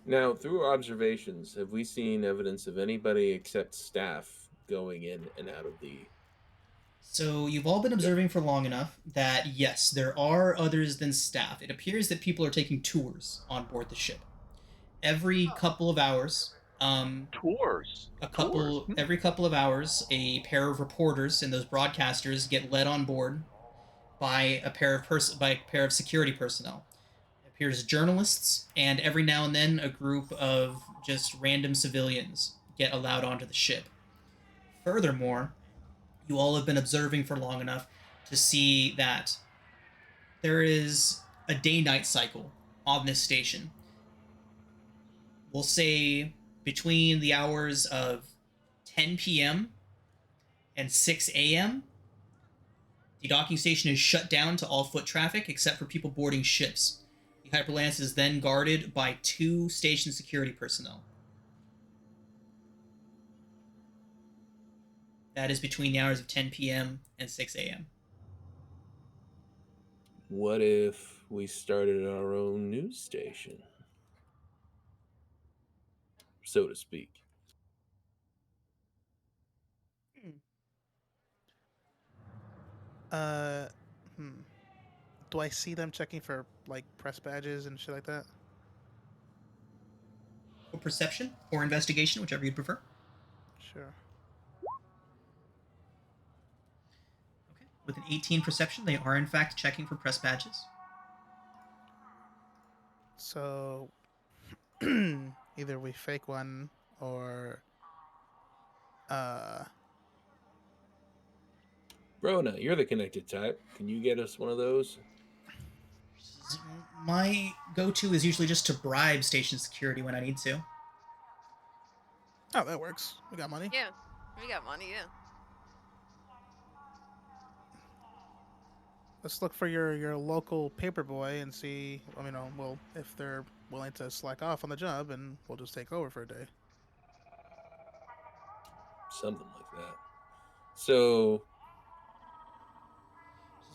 Now, through observations, have we seen evidence of anybody except staff going in and out of the... So you've all been observing for long enough that yes, there are others than staff. It appears that people are taking tours on board the ship. Every couple of hours, Tours. Tours. every couple of hours, a pair of reporters and those broadcasters get led on board by a pair of security personnel. It appears journalists, and every now and then a group of just random civilians get allowed onto the ship. Furthermore, you all have been observing for long enough to see that there is a day-night cycle on this station. We'll say between the hours of 10 p.m. and 6 a.m., the docking station is shut down to all foot traffic except for people boarding ships. The Hyperlance is then guarded by 2 station security personnel. That is between the hours of 10 p.m. and 6 a.m. What if we started our own news station? So to speak. Uh, Do I see them checking for like press badges and shit like that? For perception or investigation, whichever you'd prefer. Sure. Okay. With an 18 perception, they are in fact checking for press badges. So either we fake one or Rona, you're the connected type. Can you get us one of those? My go-to is usually just to bribe station security when I need to. oh, that works. We got money. Yeah, we got money, yeah. Let's look for your local paperboy and see. Well, if they're willing to slack off on the job, and we'll just take over for a day. Something like that. So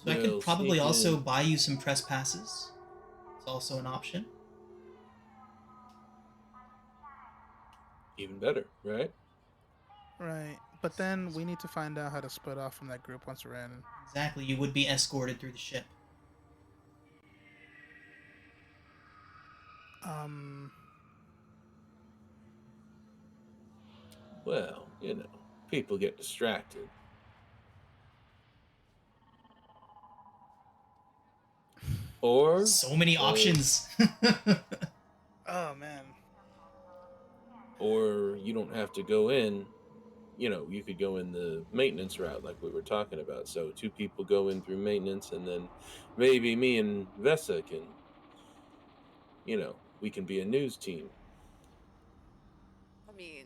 I could we'll probably sneak also in. buy you some press passes. It's also an option. Even better, right? Right. But then we need to find out how to split off from that group once we're in. Exactly, you would be escorted through the ship. Well, people get distracted. Or So many options. Oh man. Or you don't have to go in. You could go in the maintenance route like we were talking about. So 2 people go in through maintenance, and then maybe me and Vesa can, we can be a news team. I mean,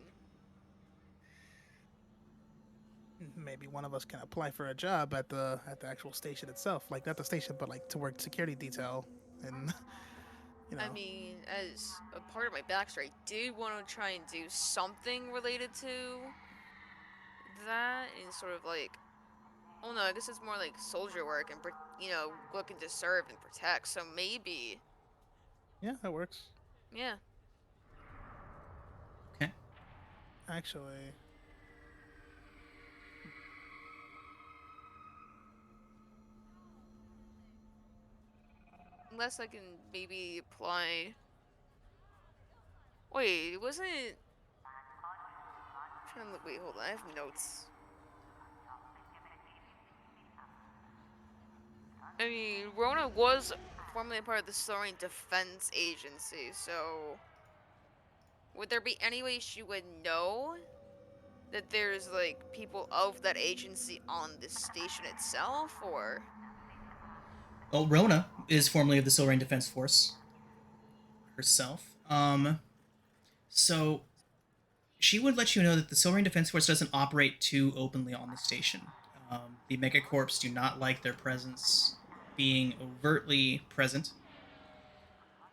Maybe one of us can apply for a job at the actual station itself, like not the station, but like to work security detail, and you I know. mean, as a part of my backstory, I did want to try and do something related to that, and sort of like, oh no, I guess it's more like soldier work and looking to serve and protect. So maybe, Yeah, that works. yeah. Okay. Actually, Unless I can maybe apply. Wait, wasn't it? I'm trying to look. Wait, hold on. I have notes. I mean, Rona was formerly a part of the Saurian Defense Agency, so would there be any way she would know that there's like people of that agency on this station itself, or? Well, Rona is formerly of the Silverian Defense Force herself. So she would let you know that the Silverian Defense Force doesn't operate too openly on the station. The Megacorps do not like their presence being overtly present.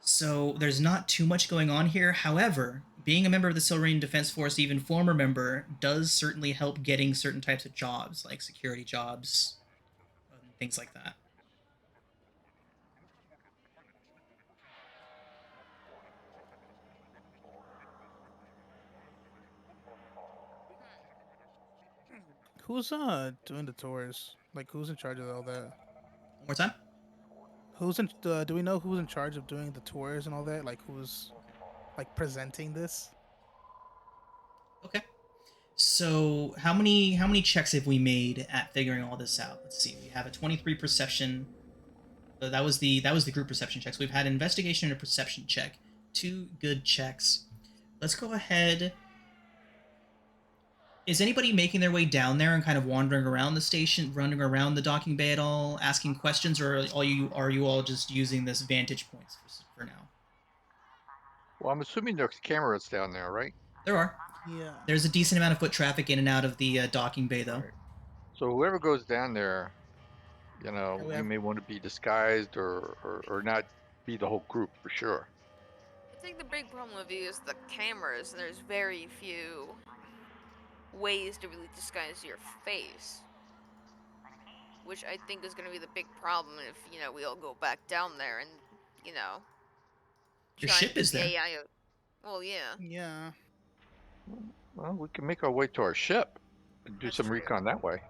So there's not too much going on here. However, being a member of the Silverian Defense Force, even former member, does certainly help getting certain types of jobs, like security jobs, and things like that. who's doing the tours? Like, who's in charge of all that? One more time? Who's in? Do we know who's in charge of doing the tours and all that? Like, who's like presenting this? Okay. So how many checks have we made at figuring all this out? Let's see. We have a 23 perception. That was the group perception checks. We've had investigation and a perception check. 2 good checks. Let's go ahead. Is anybody making their way down there and kind of wandering around the station, running around the docking bay at all, asking questions, or are you all just using this vantage points for now? Well, I'm assuming there's cameras down there, right? There are. Yeah. There's a decent amount of foot traffic in and out of the docking bay, though. Right. So whoever goes down there, And we we have may want to be disguised or not be the whole group for sure. I think the big problem with you is the cameras, and there's very few ways to really disguise your face. Which I think is going to be the big problem if, we all go back down there and, you know, Your try and ship get is the there. AI. Well, yeah. yeah. Well, we can make our way to our ship and do That's some true. recon that way.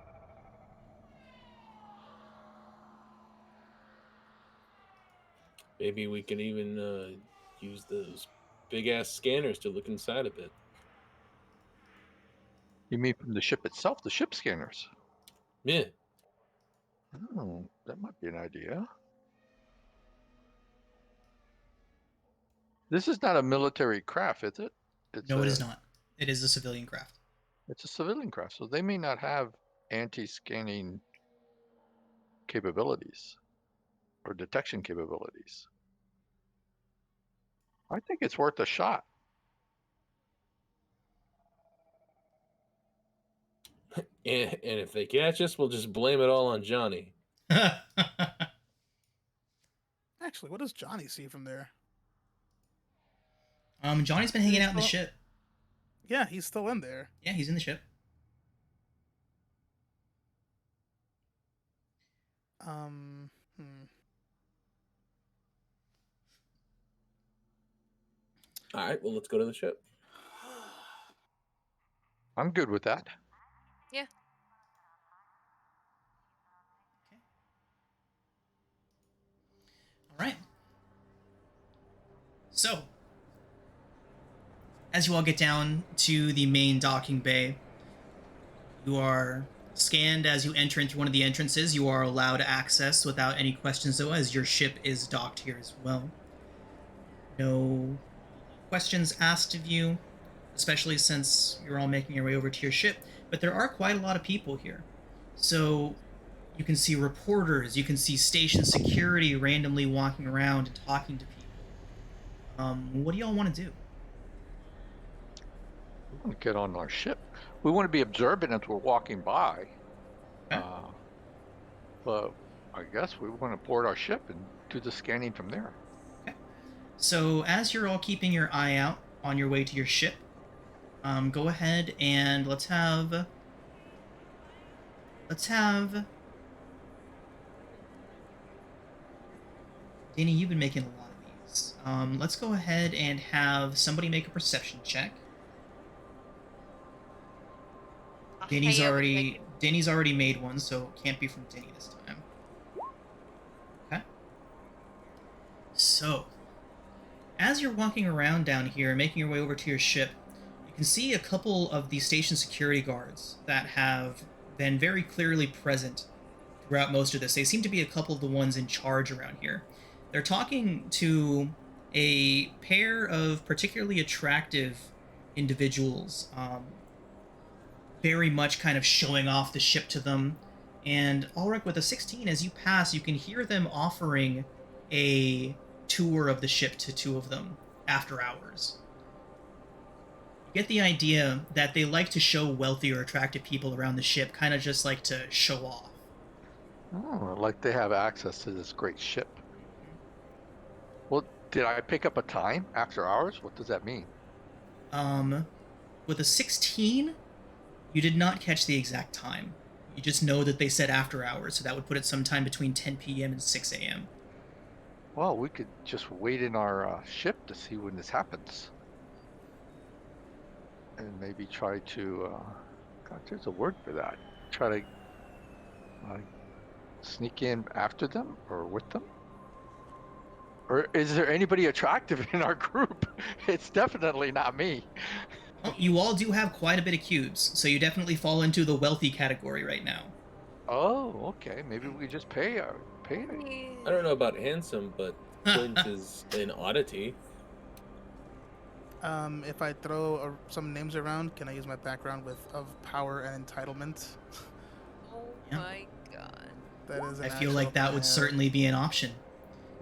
Maybe we can even use those big ass scanners to look inside a bit. You mean from the ship itself, the ship scanners? Yeah. Oh, that might be an idea. This is not a military craft, is it? No, it is not. It is a civilian craft. It's a civilian craft, so they may not have anti-scanning capabilities or detection capabilities. I think it's worth a shot. And if they catch us, we'll just blame it all on Johnny. Actually, what does Johnny see from there? Johnny's been hanging out in the ship. Yeah, he's still in there. Yeah, he's in the ship. Hmm. All right, well, let's go to the ship. I'm good with that. Yeah. All right. So, as you all get down to the main docking bay, you are scanned as you enter into one of the entrances. You are allowed access without any questions, though, as your ship is docked here as well. No questions asked of you, especially since you're all making your way over to your ship, but there are quite a lot of people here. So you can see reporters, you can see station security randomly walking around and talking to people. What do y'all want to do? We want to get on our ship. We want to be observant as we're walking by. Okay. But I guess we want to board our ship and do the scanning from there. So as you're all keeping your eye out on your way to your ship, go ahead and let's have Danny, you've been making a lot of these. Let's go ahead and have somebody make a perception check. Danny's already made one, so it can't be from Danny this time. Okay. So, as you're walking around down here, making your way over to your ship, you can see a couple of the station security guards that have been very clearly present throughout most of this. They seem to be a couple of the ones in charge around here. They're talking to a pair of particularly attractive individuals, very much kind of showing off the ship to them. And Ulrich, with a 16, as you pass, you can hear them offering a tour of the ship to two of them after hours. You get the idea that they like to show wealthy or attractive people around the ship, kind of just like to show off. Oh, like they have access to this great ship. Well, did I pick up a time after hours? What does that mean? With a 16, you did not catch the exact time. You just know that they said after hours, so that would put it sometime between 10 p.m. and 6 a.m. Well, we could just wait in our ship to see when this happens. And maybe try to, God, there's a word for that. Try to sneak in after them or with them? Or is there anybody attractive in our group? It's definitely not me. Well, you all do have quite a bit of cubes, so you definitely fall into the wealthy category right now. Oh, okay. Maybe we just pay. I don't know about handsome, but Clint is an oddity. If I throw some names around, can I use my background of power and entitlement? Oh Yeah. my god. That is. I feel like that would certainly be an option.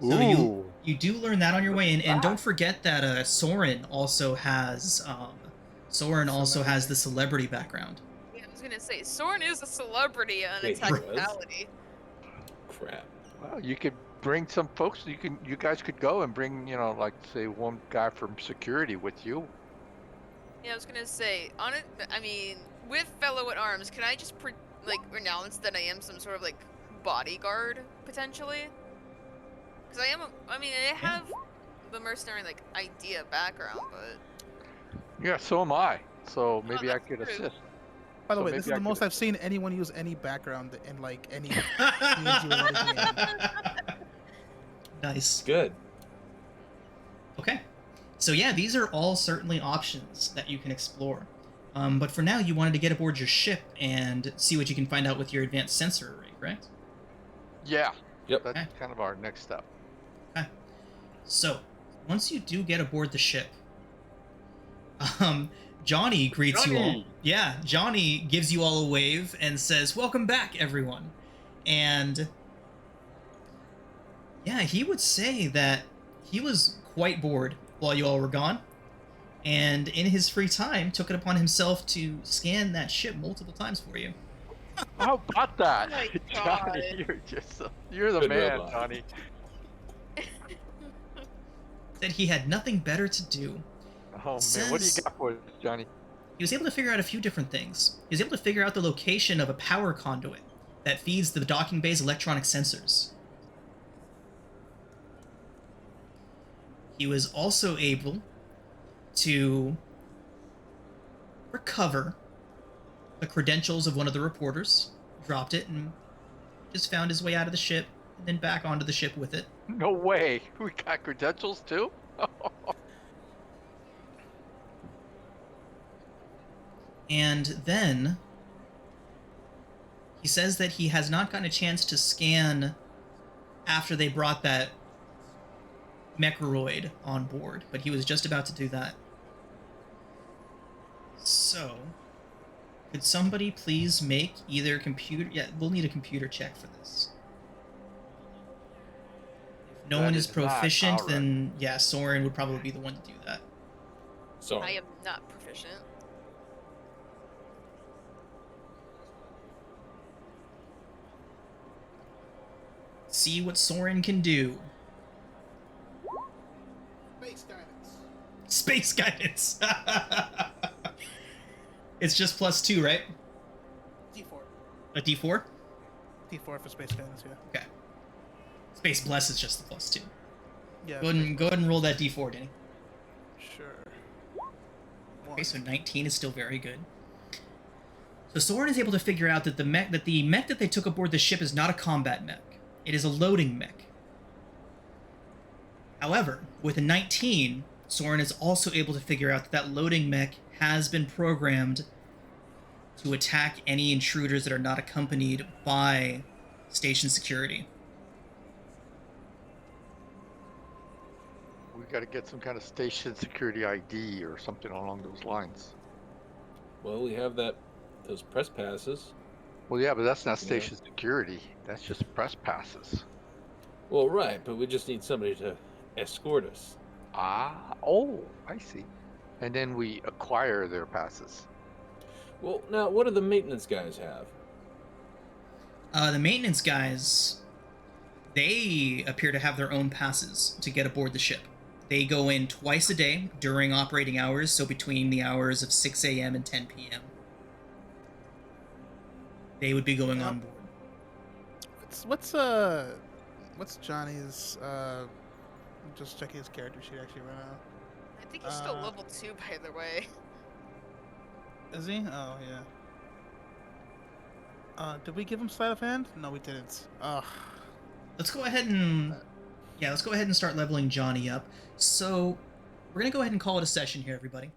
So Ooh. you do learn that on your way in, and don't forget that Soren also has the celebrity background. Yeah, I was gonna say, Soren is a celebrity on Wait, Attack he was? Mentality. Crap. Well, you could bring some folks. You guys could go and bring, like say one guy from security with you. Yeah, I was gonna say, with Fellow at Arms, can I just renounce that I am some sort of bodyguard potentially? Because I have the mercenary idea background, but Yeah, so am I. So maybe I that's could true. assist. By the So way, maybe this is I the could- most I've seen anyone use any background in any D&D related game. Nice. Good. Okay. So yeah, these are all certainly options that you can explore. But for now, you wanted to get aboard your ship and see what you can find out with your advanced sensor array, correct? Yeah. Yep. That's Okay. kind of our next step. Okay. So, once you do get aboard the ship, Johnny greets you all. Johnny! Yeah, Johnny gives you all a wave and says, "Welcome back, everyone." And yeah, he would say that he was quite bored while you all were gone, and in his free time took it upon himself to scan that ship multiple times for you. How about that? Oh my Johnny, God. you're the Good man, robot. Johnny. Said he had nothing better to do. Oh man, what do you Says- got for us, Johnny? He was able to figure out a few different things. He was able to figure out the location of a power conduit that feeds the docking bay's electronic sensors. He was also able to recover the credentials of one of the reporters, dropped it, and just found his way out of the ship, and then back onto the ship with it. No way. We got credentials too? And then he says that he has not gotten a chance to scan after they brought that Mechroid on board, but he was just about to do that. So, could somebody please make either computer... Yeah, we'll need a computer check for this. If no That one is is not proficient, our then yeah, Soren would probably be the one to do that. So I am not proficient. see what Soren can do. Space guidance. Space guidance. It's just +2, right? D4. A D4? D4 for space guidance, yeah. Okay. Space bless is just the +2. Yeah. Go ahead and roll that D4, Danny. Sure. Okay, so 19 is still very good. So Soren is able to figure out that the mech that they took aboard the ship is not a combat mech. It is a loading mech. However, with a 19, Soren is also able to figure out that that loading mech has been programmed to attack any intruders that are not accompanied by station security. We got to get some kind of station security ID or something along those lines. Well, we have those press passes. Well, yeah, but that's not Yeah. station security. That's just press passes. Well, right, but we just need somebody to escort us. Oh, I see. And then we acquire their passes. Well, now, what do the maintenance guys have? The maintenance guys, they appear to have their own passes to get aboard the ship. They go in twice a day during operating hours, so between the hours of 6 a.m. and 10 p.m. They would be going on board. What's Johnny's I'm just checking his character sheet actually right now. I think he's still level 2, by the way. Is he? Oh yeah. Did we give him sleight of hand? No, we didn't. Ugh. Let's go ahead and start leveling Johnny up. So we're gonna go ahead and call it a session here, everybody.